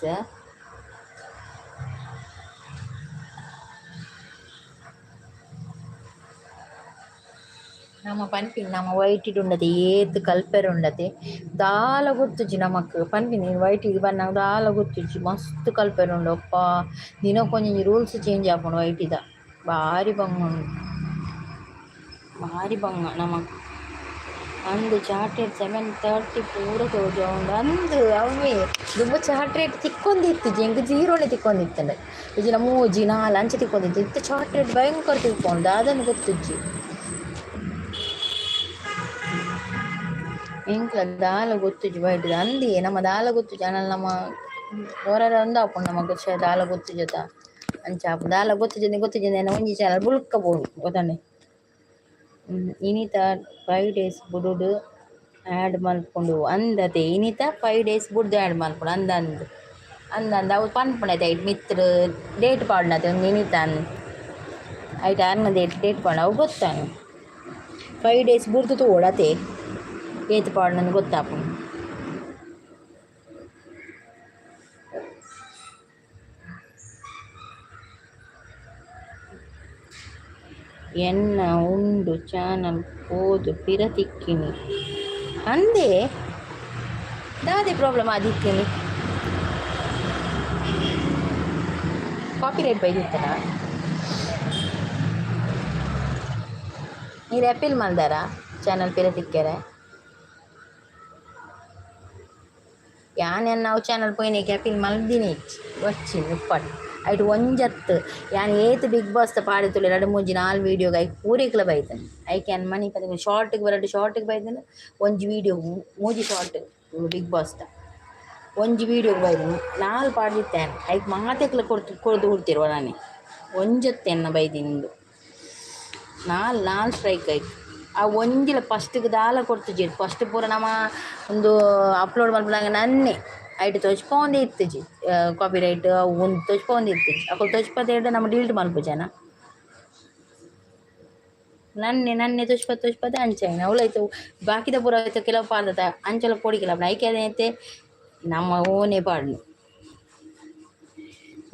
Speaker 1: ನಮ್ಮ ಪನ್ಪಿನ್ ನಮ್ಮ ವೈಟಿಡ್ ಉಂಡತೆ ಏತ್ ಕಲ್ಪೆರ್ ಉಂಡತೆ ದಾಲ ಗೊತ್ತುಜಿ ನಮಕ್ ಪನ್ಪಿನ್ ವೈಟಿಗೆ ಬನ್ನ ದಾಲ ಗೊತ್ತುಜಿ ಮಸ್ತ್ ಕಲ್ಪೆರ್ ಉಂಡು ಅಪ್ಪ ದಿನಕ್ಕೊಂಜಿ ರೂಲ್ಸ್ ಚೇಂಜ್ ಆಪುಂಡು ವೈಟಿದ ಭಾರಿ ಬಂಗ ಉಂಡು ಭಾರಿ ಬಂಗ ನಮಕ್ ಅಂದು ಚಾಟ್ ರೇಟ್ 7:30 ಪೂರ ತೋಜ ಉಂಡು ಅಂದು ಅವೇ ದುಂಬ ಚಾಟ್ ರೇಟ್ ತಿಕ್ಕೊಂದಿತ್ತು ಎಂಕ್ ಜೀರೋನೆ ತಿಕ್ಕೊಂದಿತ್ತಂಡೆ ಇಜಿನ 3 4 ಅಂಚೆ ತಿಕ್ಕೊಂದಿತ್ತು ಇತ್ತು ಚಾಟ್ ರೇಟ್ ಭಯಂಕರ ತಿಕ್ಕೊಂಡು ಅದನ್ನು ಗೊತ್ತುಜ್ಜಿ ಎಂಕ್ಲ ದಾಲ ಗೊತ್ತುಜಿ ಬೈಟ್ ಅಂದಿ ನಮ್ಮ ದಾಲ ಗೊತ್ತು ಚಾನಲ್ ನಮ್ಮ ಹೊರ ಅಂದಾಪುಂಡು ನಮಕ್ ದಾಲ ಗೊತ್ತು ಜೊತ ಅಂಚಾಪು ದಾಲ ಗೊತ್ತು ಒಂಜಿ ಚಾನಲ್ ಬುಲ್ಕ ಬೋಡು ಗೊತ್ತಂಡೆ ಇನಿತ 5 days ಬುಡುಡು ಆ್ಯಡ್ ಮಲ್ಕೊಂಡು ಅಂದತೆ ಇನಿತ 5 days ಬುಡ್ದು ಆ್ಯಡ್ ಮಲ್ಕೊಂಡು ಅಂದಂದು ಅವು ಪನ್ಪುಣತೆ ಐಟ್ ಮಿತ್ರ ಡೇಟ್ ಪಾಡ್ನತೆ ಒಂದು ಇನಿತಾನ್ ಐಟ್ ಆರ್ನ ಡೇಟ್ ಪಾಡ್ ಅವು ಗೊತ್ತಾನು 5 days ಬುಡ್ದು ತೋಡತೆ ಏತ್ ಪಾಡ್ನಂದು ಗೊತ್ತಾಪು ಎನ್ನ ಉಂಡು ಚಾನಲ್ ಪೋದು ಪಿರತಿಕ್ಕಿನಿ ಅಂದೆ ದಾದೆ ಪ್ರಾಬ್ಲಮ್ ಆದಿಕ್ಕಿನಿ ಕಾಪಿರೈಟ್ ಬೈದಿತ್ತನ ನೀರು ಅಪೀಲ್ ಮಲ್ದಾರ ಚಾನಲ್ ಪಿರತಿಕ್ಕೆರೆ ಯಾನ್ ನಾವು ಚಾನಲ್ ಪೋಯ್ನೇಕೆ ಅಪೀಲ್ ಮಲ್ದಿನಿ వచ్చి ಉಪ್ಪಟ್ ಐಟ್ ಒಂಜತ್ತು ಯಾನ್ ಏತ್ ಬಿಗ್ ಬಾಸ್ ಪಾಡಿ ತುಲೆ 2 3 4 ವೀಡಿಯೋಗೆ ಐಕ್ ಪೂರೈಕ್ಲ ಬೈತೇನೆ ಐಕೆ ಅನ್ ಮನಿ ಪದ ಶಾರ್ಟ್ಗೆ ಬರಡು ಶಾರ್ಟ್ಗೆ ಬೈತೇನೆ ಒಂಜಿ ವೀಡಿಯೋ 3 ಶಾರ್ಟ್ ಬಿಗ್ ಬಾಸ್ದ ಒಂಜಿ ವೀಡಿಯೋಗೆ ಬೈದನು 4 ಪಾಡ್ದಿತ್ತೇನೆ ಐಕ್ ಮಾತೆಕ್ಲ ಕೊಡ್ದು ಹುಡ್ತಿರುವ ನಾನೇ ಒಂಜತ್ತು ಎನ್ನ ಬೈದಿನಿಂದು 4 ಸ್ಟ್ರೈಕ್ ಐಕ್ ಆ ಒಂಜಿಲ ಫಸ್ಟ್ಗೆ ದಾಲ ಕೊಡ್ತಿಜಿ ಫಸ್ಟ್ ಪೂರ ನಮ್ಮ ಒಂದು ಅಪ್ಲೋಡ್ ಮಲ್ಪನಾಗ ನನ್ನೇ ಐಟ್ ತೊಚ್ಪೊಂದೇ ಇತ್ತಜಿ ಕಾಪಿ ರೈಟ್ ಒಂದು ತೊಚ್ಪೊಂದೇ ಇತ್ತಜಿ ಅಕ್ಕಳು ತೊಚ್ಪದ ನಮ್ಮ ಡಿಲೀಟ್ ಮಲ್ಪುಜನ ನನ್ನೆ ತೊಚ್ಪದ ಅಂಚಾಯಿನ ಅವಳಾಯ್ತು ಬಾಕಿದ ಪೂರ ಆಯ್ತು ಕೆಲವು ಪಾಡ್ದತ ಅಂಚಲ ಪೋಡಿಕಿಲ್ಲ ಐಕೆ ಅದೈತೆ ನಮ್ಮ ಓನೇ ಪಾಡ್ನು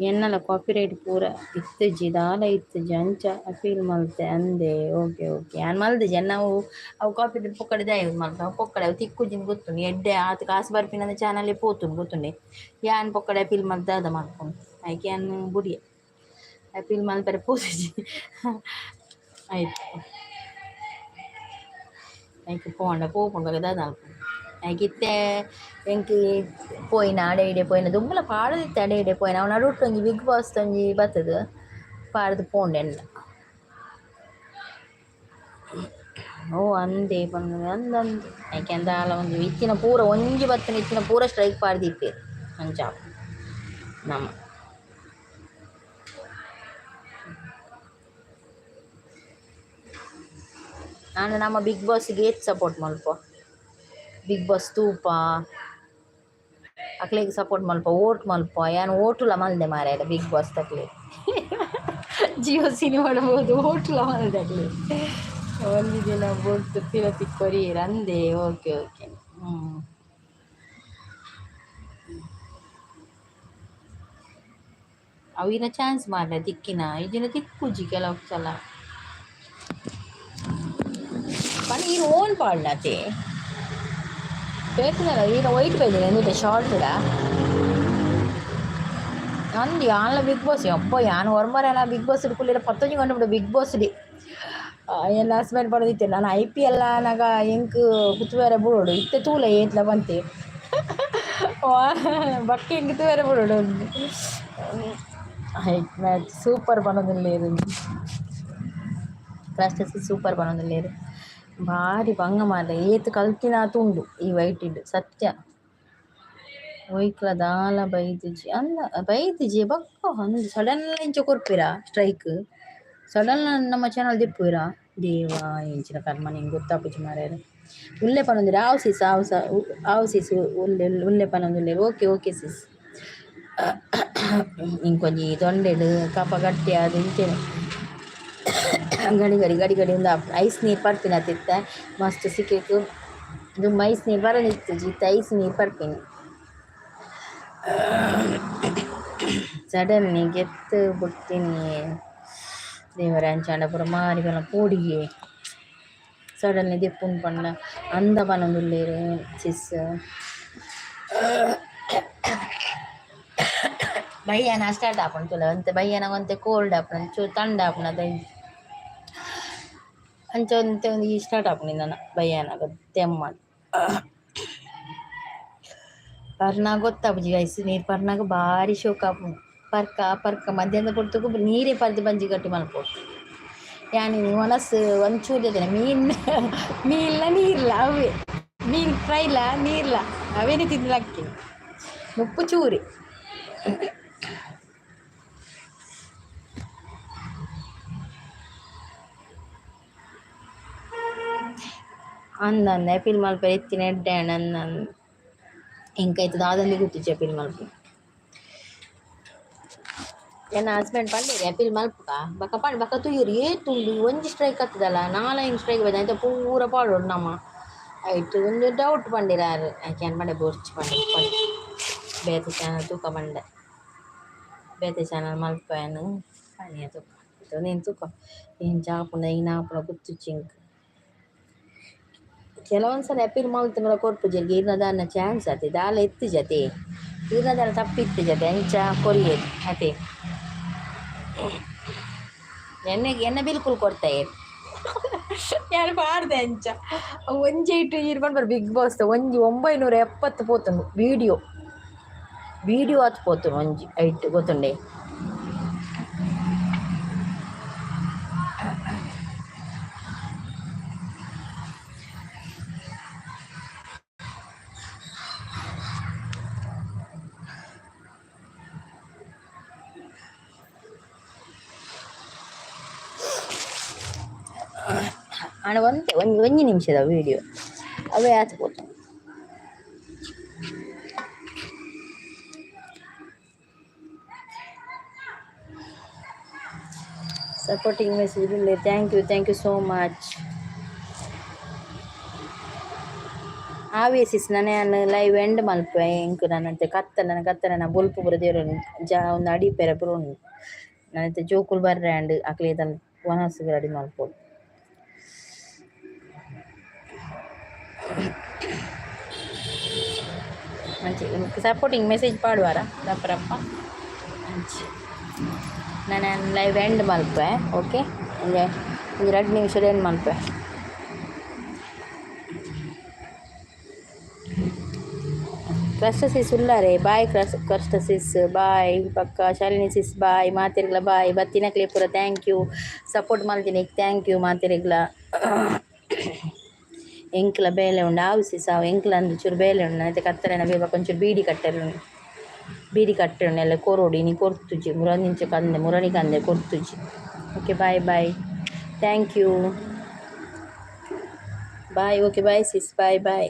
Speaker 1: ಎನ್ನಲ ಕಾಪಿರೈಟ್ ಪೂರ ಇತ್ತಜಿ ದಾಲ ಇತ್ತಜಿ ಅಂಚ ಅಪೀಲ್ ಮಲ್ತೆ ಅಂದೆ ಓಕೆ ಯಾನ್ ಮಲ್ದಜಿ ನಾವು ಅವು ಕಾಪಿರೈಟ್ ಪೊಕ್ಕಡೆ ದಾಯದು ಮಲ್ತ ಅವು ಪೊಕ್ಕಡೆ ಅವು ತಿಕ್ಕುಜಿನ ಗೊತ್ತುಂಡು ಎಡ್ಡೆ ಆತ ಕಾಸು ಬರ್ಪಿನ ಚಾನಲ್ಲೇ ಪೋತುಂಡು ಗೊತ್ತುಂಡೆ ಯಾನ್ ಪೊಕ್ಕಡೆ ಅಪೀಲ್ ಮಲ್ತ ಅದ ಮಾಡ್ಕೊಂಡು ಆಯ್ಕೆ ಯಾನ್ ಬುಡಿಯ ಅಪೀಲ್ ಮಲ್ಪರೆ ಪೋತುಜಿ ಆಯ್ತು ಆಯ್ಕೆ ಪೋಪುಂಡು ದಾದ ಅಲ್ಪುಂಡು ಆಯ್ಕಿತ್ತೆ ಎಂಕಿ ಪೋಯಿನ ಅಡೆ ಪೋಯಿನ ದುಂಬಲ ಪಾಡದಿತ್ತೆ ಅಡೆ ಪೋಯಿನ ಅವನ ಅಡುಟ್ಟು ಒಂಜಿ ಬಿಗ್ ಬಾಸ್ ಒಂಜಿ ಬತ್ತದು ಪಾಡ್ದು ಪೋಂಡೆಲ್ಲ ಓ ಅಂದೆ ಬಂದು ಅಂದಂದು ಯಾಕೆ ಅಂದಾಲ ಒಂದು ಇತ್ತಿನ ಪೂರ ಒಂಜಿ ಬತ್ತನ ಇತ್ತಿನ ಪೂರ ಸ್ಟ್ರೈಕ್ ಪಾಡ್ದಿಪ್ಪೇರು ಅಂಚಾಪ ನಮ್ಮ ನಾನು ನಮ್ಮ ಬಿಗ್ ಬಾಸ್ಗೆ ಏತ್ ಸಪೋರ್ಟ್ ಮಲ್ಪ ಬಿಗ್ ಬಾಸ್ ತೂಪ ಅಕ್ಲೆಗೆ ಸಪೋರ್ಟ್ ಮಲ್ಪ ಓಟ್ ಮಲ್ಪ ಯಾನು ಓಟುಲ ಮಲ್ದೆ ಮಾರಾಯ ಬಿಗ್ ಬಾಸ್ ತಕ್ಲೆ ಜಿಯೋ ಸಿನಿಮಾ ಮಾಡ್ಬೋದು ಓಟುಲ ಮಲ್ದೆ ಅಕ್ಲೆ ಒಂದು ದಿನ ಬೊಟ್ಟು ಪಿರತಿ ಕೊರಿಯರ್ ಅಂದೆ ಓಕೆ ಅವಿನ ಚಾನ್ಸ್ ಮಾಡ್ರೆ ತಿಕ್ಕಿನ ಇದನ್ನ ತಿಕ್ಕುಜಿ ಕೆಲವು ಸಲ ಪಣ ಈನು ಓನ್ ಪಾಡ್ನತೆ ಕೇಳ್ತಿನಲ್ಲ ಈಗ ವೈಟ್ ಬೈದಿನಿ ಎಂದಿದೆ ಶಾರ್ಟ್ಡ ಅಂದು ಯಾನ್ಲ ಬಿಗ್ ಬಾಸ್ ಅಪ್ಪ ಯಾನ್ ಹೊರಮರೆಲ್ಲ ಬಿಗ್ ಬಾಸ್ ಕುಲ್ಲಿರ 11 ಗಂಟೆ ಬಿಡು ಬಿಗ್ ಬಾಸ್ ಡಿ ಎಲ್ಲ ಹಸ್ಬೆಂಡ್ ಪಡೋದಿತ್ತೆ ನಾನು IPL ನಾಗ ಎಂಕ್ ಕುತ್ತುವೇರೆ ಬುಡೋಡು ಇತ್ತೆ ತೂಲೆ ಏತ್ಲ ಬಂತೆ ಬಕ್ಕೆ ಎಂಕ್ ತೂವೇರೆ ಬುಡೋಡು ಹೈಟ್ ಮ್ಯಾಚ್ ಸೂಪರ್ ಪನೊಂದುಲ್ಲೇರು ಫಸ್ಟ್ ಸೂಪರ್ ಪನೊಂದುಲ್ಲೇರು ಭಾರಿ ಭಂಗ ಮಾರ್ರೆ ಏತ್ ಕಲ್ತಿನ ತುಂಡು ಈ ವೈಟ್ ಇಡ್ ಸತ್ಯ ಒಯ್ಕ್ಲ ದಾಲ ಬೈದಿಜಿ ಅಲ್ಲ ಬೈದಿಜಿ ಬಕ್ಕ ಒಂದು ಸಡನ್ ಇಂಚ ಕೊರ್ಪಿರ ಸ್ಟ್ರೈಕ್ ಸಡನ್ ನಮ್ಮ ಚಾನಲ್ ದಿಪ್ಪುವಿರ ದೇವಾ ಎಂಚಿನ ಕರ್ಮ ನಿಂಗೆ ಗೊತ್ತಾಪುಜಿ ಮಾರ್ಯಾರ ಉಲ್ಲೆ ಪನೊಂದಿರ ಆವು ಸಿಸ್ ಉಲ್ಲೆ ಪನೊಂದುಲ್ಲೇರು ಓಕೆ ಸಿಸ್ ಇಂಕೊಂಜಿ ತೊಂಡೆಡು ಕಪ ಗಟ್ಟಿ ಅದು ಇಂಚೆನೆ ಗಡಿ ಒಂದು ಐಸ್ ನೀರು ಪರ್ಪಿನ ತಿತ್ತ ಮಸ್ತ್ ಸಿಕ್ಕಿತ್ತು ದುಂಬ ಐಸ್ ನೀರು ಬರಲಿತ್ತು ಜಿತ್ತ ಐಸ್ ನೀರು ಪರ್ಪಿನಿ ಸಡನ್ನಿ ಗೆತ್ತು ಬಿಡ್ತೀನಿ ದೇವರ ಅಂಚಾಂಡ ಪೂರ ಮಾರಿ ಬಲ ಪೋಡಿಗೆ ಸಡನ್ಲಿ ದೆಪ್ಪುಂಡು ಪಂಡ ಅಂದ ಪನೊಂದುಲ್ಲೇರು ಸಿಸ್ ಬಯ್ಯಾನ ಸ್ಟಾರ್ಟ್ ಆಪುಂಡು ತುಲ ಅಂತೆ ಬಯ್ಯಾನ ಒಂತೆ ಕೋಲ್ಡ್ ಆಪುಂಡು ಚೂರು ತಂಡ ಆಪುಂಡು ಅದ ಅಂಚ ಒಂದು ಈ ಸ್ಟಾರ್ಟ್ ಆಪುಂಡು ನನ್ನ ಬಯ್ಯಾನ ತೆಮ್ಮ ಪರ್ನಾಗ ಗೊತ್ತಾಪುಜಿ ಐಸ್ ನೀರು ಪರ್ನಾಗ ಭಾರಿ ಶೋಕ ಆಪುಂಡು ಪರ್ಕ ಮಧ್ಯಾಹ್ನದ ಪೊರ್ತುಗು ನೀರೇ ಪರ್ದು ಬಂಜಿ ಗಟ್ಟಿ ಮಲ್ಪೋಡು ಯಾನಿ ಒನಸ್ ಒಂಚೂರು ಜನ ಮೀನ್ಲ ನೀರ್ಲ ಅವೇ ಮೀನು ಫ್ರೈಲ ನೀರ್ಲ ಅವೇನೇ ತಿನ್ನಲಕ್ಕೆ ಮುಪ್ಪು ಚೂರಿ ಅಂದಂದ ಆ್ಯಪಿಲ್ ಮಲ್ಪ ಎತ್ತಿನ ಎಡ್ಡೆ ಅಂದ ಇಂಕೈತು ದಾದಲ್ಲಿ ಗುತ್ತಿಚ್ಚ ಆ್ಯಪಿಲ್ ಮಲ್ಪ ಎನ್ನ ಹಸ್ಬೆಂಡ್ ಪಂಡೇರಿ ಆ್ಯಪಿಲ್ ಮಲ್ಪಕ ಬಕ್ಕ ಪಂಡ್ ಬಕ್ಕ ತುಯ್ಯೂರು ಏತುಂಡು ಒಂಜಿ ಸ್ಟ್ರೈಕ್ ಹತ್ತದಲ್ಲ 4 ಸ್ಟ್ರೈಕ್ ಬೈದ ಆಯ್ತು ಪೂರ ಪಾಡೋಡು ನಮ್ಮ ಆಯ್ತು ಒಂದು ಡೌಟ್ ಪಂಡಿರಾರು ಆಯ್ಕೆ ಅನ್ಪಂಡೆ ಬೋರ್ಚಿ ಪಂಡೆ ಬೇತೆ ಚಾನಲ್ ತೂಕ ಪಂಡೆ ಬೇತೆ ಚಾನಲ್ ಮಲ್ಪನು ಪಣಿಯ ತೂಕ ನೀನು ತೂಕ ಏನು ಚಾಪುಂಡ ಈಗ ನಾಪುನ ಗುತ್ತುಚ್ಚಿ ಇಂಕ್ ಕೆಲವೊಂದ್ಸಲ ಆ್ಯಪಿಲ್ ಮಲ್ತುಂಡ ಕೊರ್ಪು ಜರ್ಗಿ ಇರ್ನದಾನ ಚಾನ್ಸ್ ಅತೆ ದಾಲ ಎತ್ತು ಜತೆ ಇರ್ನದಾನ ತಪ್ಪಿತ್ತು ಜತೆ ಅಂಚ ಕೊರಿಯೇದು ಅತೆ ಎಣ್ಣೆ ಬಿಲ್ಕುಲ್ ಕೊಡ್ತಾಯಿ ಯಾರು ಪಾಡ್ದೆ ಅಂಚ ಒಂಜಿ ಇಟ್ಟು ಇರ್ಕೊಂಡು ಬರ್ ಬಿಗ್ ಬಾಸ್ ಒಂಜಿ 970 ಪೋತುಂಡು ವಿಡಿಯೋ ಹತ್ತು ಪೋತುಂಡು ಒಂಜಿ ಐಟ್ ಗೊತ್ತುಂಡೆ ಹಣ ಒಂಜಿ ನಿಮಿಷದ ವಿಡಿಯೋ ಅವೇ ಹತ್ತು ಪೋತು ಸಪೋರ್ಟಿಂಗ್ ಮೆಸೇಜ್ ಇಲ್ಲ ಥ್ಯಾಂಕ್ ಯು ಸೋ ಮಚ್ ಆವೇಸಿಸ್ ನಾನು ಲೈವ್ ಎಂಡ್ ಮಲ್ಪೆ ಇಂಕು ನನ್ನಂತೆ ಕತ್ತನ ಬೊಲ್ಪು ಪೂರ ದೇವ್ರು ಒಂದು ಅಡಿಪೇರ ಪೂರ ಉಂಡು ನನ್ನಂತೆ ಜೋಕುಲು ಬರ್ರೆ ಅಂಡ್ ಅಕ್ಲೇದಲ್ಲಿ ವನಸ್ಸು ರೆಡಿ ಮಲ್ಪೋಡು ಮಂಚಿ ಸಪೋರ್ಟಿಂಗ್ ಮೆಸೇಜ್ ಪಾಡುವಾರ ದಪ್ಪರಪ್ಪ ಮಂಚಿ ನಾನು ಲೈವ್ ಎಂಡ್ ಮಲ್ಪೆ ಓಕೆ ಒಂದು 2 ನಿಮಿಷದ ಎಂಡ್ ಮಲ್ಪೆ ಕ್ರಸ್ಟಸಿಸ್ ಉಳ್ಳಾರೆ ಬಾಯ್ ಕ್ರಸ್ಟಸಿಸ್ ಬಾಯ್ ಪಕ್ಕ ಶಾಲಿನಿ ಸಿಸ್ ಬಾಯ್ ಮಾತಿರ್ಗ್ಲ ಬಾಯ್ ಬತ್ತಿನಕ್ಲೆ ಪೂರ ಥ್ಯಾಂಕ್ ಯು ಸಪೋರ್ಟ್ ಮಾಡ್ತೀನಿ ಥ್ಯಾಂಕ್ ಯು ಮಾತಿರ್ಗ್ಲ ಎಂಕ್ಲ ಬೇಲೆ ಉಂಡು ಆವುಸಿ ಸಾವು ಎಂಕ್ಲ ಅಂದು ಚೂರು ಬೇಲೆ ಉಂಡು అయితే ಕತ್ತರೆನ ಬೇಗ ಕೊಂಚೂರು ಬೀಡಿ ಕಟ್ಟೆರು ಎಲ್ಲ ಕೊರೋಡಿ ನೀ ಕೊರ್ತುಜಿ ಮುರನಿಂಚ ಕಂದೆ ಮುರನಿ ಕಂದೆ ಕೊರ್ತುಜಿ okay bye thank you bye okay bye sis bye